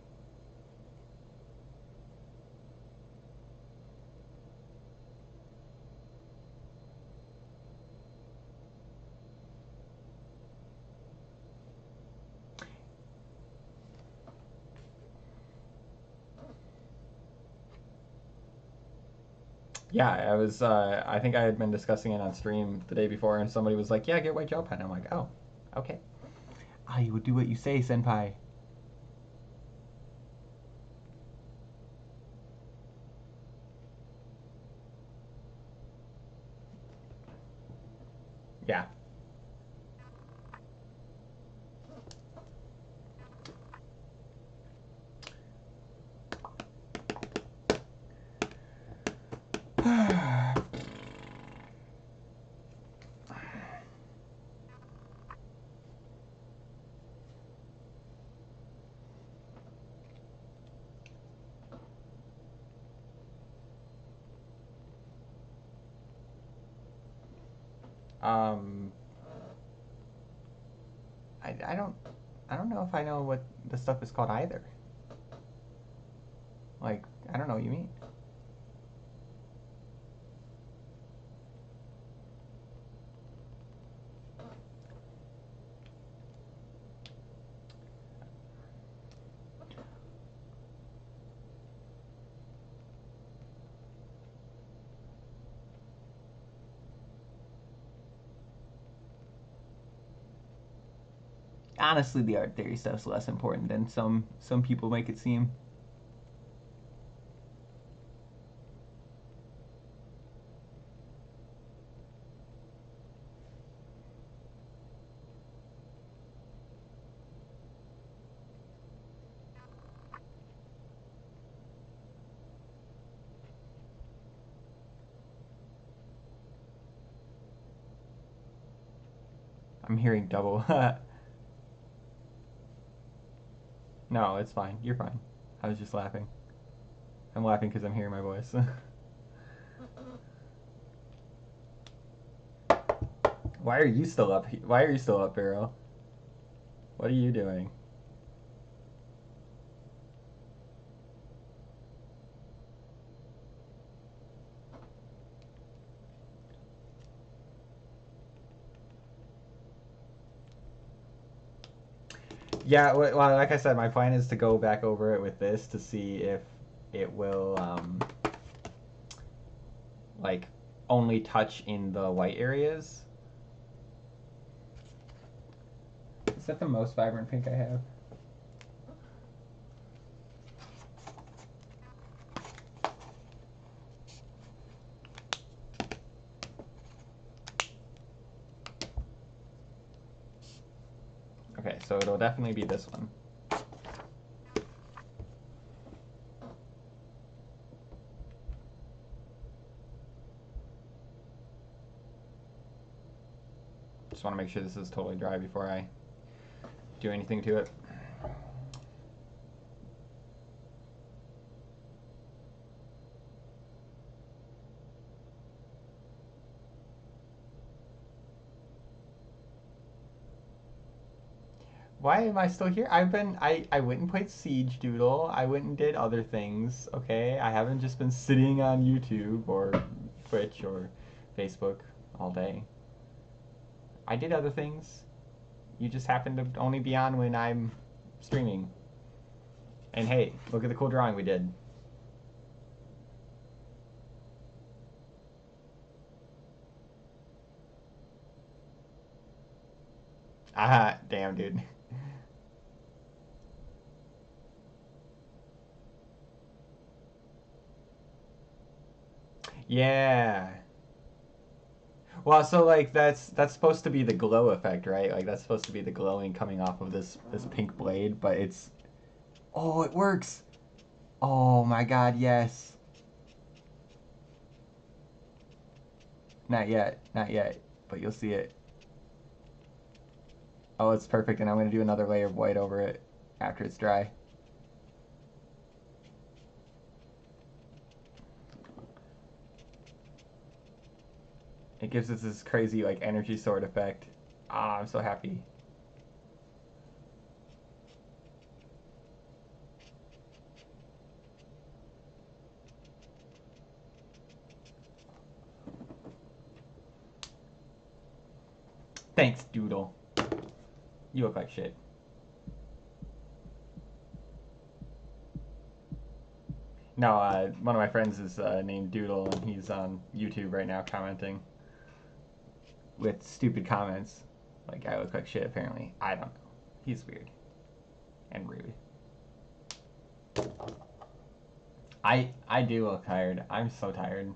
Yeah, I was. I think I had been discussing it on stream the day before, and somebody was like, "Yeah, get white gel pen." I'm like, "Oh, okay. I will do what you say, senpai." Yeah. um, I don't know if I know what the stuff is called either. Like, I don't know what you mean. Honestly, the art theory stuff's less important than some people make it seem. I'm hearing double. No, it's fine. You're fine. I was just laughing. I'm laughing because I'm hearing my voice. Why are you still up? Why are you still up, Barrow? What are you doing? Yeah, well, like I said, my plan is to go back over it with this to see if it will, like, only touch in the white areas. Is that the most vibrant pink I have? Okay, so it'll definitely be this one. Just want to make sure this is totally dry before I do anything to it. Why am I still here? I went and played Siege Doodle. I went and did other things, okay? I haven't just been sitting on YouTube or Twitch or Facebook all day. I did other things. You just happen to only be on when I'm streaming. And hey, look at the cool drawing we did. Ah, damn, dude. Yeah. Well, so like that's supposed to be the glow effect, right? Like that's supposed to be the glowing coming off of this pink blade, but it's oh, it works. Oh my god, yes. Not yet, not yet, but you'll see it. Oh, it's perfect, and I'm going to do another layer of white over it after it's dry. It gives us this crazy like energy sword effect. Ah, I'm so happy. Thanks, Doodle. You look like shit. No, one of my friends is named Doodle, and he's on YouTube right now commenting with stupid comments. Like, I look like shit, apparently. I don't know. He's weird. And rude. I do look tired. I'm so tired.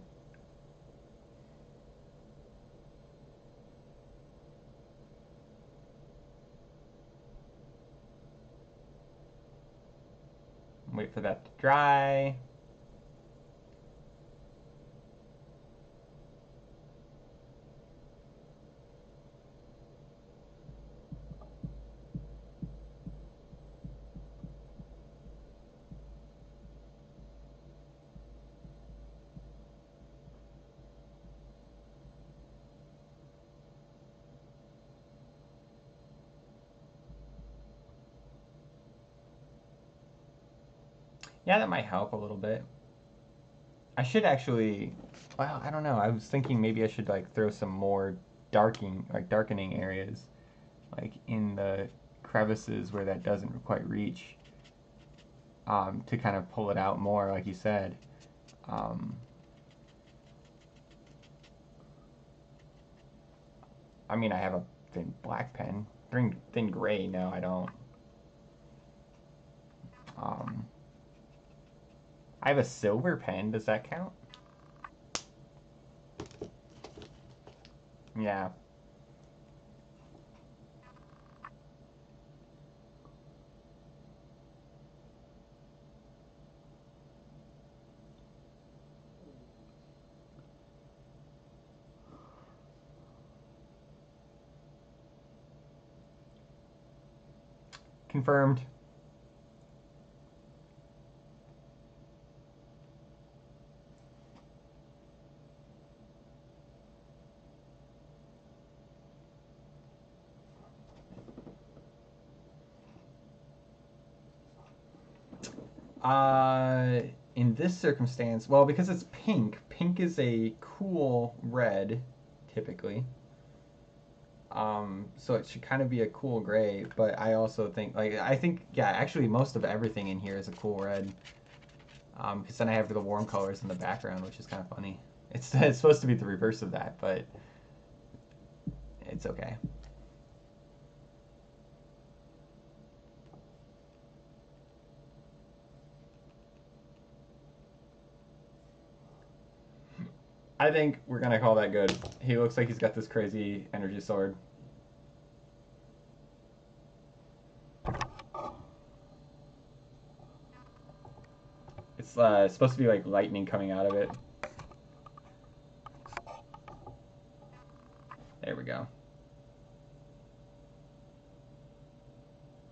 Wait for that to dry. Yeah, that might help a little bit. I should actually, well, I don't know. I was thinking maybe I should like throw some more darkening areas, like in the crevices where that doesn't quite reach, to kind of pull it out more, like you said. I mean, I have a thin black pen. Thin gray, no, I don't. I have a silver pen. Does that count? Yeah. Confirmed. In this circumstance, well, because it's pink, pink is a cool red, typically. So it should kind of be a cool gray, but I also think, like, yeah, actually most of everything in here is a cool red. Because then I have the warm colors in the background, which is kind of funny. It's supposed to be the reverse of that, but it's okay. I think we're gonna call that good. He looks like he's got this crazy energy sword. It's supposed to be like lightning coming out of it. There we go.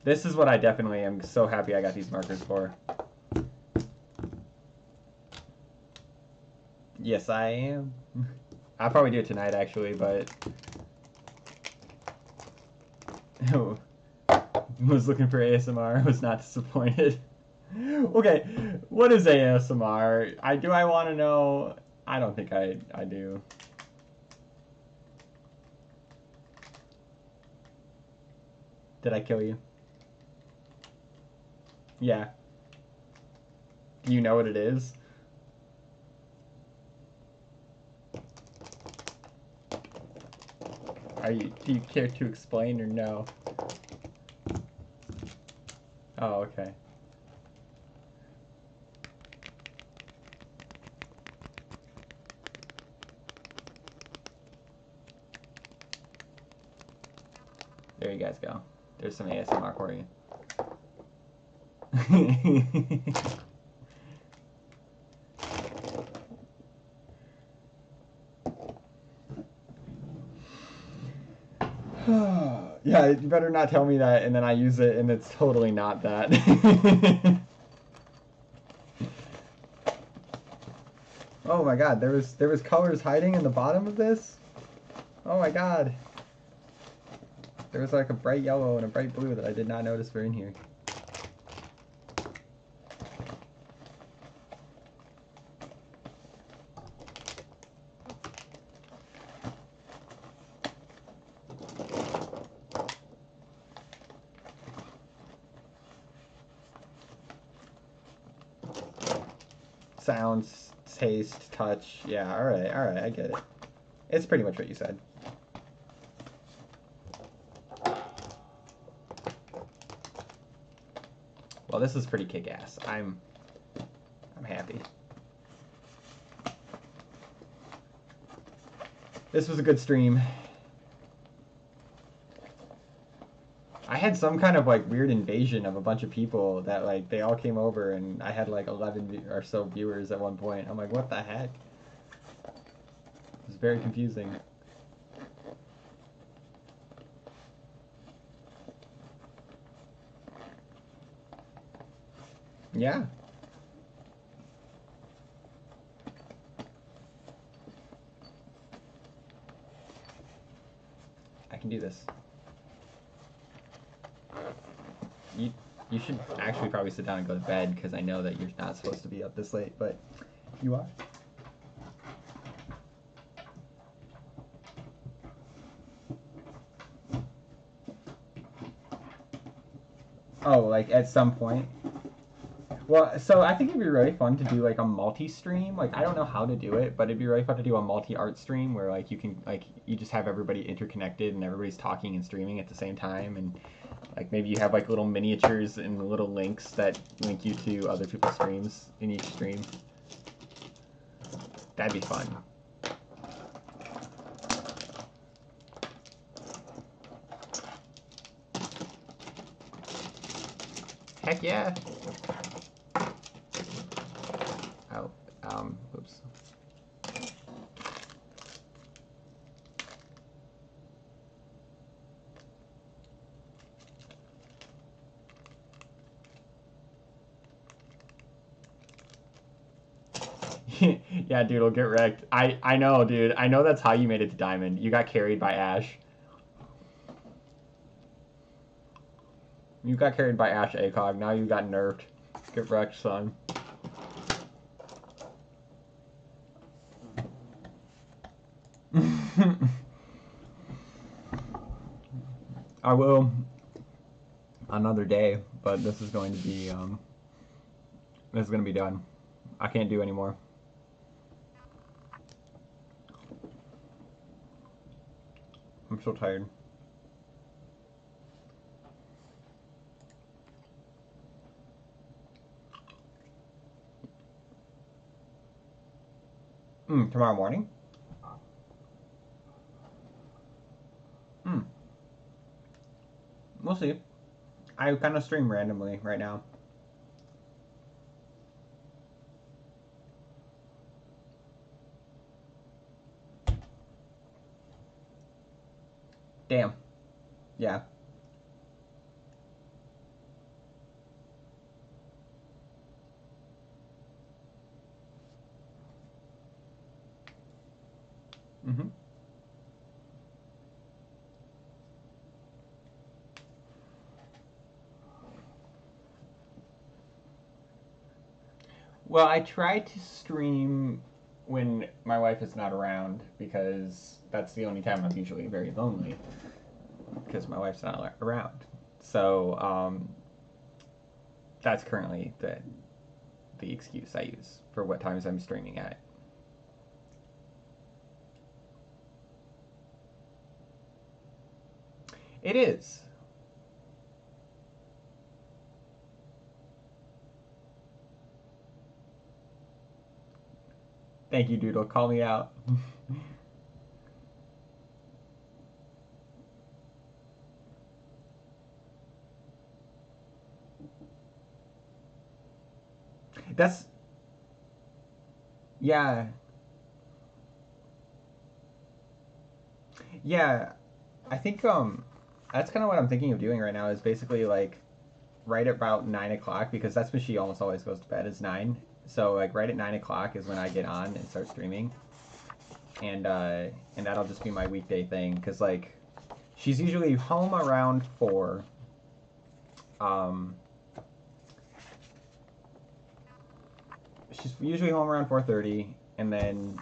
This is what I definitely am so happy I got these markers for. Yes, I am. I'll probably do it tonight, actually, but... was looking for ASMR, was not disappointed. Okay, what is ASMR? Do I want to know? I don't think I do. Did I kill you? Yeah. Do you know what it is? Do you care to explain or no? Oh, okay. There you guys go. There's some ASMR for you. Yeah, you better not tell me that and then I use it and it's totally not that. Oh my god, there was colors hiding in the bottom of this? Oh my god. There was like a bright yellow and a bright blue that I did not notice were in here. Sounds, taste, touch. Yeah, alright, I get it. It's pretty much what you said. Well, this is pretty kick-ass. I'm happy. This was a good stream. I had some kind of like weird invasion of a bunch of people that like they all came over and I had like 11 or so viewers at one point. I'm like, what the heck? It was very confusing. Yeah. I can do this. You should actually probably sit down and go to bed because I know that you're not supposed to be up this late, but you are. Oh, like at some point? Well, so I think it'd be really fun to do like a multi-stream. Like I don't know how to do it, but it'd be really fun to do a multi-art stream where like you can like you just have everybody interconnected and everybody's talking and streaming at the same time, and like maybe you have like little miniatures and little links that link you to other people's streams in each stream. That'd be fun. Heck yeah. Oh, oops. Yeah, dude, it'll get wrecked. I know, dude. I know that's how you made it to Diamond. You got carried by Ash. You got carried by Ash ACOG. Now you got nerfed. Get wrecked, son. I will another day, but this is going to be done. I can't do anymore. I'm so tired. Tomorrow morning? We'll see. I kind of stream randomly right now. Damn. Yeah. Well, I try to stream when my wife is not around because that's the only time I'm usually very lonely because my wife's not around. So that's currently the excuse I use for what times I'm streaming at. It is. Thank you, Doodle. Call me out. That's yeah. Yeah, I think that's kind of what I'm thinking of doing right now is basically like right about 9 o'clock because that's when she almost always goes to bed is 9. So like right at 9 o'clock is when I get on and start streaming, and that'll just be my weekday thing because like she's usually home around 4. She's usually home around 4:30, and then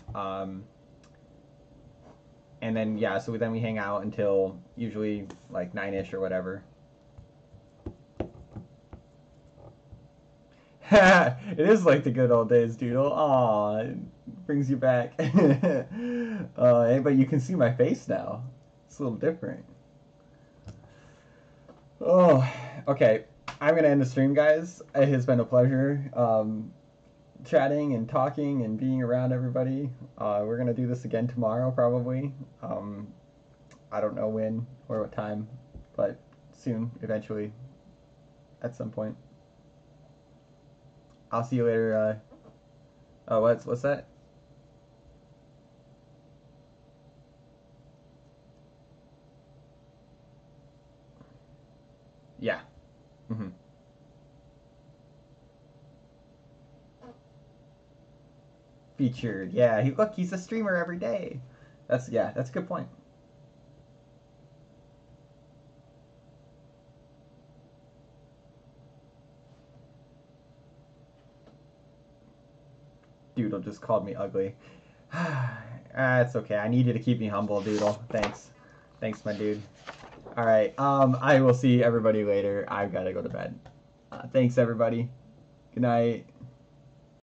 yeah, so then we hang out until usually like 9ish or whatever. It is like the good old days, Doodle. Aw, it brings you back. But you can see my face now. It's a little different. Oh, okay. I'm gonna end the stream, guys. It has been a pleasure chatting and talking and being around everybody. We're gonna do this again tomorrow, probably. I don't know when or what time, but soon, eventually, at some point. I'll see you later. Oh, what's that? Yeah. Mm-hmm. Featured. Yeah. Look, he's a streamer every day. That's a good point. Doodle just called me ugly. It's okay. I need you to keep me humble, Doodle. Thanks. Thanks, my dude. All right. I will see everybody later. I've got to go to bed. Thanks, everybody. Good night.